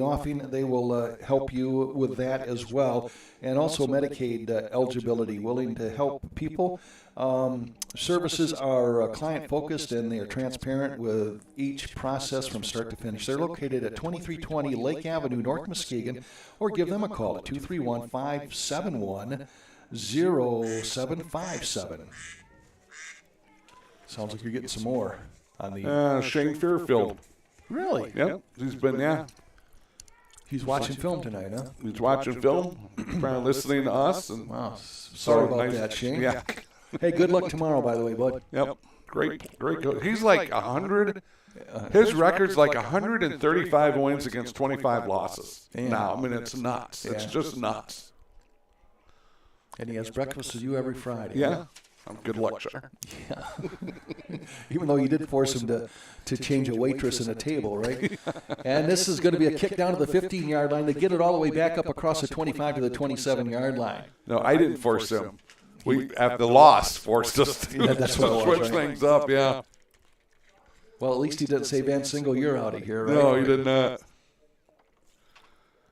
offing, they will help you with that as well. And also Medicaid eligibility, willing to help people. Services are client-focused and they are transparent with each process from start to finish. They're located at 2320 Lake Avenue, North Muskegon, or give them a call at 231-571-0757. Sounds like you're getting some more on the... Shane Fairfield. Really? Yep. He's been, He's watching film tonight, huh? He's watching film, probably listening to us. And wow. Sorry about that, Shane. Yeah. Hey, good luck tomorrow, by the way, bud. Yep. Great coach. He's like 100. His record's like 135 wins against 25 losses. Damn. Now, I mean, it's nuts. Yeah. It's just nuts. And he has breakfast with you every Friday. Yeah. Good luck, sir. Yeah. Even though you did force him to change a waitress and a table, right? And this is going to be a kick down to the 15-yard line. They get it all the way back up across the 25 to the 27-yard line. No, I didn't force him. We, at the loss, forced us to switch things up, yeah. Well, at least he didn't say, VanSingel, you're out of here, right? No, he did not.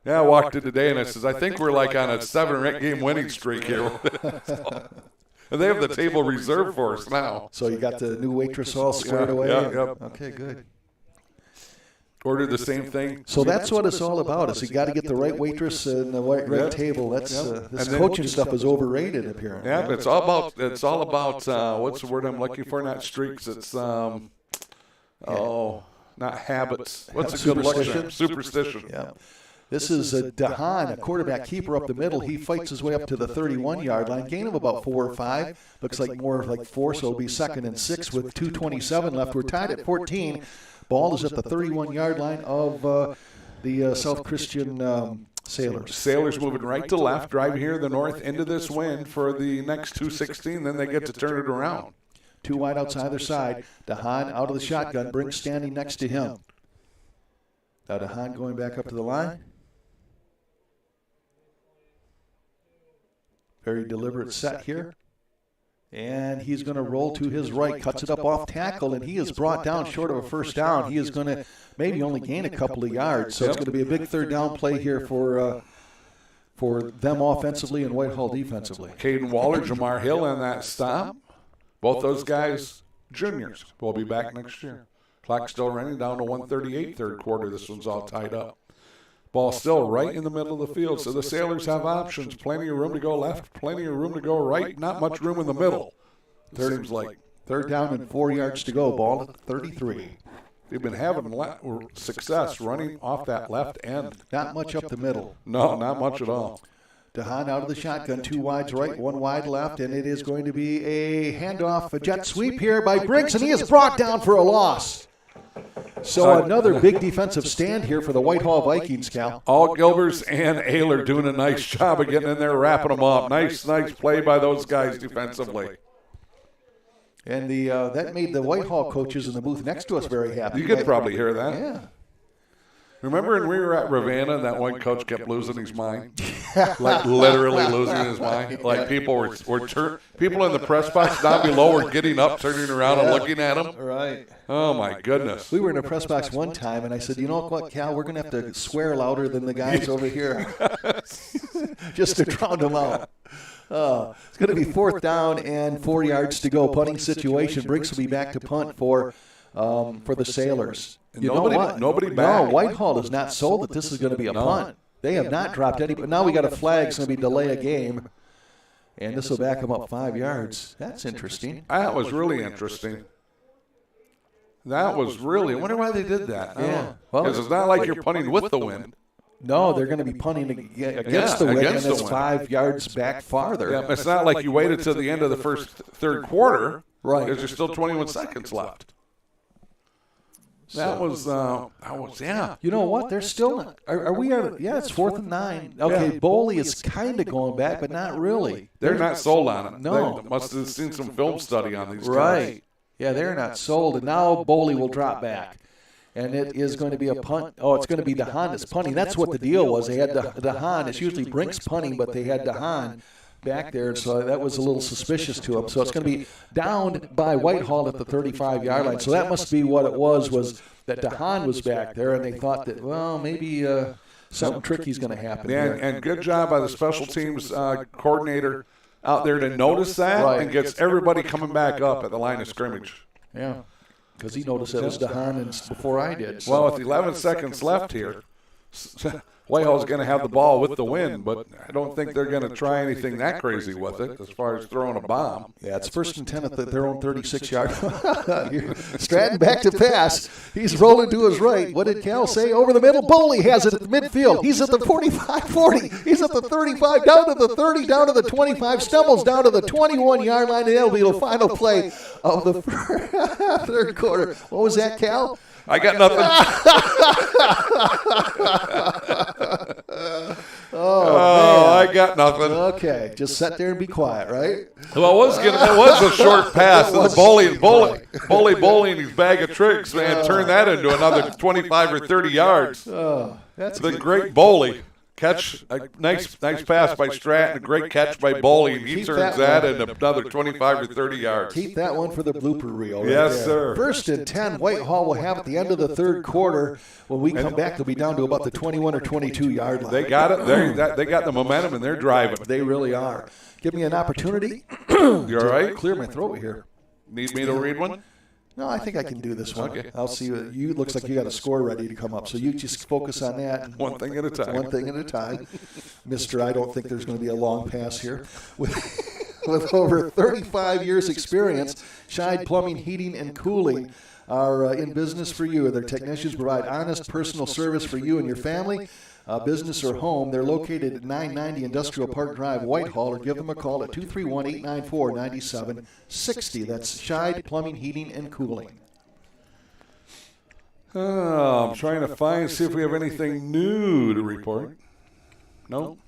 Yeah, I walked in today and I says, I think we're like on a 7 or 8 game winning streak here. And they have the table reserved for us now. So you got the new waitress all squared away? Yeah, yep. Okay, good. Ordered the same thing. So that's what it's all about. Is you got to get the right waitress and the right table. That's this coaching stuff is overrated, apparently. Yeah, but it's all about what's the word I'm looking for? Not streaks. It's not habits. What's a good luck? Superstition. Yeah. This is DeHaan, a quarterback keeper up the middle. He fights his way up to the 31-yard line. Gain of about 4 or 5. Looks like more like 4, so it'll be 2nd and 6 with 2:27 left. We're tied at 14. Ball is at the 31-yard line of the South Christian Sailors. Sailors moving right to left, driving here to the north into this wind for the next 2:16. Then they get to turn it around. 2 wide outs either side. DeHaan out of the shotgun. Brings standing next to him. Now DeHaan going back up to the line. Very deliberate set here. And he's going to roll to his right, cuts it up off tackle, and he is brought down short of a first down. He is going to maybe only gain a couple of yards. So it's going to be a big 3rd down play here for them offensively and Whitehall defensively. Caden Waller, Jamar Hill on that stop. Both those guys, juniors, will be back next year. Clock still running down to 1:38 third quarter. This one's all tied up. Ball still right in the middle of the field, so the Sailors have options. Plenty of room to go left, plenty of room to go right, not much room in the middle. Seems like 3rd down and 4 yards to go. Ball at 33. They've been having success running off that left end. Not much up the middle. No, not much at all. DeHaan out of the shotgun, 2 wides right, 1 wide left, and it is going to be a handoff, a jet sweep here by Briggs, and he is brought down for a loss. So another big defensive stand here for the Whitehall Vikings, Cal. All Gilbers and Ayler doing a nice job of getting in there, wrapping them up. Nice play by those guys defensively. And that made the Whitehall coaches in the booth next to us very happy. You could probably hear that. Yeah. Remember when we were at Ravenna and that one coach kept losing his mind? Like literally losing his mind? Like people people in the press box down below were getting up, turning around and looking at him. Right. Oh, my goodness. We were in a press box one time, and I said, you know what, Cal, we're going to have to swear louder than the guys over here just to drown them out. It's going to be 4th down and 4 yards to go. Punting situation. Briggs will be back to punt for the Sailors. You know what? Nobody back. No, Whitehall is not sold that this is going to be a punt. They have not dropped any, but now we got a flag. It's going to be delay a game, and this will back them up 5 yards. That's interesting. That was really interesting. That was really. I wonder why they did that. Yeah. Because it's not like you're punting with the wind. No, they're going to be punting against the wind, and it's 5 yards back farther. Yeah, it's not like you waited till the end of the third quarter. Right. Because there's still 21 seconds left. That was, yeah. You know what? They're still not. Are we? Yeah, it's 4th and 9. Okay, Boley is kind of going back, but not really. They're not sold on it. No. They must have seen some film study on these guys. Right. Yeah, they're not sold, and now Boley will drop back. And it is going to be a punt. Oh, it's going to be DeHaan that's punting. That's what the deal was. They had DeHaan. It's usually Brinks punting, but they had DeHaan back there, so that was a little suspicious to him. So it's going to be down by Whitehall at the 35-yard line. So that must be what it was that DeHaan was back there, and they thought that, well, maybe something tricky is going to happen. Yeah, and good job by the special teams coordinator out there to notice that and gets everybody coming back up at the line of scrimmage. Yeah, because he noticed it was DeHaan before I did. So. Well, with 11 seconds left here, Whitehall's going to have the ball with the wind, but I don't think they're going to try anything that crazy with it as far as throwing a bomb. Yeah, it's 1st and 10 at their own 36-yard. Stratton back to pass. He's rolling to his right. What did Cal say? Over the middle. Boley has it at the midfield. He's at the 45-40. He's at the 35, down to the 30, down to the 25, stumbles down to the 21-yard line, and that'll be the final play of the third quarter. What was that, Cal? I got nothing. I got nothing. Okay, just sit there and be quiet, right? Well, it was a short pass. And Boley bowling his bag of tricks, man, turned that into another 25 or 30 yards. That's the great Boley. Catch, a nice pass by Stratton, a great catch by Boley, and he turns that into another 25 or 30 yards. Keep that one for the blooper reel. Right yes, there. sir. 1st and 10, Whitehall will have at the end of the third quarter. When we come back, they'll be down to about the 21 or 22-yard line. They got it. They got the momentum, and they're driving. They really are. Give me an opportunity. You all right? Clear my throat here. Need me to read one? No, I think I can do this one. Okay. I'll see you. Looks like you got a score ready to come up, so you just focus on that. One thing at a time. One thing at a time. Mister, I don't think there's going to be a long pass here. With over 35 years experience, Scheid Plumbing, Heating, and Cooling are in business for you. Their technicians provide honest personal service for you and your family. business or home, they're located at 990 Industrial Park Drive, Whitehall, or give them a call at 231-894-9760. That's Scheid Plumbing, Heating, and Cooling. I'm trying to see if we have anything new to report. No?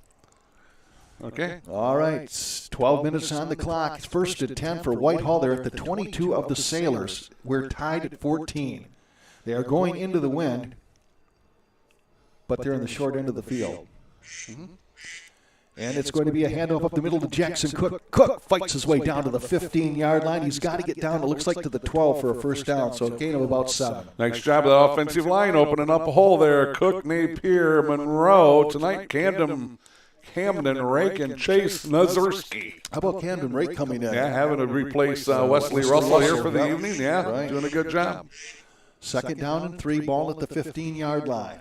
Okay. All right, 12 minutes on the clock. It's first and 10 for Whitehall. They're at the 22 of the Sailors. We're tied at 14. They are going into the wind, but they're in the short end of the field. And it's going to be a handoff up the middle to Jackson Cook. Cook fights his way down to the 15-yard line. He's got to get down, it looks like, to the 12 for a first down, so a gain of about 7. Nice job of the offensive line opening up a hole there. Cook, Napier, Monroe. Tonight, Camden, Rake, and Chase Nazurski. How about Camden Rake coming in? Yeah, having to replace Wesley Russell here for the evening. Yeah, right. Doing a good job. Second down and 3, ball at the 15-yard line.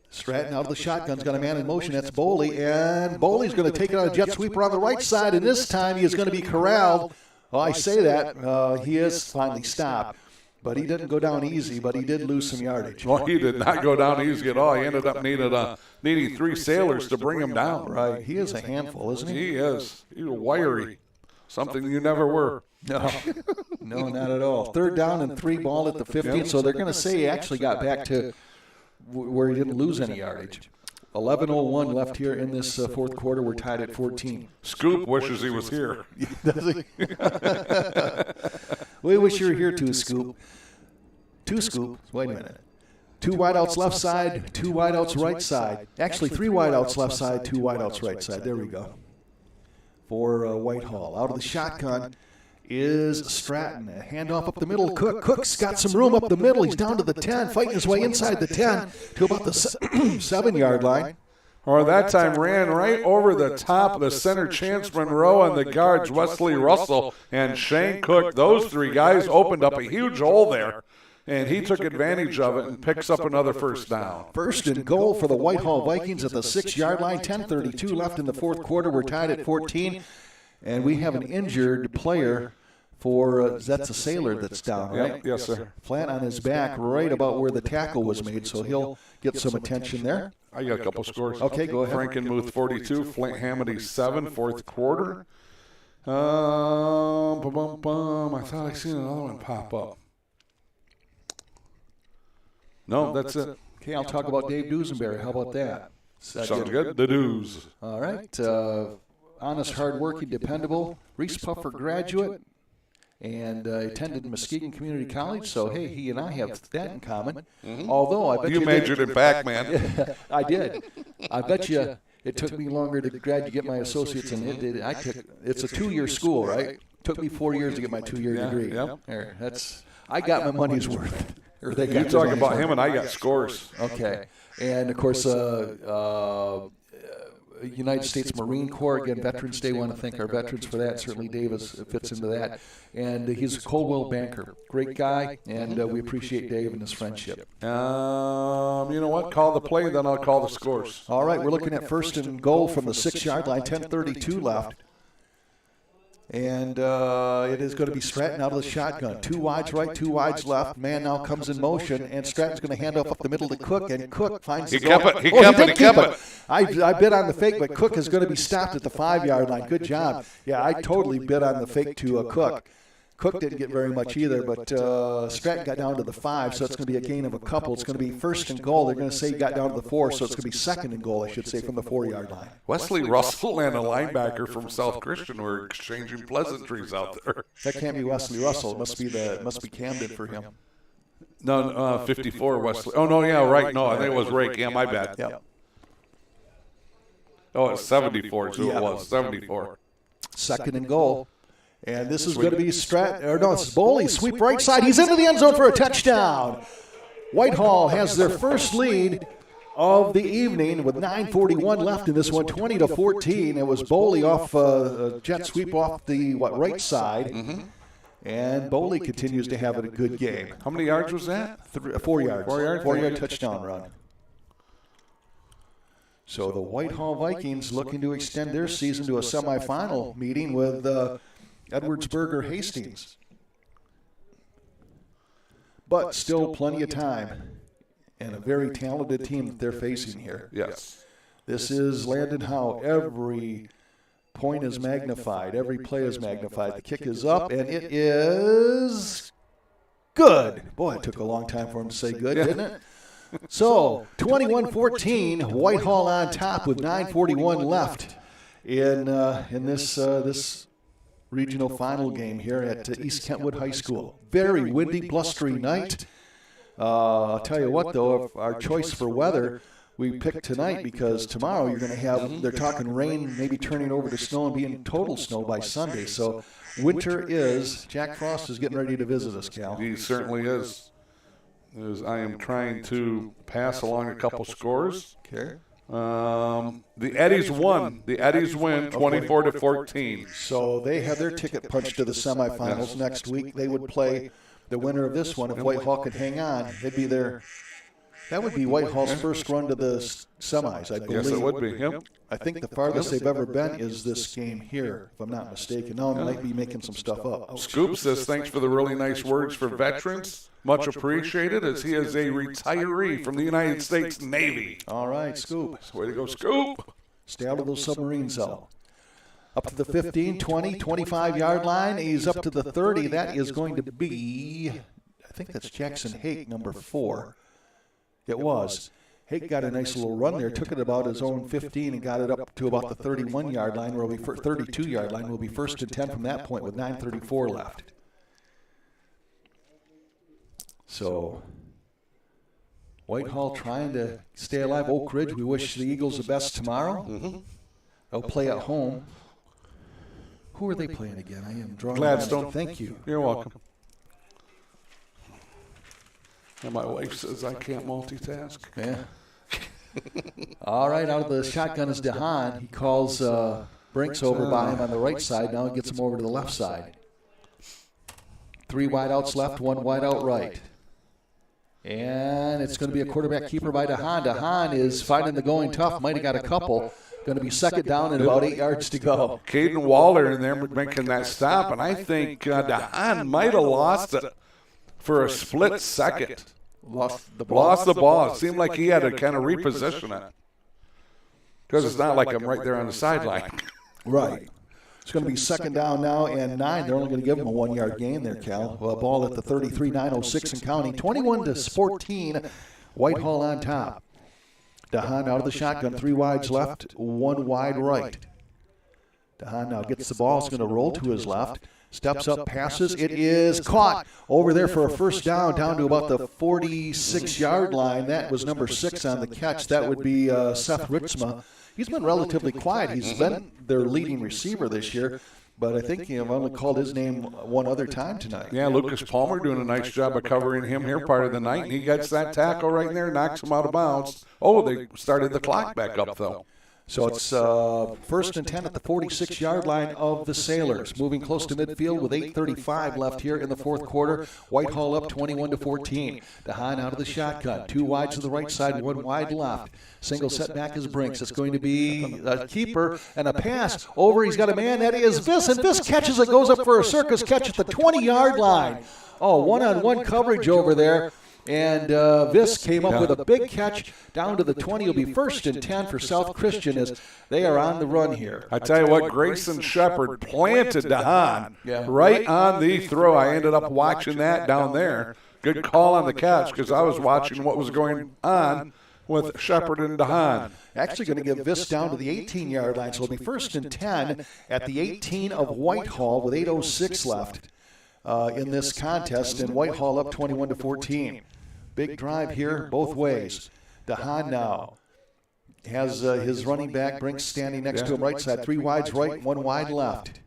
Stratton out of the shotgun's got a man in motion. That's Boley, and Boley's going to take it on a jet sweeper on the right side, and this time he is going to be corralled. Well, I say that. He is finally stopped, but he didn't go down easy, but he did lose some yardage. Well, he did not go down easy at all. He ended up needing 3 Sailors to bring him down. Right. He is a handful, isn't he? He is. He's wiry. Something you never were. No, no, not at all. Third down and 3, ball at the 15, so they're going to say he actually got back to where he didn't lose any yardage. 11:01 left here in this fourth quarter. We're tied at 14. Scoop wishes he was here. Does he? We wish you were here too, Scoop. 2 Scoop. Wait a minute. 2 wideouts left side, 2 wideouts right side. Actually, 3 wideouts left side, 2 wideouts right side. There we go. For Whitehall. Out of the shotgun is Stratton. A handoff up the middle. Cook. Cook's got some room up the middle. He's down to the 10, fighting his way inside the 10 to about the 7-yard line. Or that time ran right over the top of the center, Chance Monroe, and the guards, Wesley Russell and Shane Cook. Those 3 guys opened up a huge hole there, and he took advantage of it and picks up another first down. First and goal for the Whitehall Vikings at the 6-yard line. 10:32 left in the fourth quarter. We're tied at 14. And we have an injured player for, that's a Sailor that's down, right? Yep. Yes, sir. Flat on his back right about where the tackle was made, so he'll get some attention there. I got a couple scores. Okay, go ahead. Frankenmuth 42, Flint Hamady 7, fourth quarter. I thought I seen another one pop up. No, that's it. Okay, I'll talk about Dave Duesenberry. How about that? Sounds good. The Dews. All right. Honest, hardworking, dependable, Reese Puffer graduate, and attended Muskegon Community College. So, hey, he and I have that in common. Although I bet you majored in Pac-Man. I did. I bet you it took me longer to get my associates than it did. It's a 2-year school, right? Took me 4 years to get my 2-year degree. Yep. There, I got my money's worth. You're talking about him, and I got scores. Okay, and of course, United States Marine Corps, again, Veterans Day. Want to thank our veterans for that. Certainly Dave fits into that. And he's a Coldwell banker. Great guy, and we appreciate Dave and his friendship. You know what? Call the play, then I'll call the scores. All right, we're looking at first and goal from the 6-yard line, 10:32 left. And it is going to be Stratton out of the shotgun. 2 wides right, 2 wides left. Man now comes in motion, and Stratton's going to hand off up the middle to Cook, and Cook finds the goal. He kept it. I bid on the fake, but Cook is going to be stopped at the 5-yard line. Good job. Yeah, I totally bid on the fake to Cook. Cook didn't get very much either, but Stratton got down to the 5, so it's going to be a gain of a couple. It's going to be first and goal. They're going to say he got down to the 4, so it's going to be second and goal, I should say, from the 4-yard line. Wesley Russell and a linebacker from South Christian were exchanging pleasantries out there. That can't be Wesley Russell. It must be Camden for him. No, 54 Wesley. Oh, no, yeah, right. No, I think it was Rake. Yeah, my bad. Yeah. Oh, it's 74 is who it was. 74. Second and goal. And this is going to be this is Boley, sweep right side. He's into the end zone for a touchdown. Whitehall has their first lead of the evening with 9:41 left in this one, 20-14. It was Boley off a jet sweep off the right side. And Boley continues to have a good game. How many yards was that? 4 yards. 4 yards? 4-yard touchdown run. So the Whitehall Vikings looking to extend their season to a semifinal meeting with Edwardsburg Hastings. But still plenty of time and a very talented team that they're facing here. Yes. This is Landon Howe. Every point is magnified. Every play is magnified. The kick is up, and it is good. Boy, it took a long time for him to say good, didn't it? So, 21-14, Whitehall on top with 9:41 left in this regional final game here at East Kentwood High School. Very windy, blustery night. I'll tell you what, though, our choice for weather we picked tonight because tomorrow you're going to have, they're talking rain, maybe turning over to snow and being total snow by Sunday. So winter is, Jack Frost is getting ready to visit us, Cal. He certainly is. I am trying to pass along a couple scores. Okay. The Eddies won. The Eddies win 24-14. So they have their ticket punched to the semifinals next week. They would play the winner of this one. If Whitehall could hang on, they'd be there. That would be Whitehall's first run to the semis, I believe. Yes, it would be. Yep. I think the farthest they've ever been is this game here, if I'm not mistaken. Now I might be making some stuff up. Scoop says, thanks for the really nice words for veterans. Much appreciated, as he is a retiree from the United States Navy. All right, Scoop. Way to go, Scoop. Stay out of those submarines, though. Up to the 15, 20, 25-yard line. He's up to the 30. That is going to be, I think that's Jackson Hake, number 4. It was. Hake got a nice little run there, took it about his own 15 and got it up to about the 31-yard line, where 32-yard line will be 1st and 10 from that point with 9:34 left. So, Whitehall trying to stay alive. Oak Ridge, we wish the Eagles the best tomorrow. They'll play at home. Who are they playing again? I am drawing. Gladstone. Thank you. You're welcome. And my wife says I can't multitask. Yeah. All right, out of the shotgun is DeHaan. He calls Brinks over by him on the right side. Now he gets him over to the left side. 3 wideouts left, 1 wideout right. And it's going to be a quarterback keeper by DeHaan. DeHaan is finding the going tough. Might have got a couple. Going to be second down and about 8 yards to go. Caden Waller in there making that stop, and I think DeHaan might have lost it for a split second. Lost the ball. Lost the ball. It seemed like he had to kind of reposition it. Because it's not like I'm right there on the sideline. Right. It's going to be second down now and 9. They're only going to give him a 1-yard gain there, Cal. Well, ball at the 33, 9:06 and counting. 21-14, Whitehall on top. DeHaan out of the shotgun, 3 wides left, 1 wide right. DeHaan now gets the ball. It's going to roll to his left. Steps up, passes. It is caught over there for a first down to about the 46-yard line. That was number 6 on the catch. That would be Seth Ritzma. He's been relatively quiet. He's been their leading receiver this year, but I think I've only called his name one other time tonight. Yeah, Lucas Palmer doing a nice job of covering him here part of the night. And he gets that tackle right there, knocks him out of bounds. Oh, they started the clock back up, though. So it's 1st and 10 at the 46-yard line of the Sailors. Moving close to midfield with 8:35 left here in the 4th quarter. Whitehall up 21-14. DeHaan out of the shotgun. 2 wide to the right side, 1 wide left. Single setback is Brinks. It's going to be a keeper and a pass over. He's got a man. That is Viss. And Viss catches it, goes up for a circus catch at the 20-yard line. Oh, one-on-one coverage over there. And Viss came up with a big catch down to the 20. It'll be 1st and 10 for South Christian as they are on the run here. I tell you what, Grayson Shepard planted DeHaan right on the throw. I ended up watching that down there. Good call on the catch because I was watching what was going on with Shepard and DeHaan. Actually going to give Viss down to the 18-yard line. So it'll be 1st and 10 at the 18 of Whitehall with 8:06 left in this contest. And Whitehall up 21-14. Big drive here both ways. DeHaan now has his running back, Brinks, standing next to him right side. 3 wides right, 1 wide left.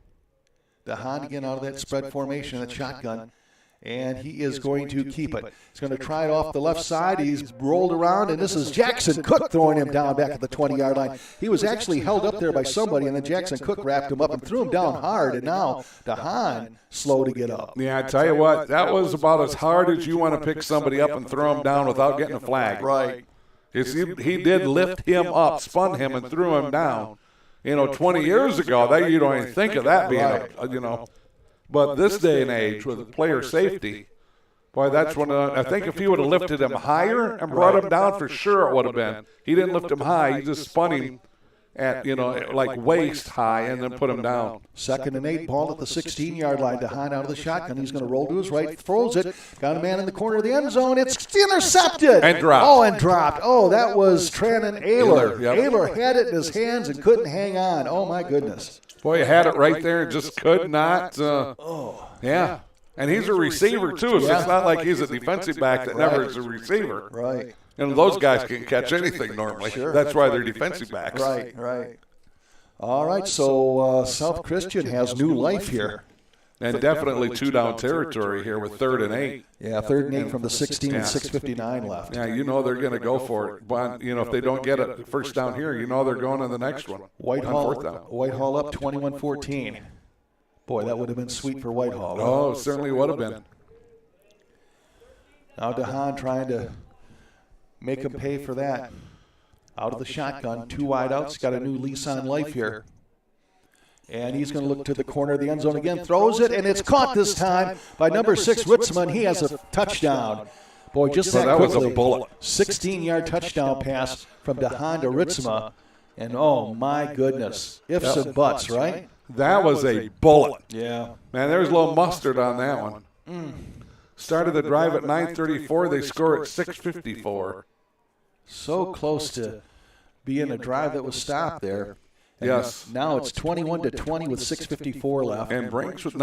DeHaan again out of that spread formation, that shotgun. And he is going to keep it. He's going to try it off the left side. He's rolled around, and this is Jackson Cook throwing him down back at the 20-yard line. He was actually held up there by somebody, and then Jackson Cook wrapped him up and threw him down hard. And now DeHaan slow to get up. Yeah, I tell you what, that was about as hard as you want to pick somebody up and throw him down without getting a flag. Right. He did lift him up, spun him, and threw him down. 20 years ago, you don't even think of that being, But this day and age, with player safety, Boy, that's one of the, I think if he would have lifted him higher and brought him down, for sure it would have been. He didn't lift him high. He just spun him at, like waist high and then put him down. 2nd and 8, ball at the 16-yard line. DeHaan out of the shotgun. He's going to roll to his right, throws it. Got a man in the corner of the end zone. It's intercepted. And dropped. Oh, and dropped. Oh, that was Trannon Ayler. Yep. Ayler had it in his hands and couldn't hang on. Oh, my goodness. Boy, he had it right there and just could not. Yeah. And he's a receiver, too. So it's not like he's a defensive back that never is a receiver. Right. And those guys can catch anything normally. Sure. That's why they're defensive backs. Right. All right, so South Christian has new life here. And definitely 2-down territory here with 3rd and 8. Yeah, 3rd and 8 from the 16 and 6:59 left. Yeah, they're going to go for it. But, if they don't get a first down here, they're going on the next one. Whitehall up 21-14. Boy, that would have been sweet for Whitehall. Oh, it certainly would have been. Now DeHaan trying to make him pay for that. Out of the shotgun, 2 wide outs, got a new lease on life here. And he's going to look to the corner of the end zone again, throws it, and it's caught this time by number 6, Ritzman. He has a touchdown. Boy, just that quickly. Was a bullet. 16-yard touchdown pass from DeHaan to Ritzma. And, oh, my goodness. Ifs and buts, right? That was a bullet. Yeah. Man, there's a little mustard on that one. Started the drive at 9:34. They score at 6:54. So close to being a drive that was stopped there. And yes. Now it's 21-20 with 6:54 left. And Brinks with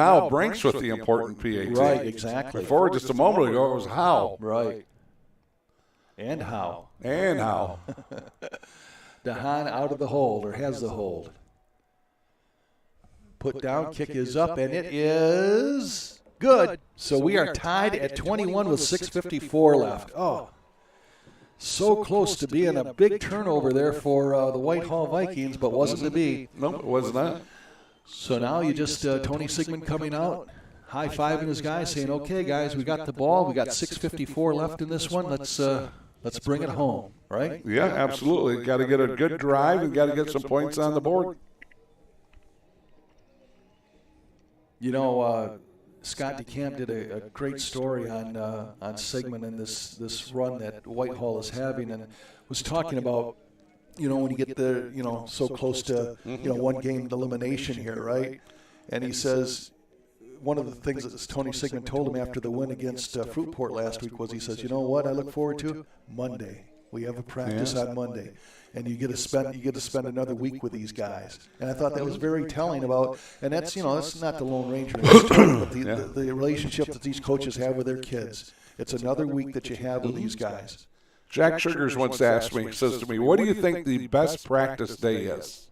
the important PAT. Right, exactly. Before, just a moment ago, it was Howe. Right. And Howe. DeHaan out of the hold, or has the hold. Put down, kick is up, and it is good. So we are tied at 21 with 6:54 left. Oh, so close to being a big turnover there for the Whitehall Vikings, but wasn't to be. No, it was not. So now you just, Tony Sigmund coming out, high-fiving his guys, saying, okay, guys, we got the ball. We got 6:54 left in this one. Let's bring it home, right? Yeah, absolutely. Got to get a good drive and got to get some points on the board. Scott DeCamp did a great story on Sigmund and this run that Whitehall is having, and was talking about, when you get there, so close to, one game elimination here, right? And he says one of the things that Tony Sigmund told him after the win against Fruitport last week was, he says, you know what I look forward to? Monday. We have a practice on Monday. And you get to spend another week with these guys. And I thought that was very telling about, and that's that's not the Lone Ranger, but the relationship that these coaches have with their kids. It's another week that you have with these guys. Jack Sugars once says to me, what do you think the best practice day is?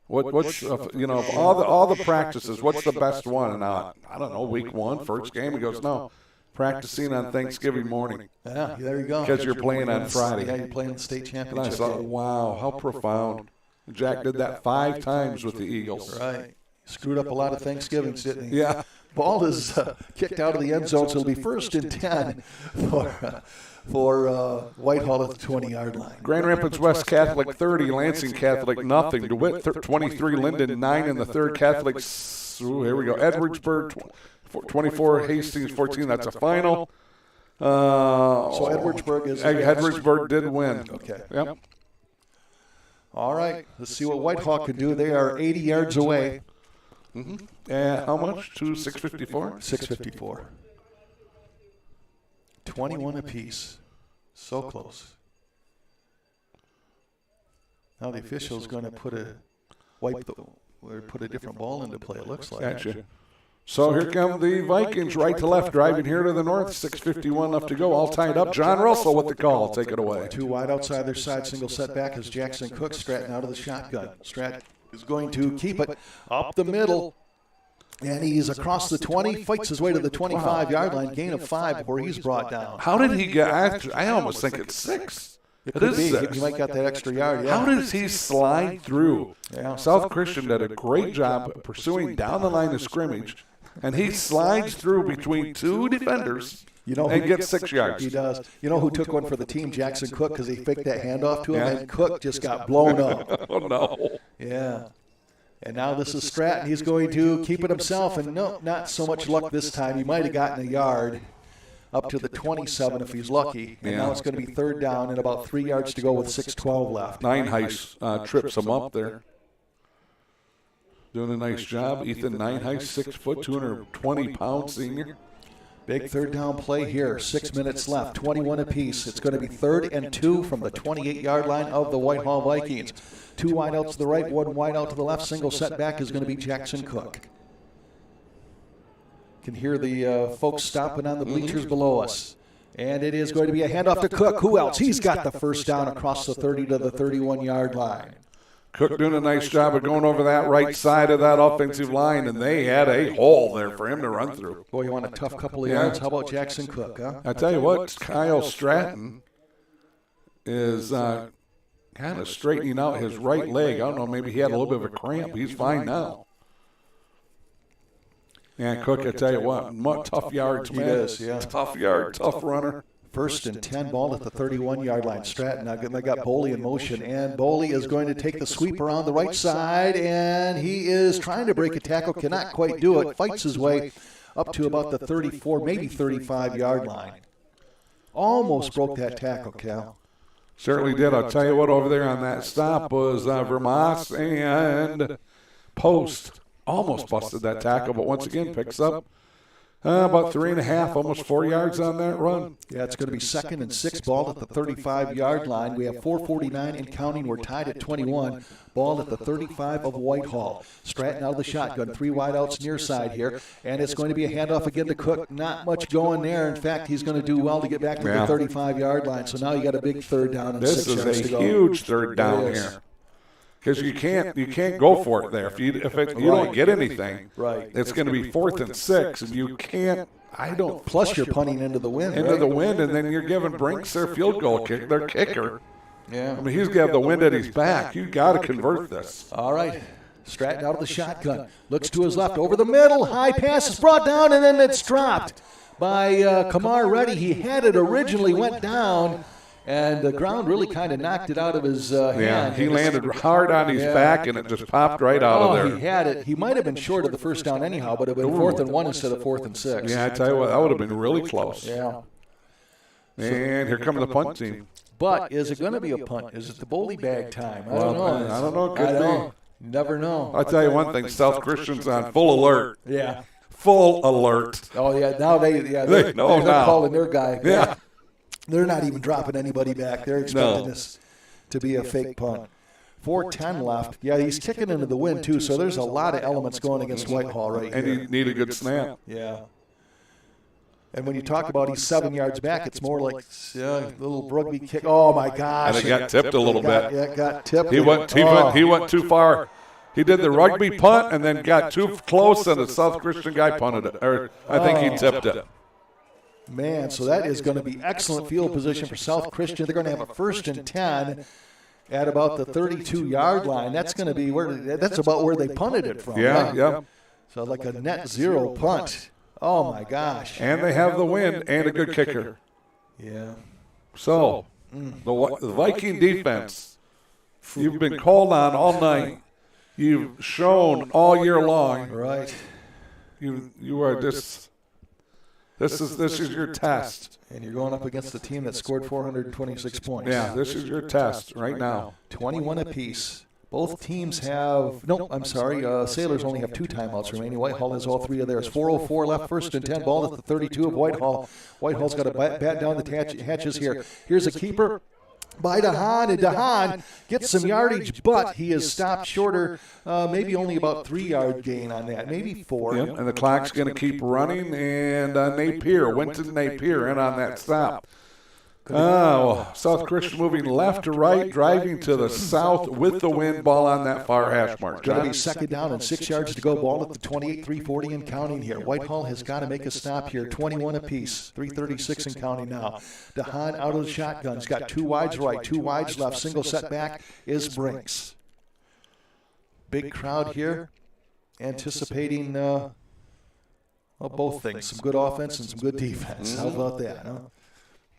What's of all the practices, what's the best one? And I don't know, week 1, first game. He goes, no, practicing on Thanksgiving morning. Yeah, there you go. Because you're playing on Friday. Yeah, you're playing the state championship. And I thought, wow, how profound. Jack did that 5 times with the Eagles. Right. Screwed up a lot of Thanksgivings, didn't he? Yeah. Ball is kicked out of the end zone, so it'll be 1st and 10 for Whitehall at the 20-yard line. Grand Rapids West Catholic 30, Lansing Catholic nothing. DeWitt 23, Linden 9 in the third. Catholics, here we go. Edwardsburg 24, Hastings 14. That's a final. So Edwardsburg did win. Okay. Yep. All right. Let's see what Whitehall can do. They are 80 yards away. Mm-hmm. And how much? 654? 654. 21 apiece. So close. Now the official's going to put a different ball into play, it looks like. Gotcha. So here come the Vikings, right to left, driving here to the north. 6:51 left to go, all tied up. John Russell with the call. Take it away. 2 wide outside their side, single setback as Jackson Cook. Stratton out of the shotgun. Stratton is going to keep it up the middle. And he's across the 20, fights his way to the 25-yard line, gain of 5 where he's brought down. How did he get? I almost think it's 6. It could be. He might got that extra yard. Yeah. How does he slide through? Yeah. South Christian did a great job pursuing down the line of scrimmage, and he slides through between 2 defenders and gets 6 yards. He does. You know who took one for the team? Jackson Cook, because he faked that handoff to him, and Cook just got blown up. Oh, no. Yeah. And now this is Stratton. He's going to keep it himself, and no, not so much luck this time. He might have gotten a yard. up to the 27 if he's lucky. And now it's going to be third down and about 3 yards to go with 6:12 left. Nineheis trips him up there. Doing a nice job. Ethan Nineheis, 6 foot, 220 pound senior. Big third down play here. 6 minutes left, 21 apiece. It's going to be 3rd and 2 from the 28-yard line of the Whitehall Vikings. 2 wide out to the right, 1 wide out to the left. Single setback is going to be Jackson Cook. Can hear the folks stomping on the bleachers below us. And it is going to be a handoff to Cook. Who else? He's got the first down across the 30 to the 31-yard line. Cook doing a nice job of going over that right side of that offensive line, and they had a hole there for him to run through. Boy, you want a tough couple of yards? How about Jackson Cook, huh? I tell you what, Kyle Stratton is kind of straightening out his right leg. I don't know, maybe he had a little bit of a cramp. He's fine now. And Cook, I tell you what, tough yards, man. He is, yeah. Tough yard, tough runner. 1st and 10 ball at the 31-yard line. Stratton, now they got Boley in motion, and Boley is going to take the sweep around the right side, and he is trying to break a tackle, cannot quite do it, fights his way up to about the 34, maybe 35-yard line. Almost broke that tackle, Cal. Certainly did. I'll tell you what, over there on that stop was Vermas and Post. Almost busted that tackle, but once again picks up about 3.5, almost 4 yards on that run. Yeah, it's going to be 2nd and 6 ball at the 35-yard line. We have 4:49 and counting. We're tied at 21. Ball at the 35 of Whitehall. Stratton out of the shotgun. 3 wideouts near side here. And it's going to be a handoff again to Cook. Not much going there. In fact, he's going to do well to get back to the 35-yard line. So now you got a big third down and 6 yards to go. This is a huge third down here. Because you can't go for it there. If you don't get anything, it's going to be 4th and 6, and you can't. Plus you're punting into the wind. Into the wind, and then you're giving Brinks their field goal kick, their kicker. Yeah. I mean, he's got the wind at his back. You got to convert this. All right. Stratton out of the shotgun. Looks to his left, over the middle. High pass is brought down, and then it's dropped by Kamar Reddy. He had it originally, went down. And the ground really kind of knocked it out of his hand. Yeah, he landed hard on his back, and it just popped right out of there. He had it. He might have been short of the first down anyhow, but it would have been 4th and 1 instead of 4th and 6. Yeah, I tell you what, that would have been really close. Yeah. And here comes the punt team. But is it going to be a punt? Is it the bowling bag time? I don't know. I don't know. It could be. Never know. I'll tell you one thing, South Christian's on full alert. Yeah. Full alert. Oh, yeah. Now they're calling their guy. Yeah. They're not even dropping anybody back. They're expecting this to be a fake punt. 4:10 left. Yeah, he's kicking into the wind, too, so there's a lot of elements going against Whitehall right here. And you need a good snap. Yeah. And when you talk about he's 7 yards back, it's more like a little rugby kick. Oh, my gosh. And it got tipped a little bit. Yeah, it got tipped. He went too far. He did the rugby punt and then got too close, and the South Christian guy punted it. Or I think he tipped it. Man, so that is going to be excellent field position for South Christian. They're going to have a 1st and 10 at about the 32-yard line. That's going to be that's about where they punted it from. Yeah, yeah. So like a net 0 punt. Oh my gosh. And they have the wind and a good kicker. Yeah. So the Viking defense, you've been called on all night. You've shown all year long. Right. You are just. This is your test. And you're going up against a team that scored 426 points. Yeah, this is your test right now. 21 apiece. Both teams have, Sailors only have 2 timeouts remaining. Whitehall has all 3 of theirs. 4:04 left, 1st and 10 ball at the 32 of Whitehall. Whitehall's got to bat down the hatches here. Here's a keeper by DeHaan, and DeHaan gets some yardage, but he is stopped shorter, maybe only about 3-yard gain on that, maybe 4. Yep. And the clock's going to keep running, and Winton Napier in on that stop. South Christian moving left to right, driving to the south with the wind, ball on that far hash mark. Going to be 2nd down and 6 yards to go. Ball at the 28, 3:40 and counting here. Whitehall has got to make a stop here. 21 apiece, 3:36 and counting now. DeHaan out of the shotgun. He's got 2 wides right, 2 wides left. Single setback is Brinks. Big crowd here, anticipating both things. Some good offense and some good defense. How about that, huh?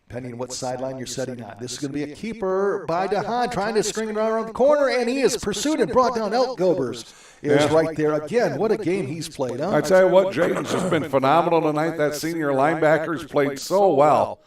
depending on what sideline you're setting on. This is going to be a keeper by DeHaan, trying to string it around the corner, and he is pursued and brought down. Elk-Gobers is right there. Again, what a game he's played, huh? I tell you what, Jaden's just been phenomenal tonight. That senior linebacker's played so well.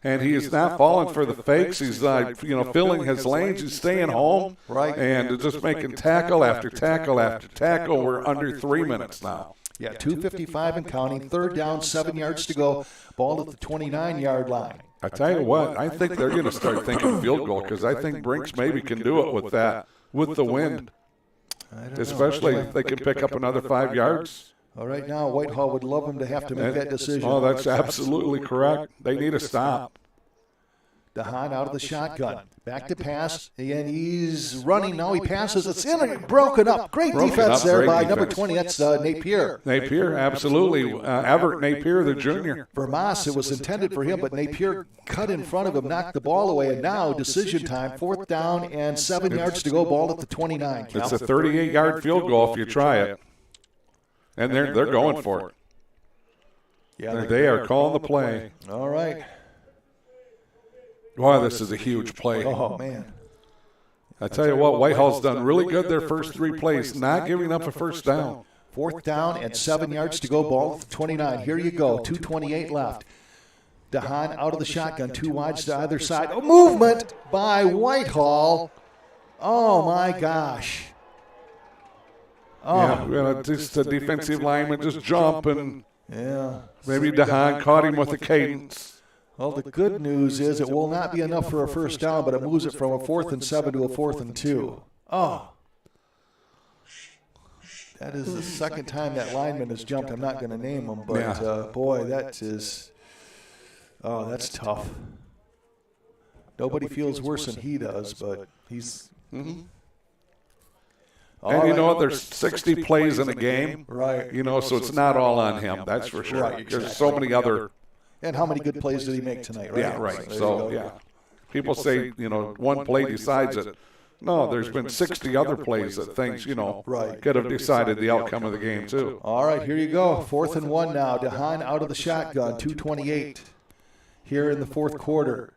And he is not falling for the fakes. He's, filling his lanes. He's staying home. Right. And just making tackle after tackle after tackle. We're under 3 minutes now. Yeah, 2:55 and counting. Third down, 7 yards to go. Ball at the 29-yard line. I tell you what, I think they're going to start thinking field goal because I think Brinks maybe can do it with that, with the wind. Especially if they can pick up another 5 yards. All right, now Whitehall would love him to have to make that decision. Oh, that's absolutely correct. They need a stop. DeHaan out of the shotgun. Back to pass, and he's running. Now he passes. It's in and broken up. Great defense there by number 20. That's Napier. Napier, absolutely. Everett Napier, the junior. Vermas, it was intended for him, but Napier cut in front of him, knocked the ball away, and now decision time. Fourth down and 7 yards to go. Ball at the 29. It's a 38-yard field goal if you try it. And they're going for it. Yeah, they are calling the play. All right. Wow, this is a huge play. Oh, man. I tell you what, Whitehall's done really good their first 3 plays, not giving up a first down. Fourth down and 7 yards to go. Ball at the 29. Here you go. 2:28 left. DeHaan out of the shotgun. 2 wides to either side. Oh, movement by Whitehall. Oh, my gosh. Oh. Yeah, just the defensive lineman just jump and maybe DeHaan DeHaan caught him with the cadence. Well, the good news is it will not be enough for a first down, but it moves it from a 4th and 7 to a 4th and 2. Oh. That is the second time that lineman has jumped. I'm not going to name him, but boy, that's tough. Nobody feels worse than he does, but he's... Mm-hmm. And you know what? There's 60 plays in a game. Right. So it's not all on him. That's for sure. Right, exactly. There's so many other... And how many good plays did he make tonight, right? Yeah, right. So people say, one play decides it. No, there's been 60 other plays that things, could have decided the outcome of the game, too. All right, here you go. 4th and 1 now. DeHaan out of the shotgun, 2:28 here in the fourth quarter.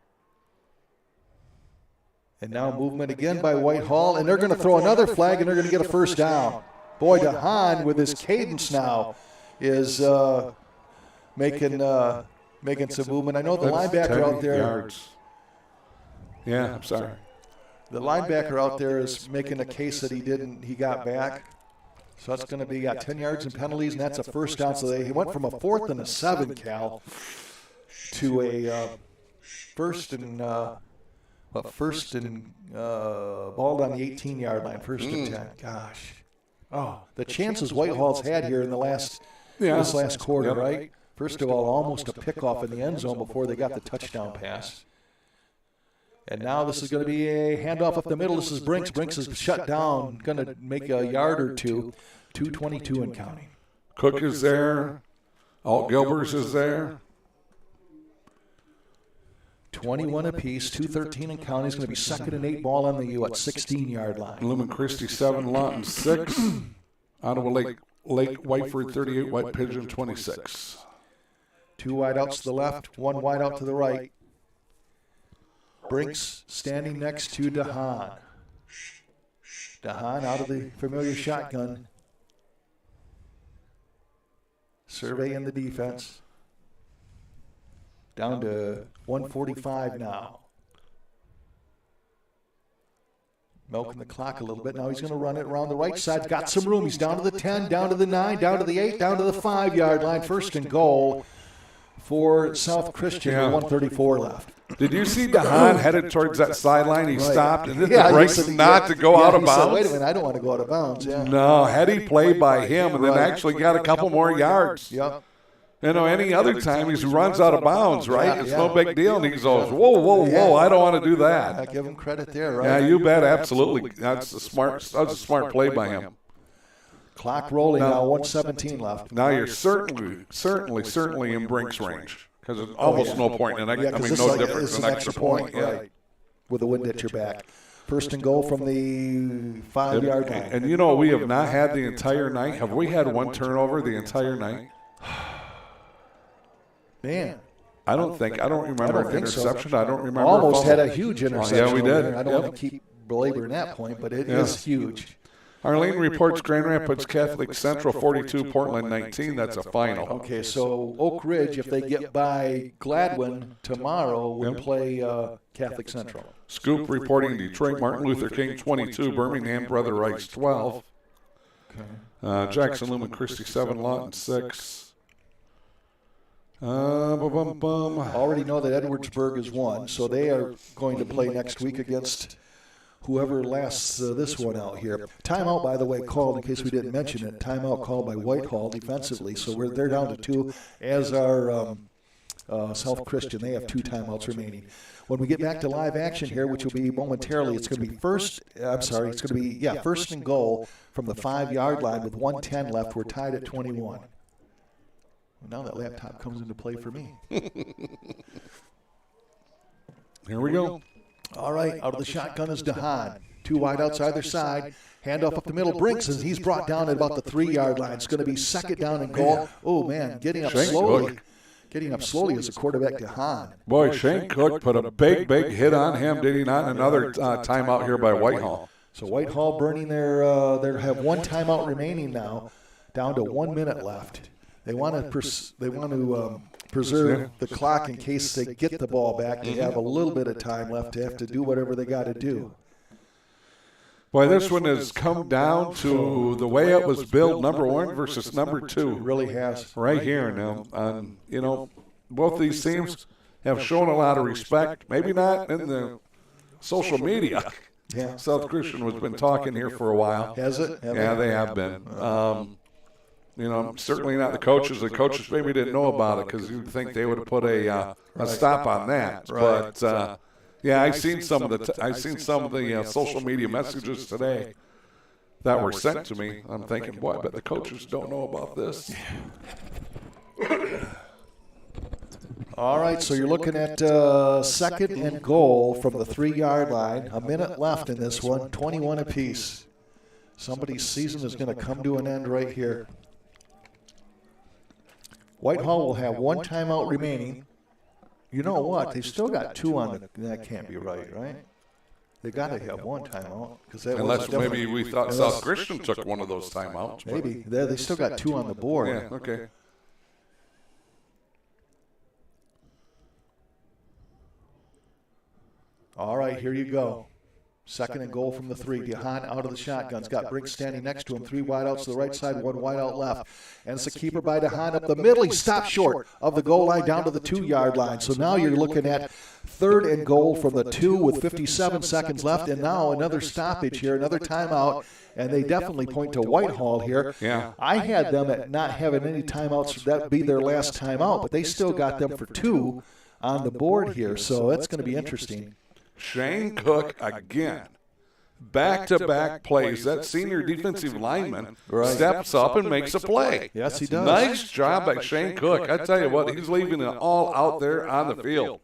And now movement again by Whitehall, and they're going to throw another flag, and they're going to get a first down. Boy, DeHaan, with his cadence now, is making some movement. I know the linebacker out there. Yards. Yeah, I'm sorry. The linebacker out there is making a case that he got back. So that's going to be 10 yards and penalties, and that's a first down. So he went from a 4th and a 7, Cal, to a first and ball on the 18-yard line, 1st and 10. Gosh. Oh, the chances Whitehall's had here in this last quarter, right? First of all, almost a pickoff in the end zone before they got the touchdown pass. And now this is going to be a handoff up the middle. This is Brinks. Brinks is shut down, going to make a yard or two. 2:22 and counting. Cook is there. Alt-Gilbers is there. 21 apiece, 2:13 and counting. It's going to be 2nd and 8 ball on the 16-yard line. Lumen Christie 7, Lawton 6. Ottawa Lake Whiteford 38, White Pigeon 26. 2 wideouts to the left, 1 wideout to the right. Brinks standing next to DeHaan. DeHaan out of the familiar shotgun. Surveying the defense. Down to 1:45 now. Milking the clock a little bit. Now he's going to run it around the right side. Got some room. He's down to the 10, down to the 9, down to the 8, down to the 5-yard line. 1st and goal for South Christian with 1:34 left. Did you see DeHaan headed towards that sideline? He stopped and did the break not to go out of bounds. Said, wait a minute, I don't want to go out of bounds. Yeah. No, heady play by him and then actually got a couple more yards. Yep. Any other time he runs out of bounds, right? It's no big deal. And he goes, whoa, I don't want to do that. I give him credit there, right? Yeah, you bet, absolutely. That's a smart play by him. Clock rolling now, 1:17 left. Now you're certainly in Brinks range because it's almost no point. And no difference. It's an extra point. Right. With the wind at your back. 1st and goal from the 5-yard line. And we have not had the entire night. Have we had one turnover the entire night? Man, I don't remember an interception. So. I don't remember. Almost had a huge interception. Yeah, we did. I don't want to keep belaboring that point, but it is huge. Arlene reports Grand Rapids Catholic Central 42, Portland 19. That's a final. Okay, so Oak Ridge, if they get by Gladwin tomorrow, will play Catholic Central. Scoop reporting Detroit Martin Luther King 22, Birmingham Brother Rice 12. Okay. Jackson Lumen Christie 7, Lawton 6. Already know that Edwardsburg is 1, so they are going to play next week against whoever lasts this one out here. Timeout, by the way, called, in case we didn't mention it, timeout called by Whitehall defensively. So they're down to 2, as are South Christian. They have 2 timeouts remaining. When we get back to live action here, which will be momentarily, it's going to be first and goal from the 5-yard line with 1:10 left. We're tied at 21. Well, now that laptop comes into play for me. Here we go. All right, out of the shotgun is DeHaan. 2 wideouts either side. Handoff up the middle. Brinks, and he's brought down at about the 3-yard line. It's going to be second down and goal. Oh, man, getting up slowly. Getting up slowly as a quarterback, DeHaan. Boy, Shane Cook put a big hit on him, did he not? Another timeout here by Whitehall. So Whitehall burning their they have 1 timeout remaining now, down to 1 minute left. They want to preserve the clock in case they get the ball back. They have a little bit of time left to have to do whatever they got to do. Boy, this one has come down to the way it was built, number 1 versus number 2. It really has. Right here now. Both these teams have shown a lot of respect. Maybe not in the social media. Yeah. South Christian has been talking here for a while. Has it? Yeah, they have been. Certainly not the coaches. The coaches maybe didn't know about it because you'd think they would have put a stop on that. Right. But I've seen some of the social media messages today that were sent to me. I'm thinking, boy, I bet the coaches don't know about this. All right, so you're looking at second and goal from the 3-yard line. A minute left in this one, 21 apiece. Somebody's season is going to come to an end right here. Whitehall will have 1 timeout remaining. You know what? They've still got 2 on the. That can't be right? They got to have 1 timeout unless maybe we thought South Christian took one of those timeouts. Maybe they still got 2 on the board. Yeah. Okay. All right, here you go. Second and goal from the 3. DeHaan out of the shotgun's got Brinks standing next to him. 3 wideouts to the right side, 1 wideout left. And it's a keeper by DeHaan up the middle. He stopped short of the goal line down to the 2-yard line. So now you're looking at third and goal from the 2 with 57 seconds left. And now another stoppage here, another timeout. And they definitely point to Whitehall here. Yeah. I had them at not having any timeouts. That would be their last timeout. But they still got them for 2 on the board here. So that's going to be interesting. Shane Cook again. Back-to-back plays. That senior defensive lineman steps up and makes a play. Yes, he does. Nice job by Shane Cook. I tell you what, he's leaving it all out there on the field.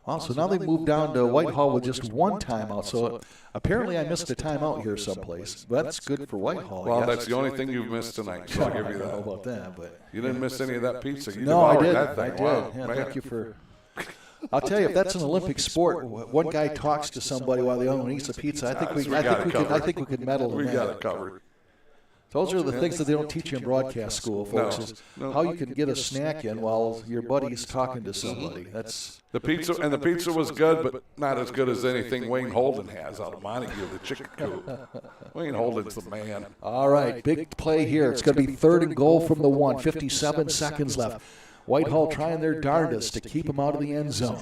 Well, so now they moved down to Whitehall with just 1 timeout. So apparently I missed a timeout here someplace. But that's good for Whitehall. Well, that's the only thing you've missed tonight, so I'll give you that. I don't know about that, but you didn't miss any of that pizza. You no, I did. That thing. I did. Wow, yeah, man. thank you for. I'll tell you, if that's an Olympic sport, one guy talks to somebody while the other one eats a pizza. I think we could medal in that. We got it covered. Those are the things that they don't teach you in broadcast school, folks. Is how you can get a snack in while your buddy's talking to somebody. That's the pizza was good, but not as good as anything Wayne Holden has out of Montague, the chicken coop. Wayne Holden's the man. All right, big play here. It's going to be third and goal from the 1. 57 seconds left. Whitehall trying their darndest to keep him out of the end zone.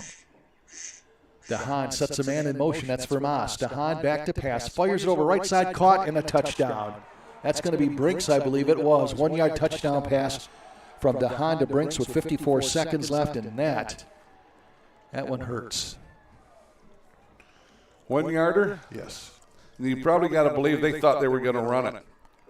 DeHaan sets a man in motion. That's Vermas. DeHaan back to pass. Fires it over right side. Caught and a touchdown. That's going to be Brinks, I believe it was. 1-yard touchdown pass from DeHaan to Brinks with 54 seconds left. And that one hurts. 1-yarder? Yes. You probably got to believe they thought they were going to run it.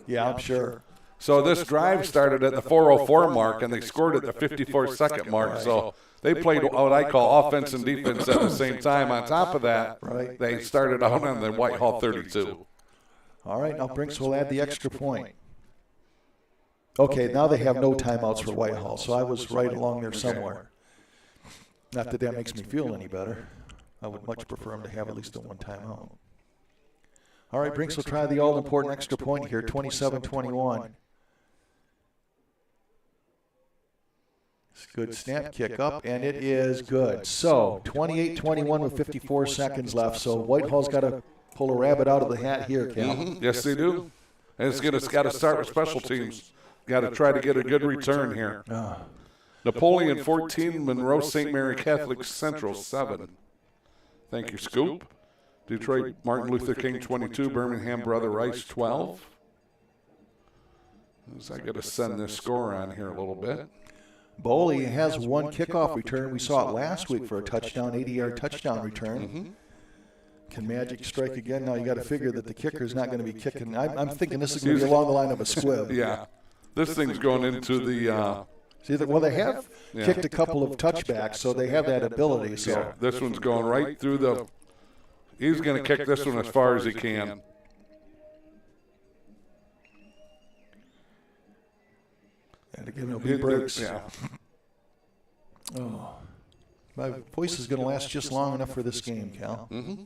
Yeah, I'm sure. So this drive started at the 4:04 mark, and they scored at the 54-second mark. So they played what I call offense and defense at the same time. On top of that, they started out on the Whitehall 32. All right, now Brinks will add the extra point. Okay, now they have no timeouts for Whitehall, so I was right along there somewhere. Not that makes me feel any better. I would much prefer him to have at least a one timeout. All right, Brinks will try the all-important extra point here, 27-21. Good snap kick up, and it is good. So 28-21 with 54 seconds left. So Whitehall's got to pull a rabbit out of the hat here, Cal. Mm-hmm. Yes, they do. And it's got to start with special teams. Got to try to get a good return here. Napoleon 14, Monroe St. Mary Catholic Central 7. Thank you, Scoop. Detroit Martin Luther King 22, Birmingham Brother Rice 12. I got to send this score on here a little bit. Boley has one kickoff return. We saw it last week for a touchdown, 80-yard touchdown return. Mm-hmm. Can Magic strike again? Now you got to figure that the kicker's not going to be kicking. I'm thinking this is going to be along the line of a squib. Yeah. This thing's going into the... well, they have kicked a couple of touchbacks, so they have that ability. So yeah, this one's going right through the... He's going to kick this one as far as he can. And again, it'll be breaks. Yeah. Oh, my voice is going to last just long enough for this game, Cal. Mm-hmm.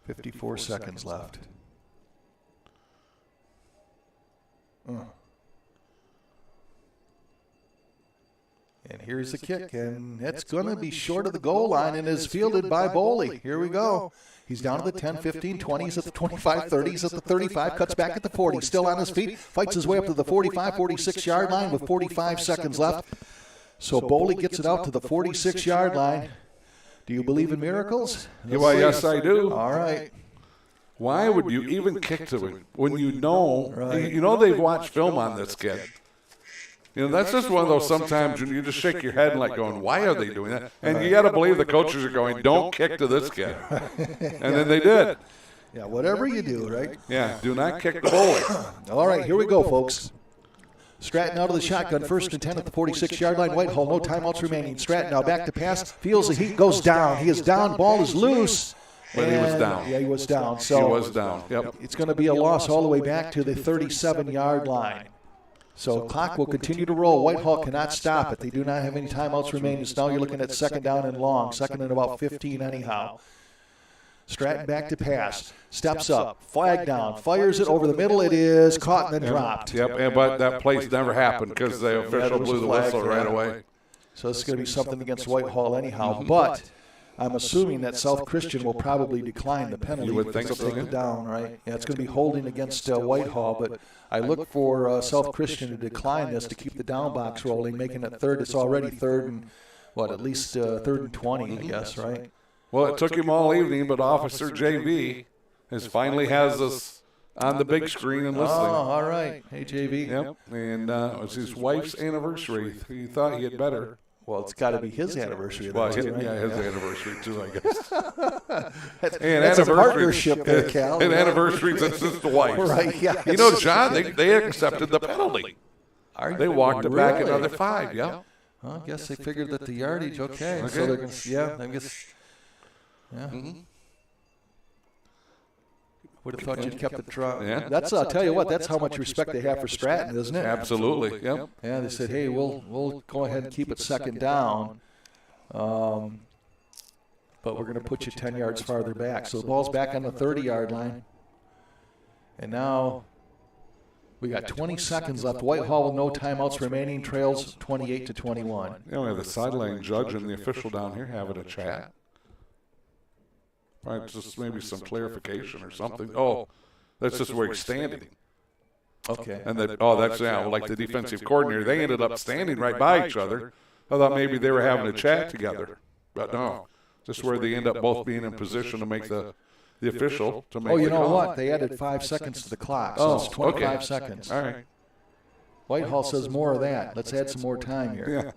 54 seconds left. And here's the kick, and it's going to be short of the goal line and is fielded by Boley. Here we go. He's down to the 10, 15, 20. He's at the 25, 30. He's at the 35, cuts back at the 40. Still on his feet, fights his way up to the 45, 46-yard line with 45 seconds left. So Boley gets it out to the 46-yard line. Do you believe in miracles? Well, yes, I do. All right. Why would you even kick to him when you know they've watched film on this kid? That's just one of those sometimes you just shake your head and like going, why are they doing that? And you got to believe the coaches are going, don't kick to this kid. And then they did. Yeah, whatever you do, right? Yeah, do not kick the Boley. All right, here we go, folks. Stratton out of the shotgun, 1st and 10 at the 46-yard line. Whitehall, no timeouts remaining. Stratton now back to pass, feels the heat, goes down. He is down, ball is loose. But he was down. Yeah, he was down. So he was down, yep. It's going to be a loss all the way back to the 37-yard line. So clock will continue to roll. Whitehall cannot stop it. They do not have any timeouts remaining. So now you're looking at 2nd down and long, 2nd and about 15 anyhow. Stratton back to pass, steps up, flag down, fires it over the middle. It is caught and then dropped. Yep, but that place never happened because the official blew the whistle right away. So this is going to be something against Whitehall anyhow. But I'm assuming that South Christian will probably decline the penalty. You would think so, take it down, right? Yeah, it's going to be holding against Whitehall, but I look for South Christian to decline this to keep the down box rolling, making it 3rd. It's already 3rd and, at least 3rd and 20, I guess, right? Well, it took him all evening, but Officer JV finally has us on the big screen and listening. Oh, all right. Hey, JV. Yep, and it was his wife's anniversary. He thought he had better. Well, it's got to be his anniversary. Well, too, right? Yeah, his anniversary too, I guess. That's a partnership there, Cal. And anniversaries, it's just the wife. Right, yeah. John, they accepted the penalty. They walked it back another 5, yeah. Well, I guess they figured that the yardage, okay. So they're going to, I guess, yeah. Mm-hmm. Would have thought you'd kept the draw. Yeah. That's, I'll tell you what, that's how much respect they have for Stratton, isn't it? Absolutely, yep. Yeah, they said, hey, we'll go ahead and keep it 2nd down, but we're going to put you 10 yards farther back. So the ball's back on the 30-yard line. And now we got 20 seconds left. Whitehall with no timeouts remaining, trails 28-21. We have the sideline judge and the official down here having a chat. Right, just maybe some clarification or something. Oh, that's just where he's standing. Okay. And then, that's like the defensive coordinator. They ended up standing right by each other. I thought maybe they were having a chat together, but no, just where they end up both being in position to make the official to make. Oh, you know what? They added 5 seconds to the clock, so it's 25 seconds. All right. Whitehall says more of that. Let's add some more time here. Yeah.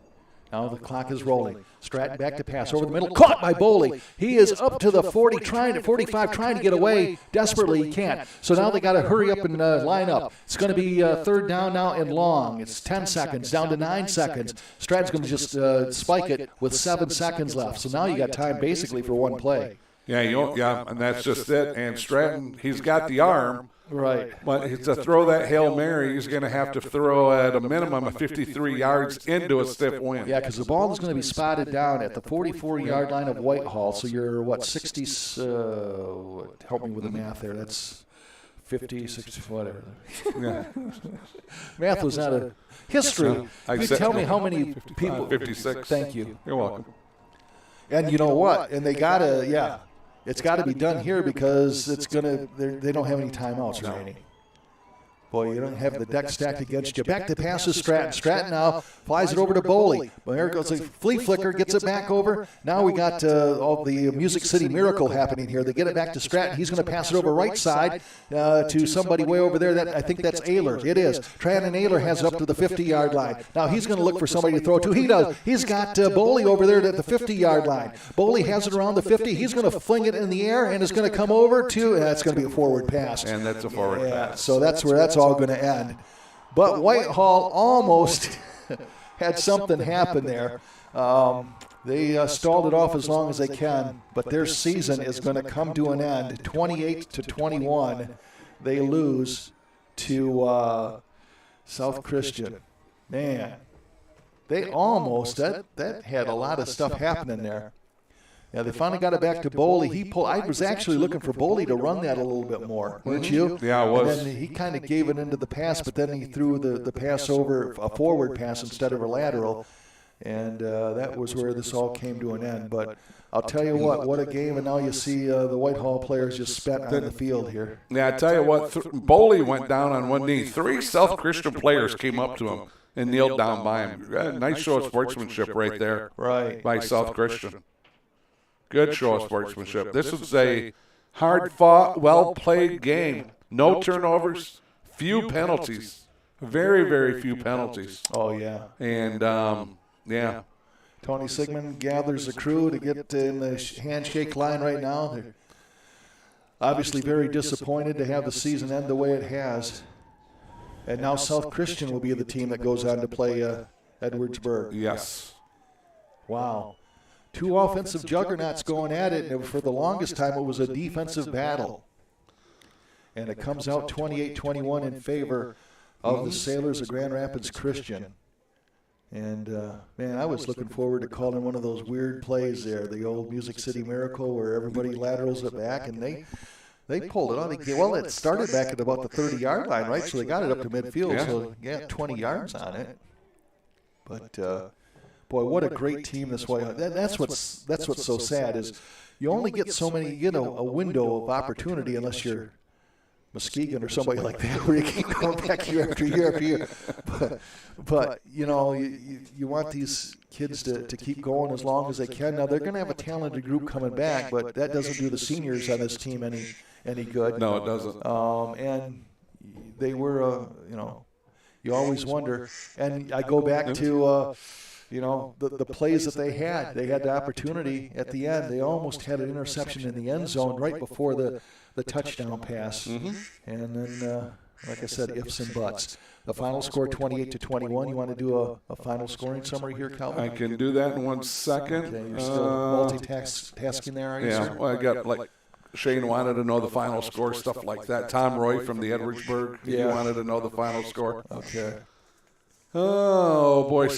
Now the clock is rolling. Stratton back to pass over the middle. Caught by Boley. He is up to the 40, 45, trying to get away. Desperately, he can't. So now they got to hurry up and line up. It's going to be 3rd down now and long. It's 10 seconds, down to 9 seconds. Stratton's going to just spike it with 7 seconds left. So now you got time basically for one play. Yeah, and that's just it. And Stratton, he's got the arm. Right. But to throw that Hail Mary, he's going to have to throw at a minimum of 53 yards into a stiff wind. Yeah, because the ball is going to be spotted down at the 44-yard line of Whitehall. So you're, 60, help me with the math there. That's 50, 60, whatever. Yeah. Math was not a history. You tell me how many people. 56. Thank you. You're welcome. And you know what? And they got to, it's got to be done here because it's going to, they don't have any timeouts remaining. Boy, you don't have the deck stacked against you. Back to passes, Stratton. Stratton now flies it over to Boley. Well, there goes a flea flicker, gets it back over. Now we got all the Music City miracle happening here. They get it back to Stratton. He's going to pass it over right side to somebody way over there. I think that's Ayler. It is. Trandon Ayler has it up to the 50-yard line. Now he's going to look for somebody to throw to. He does. He's got Boley over there at the 50-yard line. Boley has it around the 50. He's going to fling it in the air, and it's going to come over to, that's going to be a forward pass. And that's a forward pass. So that's where that's all going to end. But Whitehall almost had something happen there. They stalled it off as long as they can, but their season is going to come to an end. 28-21, they lose to South Christian. Man, they almost, that had a lot of stuff happening there. Yeah, they finally got it back to Boley. I was actually looking for Boley to run that a little bit more, weren't you? Yeah, I was. And then he kind of gave it into the pass, but then he threw the pass over, a forward pass instead of a lateral, and that was where this all came to an end. But I'll tell you what a game, and now you see the Whitehall players just spent on the field here. Yeah, I tell you what, Boley went down on one knee. 3 South Christian players came up to him and kneeled down by him. Nice show of sportsmanship right there by South Christian. Good show of sportsmanship. This was a hard-fought, well-played game. No turnovers, few penalties. Very, very few penalties. Oh, yeah. And, yeah. Tony Sigmund gathers the crew to get in the handshake line right now. They're obviously very disappointed to have the season end the way it has. And now South Christian will be the team that goes on to play Edwardsburg. Yes. Wow. 2 offensive juggernauts going at it, and for the longest time it was a defensive battle. And it comes out 28-21 in favor of the Sailors of Grand Rapids Christian. And, man, I was looking forward to calling one of those weird plays there, the old Music City Miracle where everybody laterals it back, and they pulled it on. Well, it started back at about the 30-yard line, right? So they got it up to midfield, so 20 yards on it. But, boy, what a great team this way. That's what's so sad is you only get so many, a window of opportunity unless you're Muskegon or somebody like that where you keep going back year after year after year. But you want these kids to keep going as long as they can. Now, they're going to have a talented group coming back, but that doesn't do the seniors on this team any good. No, it doesn't. And they were, you always wonder. And I go back to the plays that they had. They had the opportunity at the end. They almost had an interception in the end zone right before the touchdown pass. And then, like I said, ifs and buts. The final score 28-21. You want to do a final scoring summary here, Calvin? I can do that in 1 second. Okay, you're still multitasking there, are you, sir? Well, I got Shane wanted to know the final score, stuff like that. Tom Roy from the Edwardsburg, he wanted to know the final score. Okay. Oh, boy.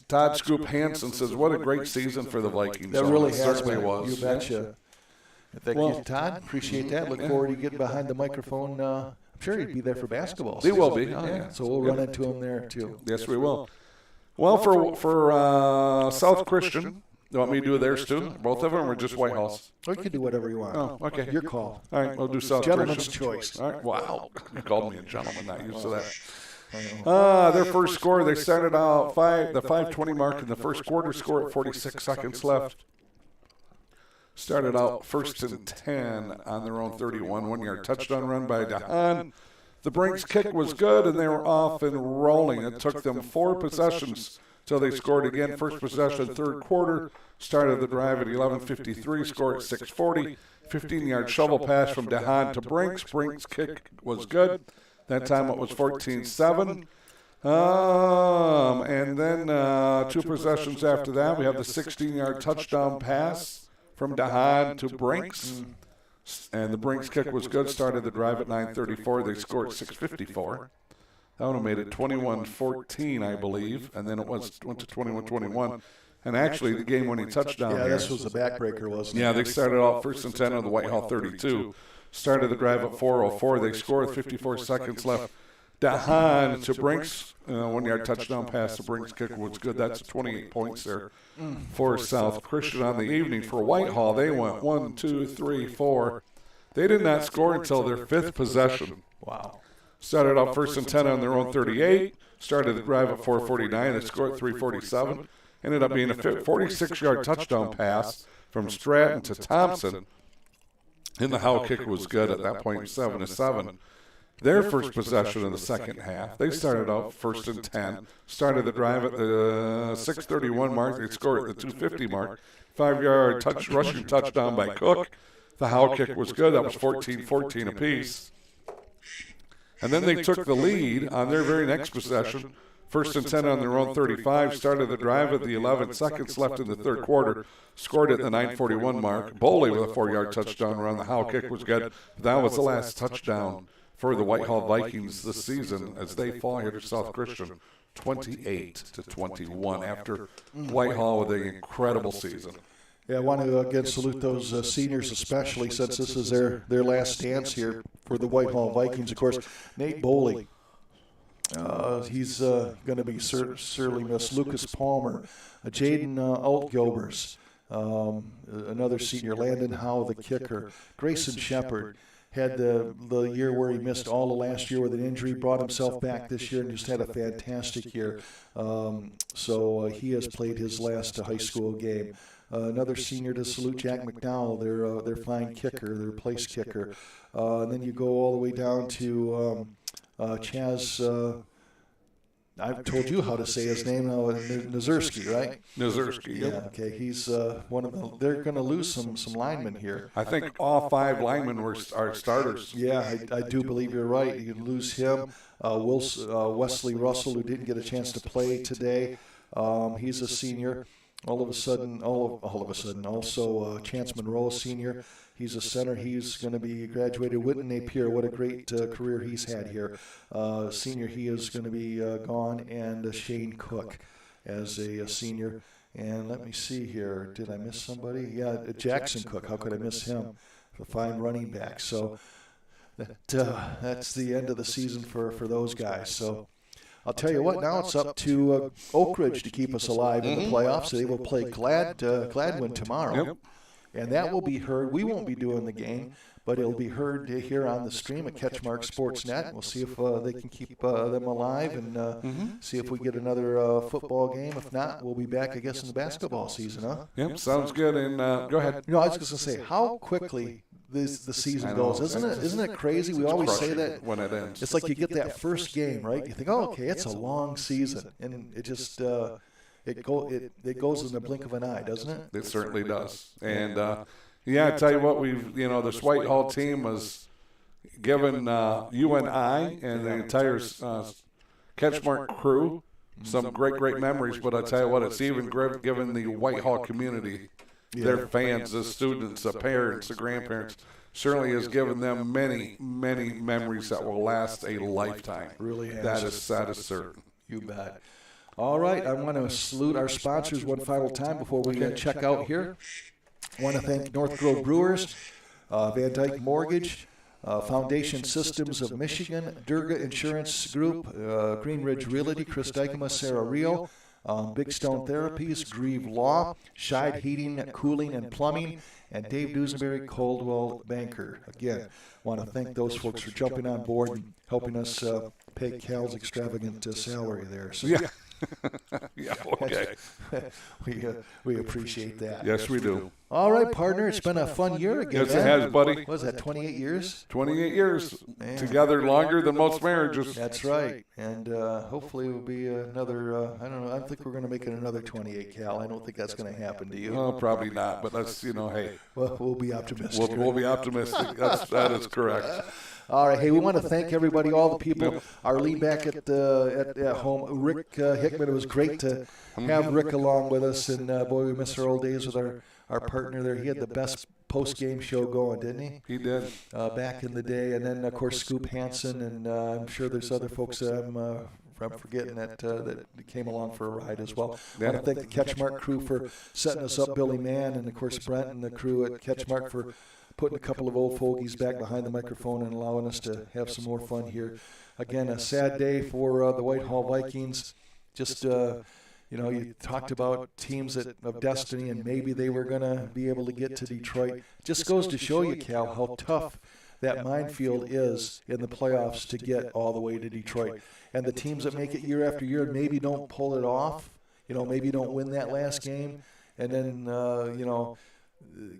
Todd Scoop Hansen says, what a great season for the Vikings. That really has certainly been. was. You betcha. Thank you, Todd. Appreciate that. Look forward to getting behind the microphone. I'm sure he'd be there for basketball. He will be. Oh, yeah. So we'll run into him there, too. Yes, we will. Well, for South Christian, you want me to do theirs, too? Both of them, or just Whitehall's? Or you can do whatever you want. Oh, okay. Your call. All right, we'll do South Gentleman's Christian. choice. All right. Wow. You called me a gentleman, not used to that. Their first score, they started out the 5:20 mark in the first quarter, score at 46 seconds left. Started out 1st and 10 on their own 31, 1-yard touchdown run by Dahan. The Brinks kick was good, and they were off and rolling. It took them 4 possessions till they scored again. First possession, third quarter, started the drive at 11:53, scored at 6:40. 15-yard shovel pass from Dahan to Brinks. Brinks kick was good. That time it was 14-7. And then 2 possessions after that, we have the 16-yard touchdown pass from DeHaan to Brinks. And the Brinks kick was good. Started the drive at 9:34. They scored 6:54. That one made it 21-14, I believe. And then it went to 21-21. And actually, the game-winning touchdown. Yeah, this was the backbreaker, wasn't it? Yeah, they started off 1st and 10 on the Whitehall 32. Started the drive at 4:04. They scored 54 seconds left. DeHaan to Brinks, 1-yard touchdown pass. The Brinks kick was good. That's 28 points there for South Christian on the evening. For Whitehall, they went 1, 2, 3, 4. They did not score until their 5th possession. Wow. Started off 1st and 10 on their own 38. Started the drive at 4:49. They scored 3:47. Ended up being a 46-yard touchdown pass from Stratton to Thompson. And the Howe kick was good at that point, 7-7. Their first possession in the second half, they started out 1st and 10. Started the drive at the 6:31 mark. They scored at the 2:50 mark. 5-yard rushing touchdown by Cook. The Howe kick was good. That was 14-14 apiece. And then they took the lead on their very next possession. 1st and 10 on their own 35. Started the drive at the 11 seconds left in the third quarter. Scored at the 9:41 mark. Boley with a 4-yard touchdown run. The Howe kick was good. That was the last touchdown for the Whitehall Vikings this season as they fall here to South Christian 28-21 after Whitehall with an incredible season. Yeah, I want to again salute those seniors, especially since this is their last dance here for the Whitehall Vikings. Of course, Nate Boley, he's going to be sorely missed. Lucas Palmer, Jaden Altgobers, another senior. Landon Howe, the kicker. Grayson Shepard had the year where he missed all of last year with an injury, brought himself back this year and just had a fantastic year. So he has played his last high school game. Another senior to salute, Jack McDowell, their fine kicker, their place kicker. And then you go all the way down to Chaz. I've told you how to say his name now, Nazurski, right? Nazurski, yep. Yeah, okay. He's one of the. They're going to lose some linemen here. I think all 5 linemen are starters. Yeah, I do believe you're right. You lose him. Wesley Russell, who didn't get a chance to play today, he's a senior. All of a sudden, also Chance Monroe, senior. He's a center. He's going to be graduated. Whitten Napier, what a great career he's had here. Senior, he is going to be gone. And Shane Cook as a senior. And let me see here. Did I miss somebody? Yeah, Jackson Cook. How could I miss him? The fine running back. So that's the end of the season for those guys. So I'll tell you what, now it's up to Oak Ridge to keep us alive in the playoffs. They will play Gladwin tomorrow. Yep. And that will be heard. We won't be doing the game, but it'll be heard here on the stream at CatchMark SportsNet. We'll see if they can keep them alive and see if we get another football game. If not, we'll be back, I guess, in the basketball season, huh? Yep, sounds good. And go ahead. You know, I was just going to say, how quickly the season goes. Isn't it crazy? We always say that when it ends. It's like you get that first game, right? You think, oh, okay, it's a long season, and it just it goes in the blink of an eye, doesn't it? It certainly does. And I tell you what, this Whitehall team was given UNI and the entire CatchMark crew some great memories. But I tell you what, it's even given the Whitehall community, their fans, the students, the parents, the grandparents, certainly has given them many memories that will last a lifetime. Really has. That is certain. You bet. All right, I want to salute our sponsors one final time before we check out here. I want to thank North Grove Brewers, Van Dyke Mortgage, Foundation Systems of Michigan, Durga Insurance Group, Green Ridge Realty, Chris Dykema, Sarah Rio, Big Stone Therapies, Grieve Law, Scheid Heating, Cooling, and Plumbing, and Dave Dusenberry, Coldwell Banker. Again, want to thank those folks for jumping on board and helping us pay Cal's extravagant salary there. So, yeah. Yeah, okay. We appreciate that. Yes, we do. All right, partner. It's been a fun year again. Yes, it has, buddy. What was that, 28 years? 28 years. Man. Together longer than most marriages. That's right. And hopefully it will be another, I don't know, I don't think we're going to make it another 28, Cal. I don't think that's going to happen to you. No, probably not. But that's, hey. Well, we'll be optimistic. We'll be optimistic. That is correct. All right, hey, we want to thank everybody, all the people, our lead back at home, Rick Hickman. It was great to have Rick along with us, and boy, we miss our old days with our partner there. He had the best post-game show going, didn't he? He did. Back in the day, and then, of course, Scoop Hansen, and I'm sure there's other folks I'm forgetting that came along for a ride as well. I want to thank the CatchMark crew for setting us up, Billy Mann, and, of course, Brent and the crew at CatchMark for putting a couple of old fogies back behind the microphone and allowing us to have some more fun here. Again, a sad day for the Whitehall Vikings. Just, you talked about teams of destiny, and maybe they were going to be able to get to Detroit. Just goes to show you, Cal, how tough that minefield is in the playoffs to get all the way to Detroit. And the teams that make it year after year maybe don't pull it off, maybe don't win that last game, and then,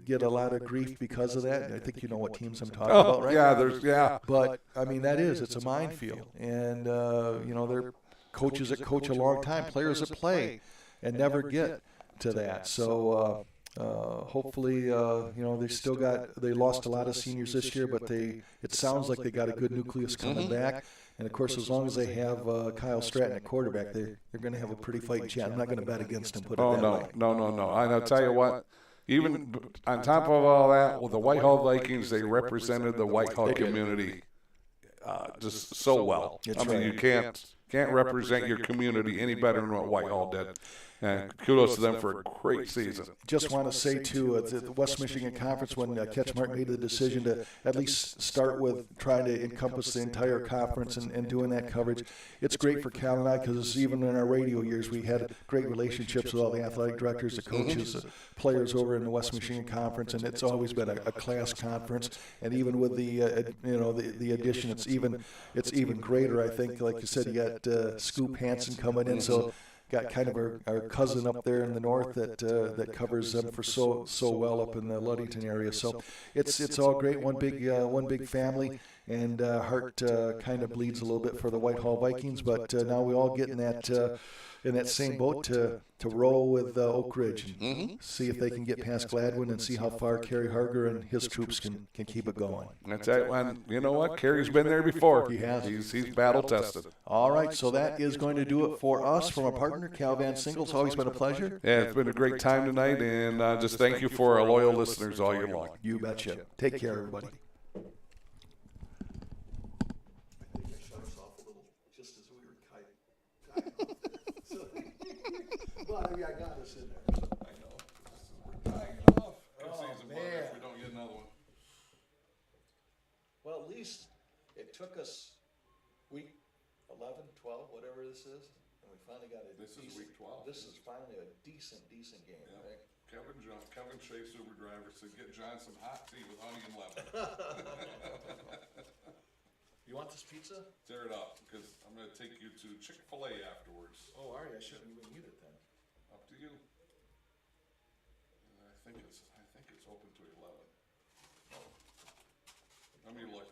get a lot of grief because of that. I think you know what teams I'm talking about, right? Yeah, But, I mean, it's a minefield. And, they're coaches that coach a long time, players that play and never get to that. So, hopefully, they lost a lot of seniors this year, but it sounds like they got a good nucleus coming back. And, of course, as long as they have Kyle Stratton at quarterback, they're going to have a pretty fighting chance. I'm not going to bet against them, put it that way. No. I'll tell you what. Even on top of all that, the Whitehall Vikings, they represented the Whitehall community just so well. You can't represent your community any better than what Whitehall did. And kudos to them for a great season. Just want to say, too, the West Michigan Conference, when CatchMark made the decision to at least start with trying to encompass the entire conference and doing that coverage, it's great for Cal and I, because even in our radio years, we had great relationships with all the athletic directors, the coaches, the players over in the West Michigan Conference, and it's always been a class conference. And even with the addition, it's even greater, I think. Like you said, you got Scoop Hansen coming in, so got kind of our cousin up there in the north that covers them for so well up in the Ludington area. So it's all great, one big family, and heart kind of bleeds a little bit for the Whitehall Vikings. But now we all get in that same boat to roll with Oak Ridge and see if they can get past Gladwin and see how far Kerry Harger and his troops can keep it going. That's it. And you know what? Kerry's been there before. He has. He's battle tested. All right, so that is going to do it for us. From our partner, Cal VanSingel. It's always been a pleasure. Yeah, it's been a great time tonight, and just thank you for our loyal listeners all year long. You betcha. Take care, everybody. Well, maybe I got us in there. I know. We're tying it off. Man. If we don't get another one. Well, at least it took us week 11, 12, whatever this is, and we finally got This is week 12. This is finally a decent game, yeah. right? Kevin Shea, Uber driver, said get John some hot tea with honey and lemon. You want this pizza? Tear it up, because I'm going to take you to Chick-fil-A afterwards. Oh, all right. I shouldn't even eat it then. Up to you. I think it's open to 11. Let me look.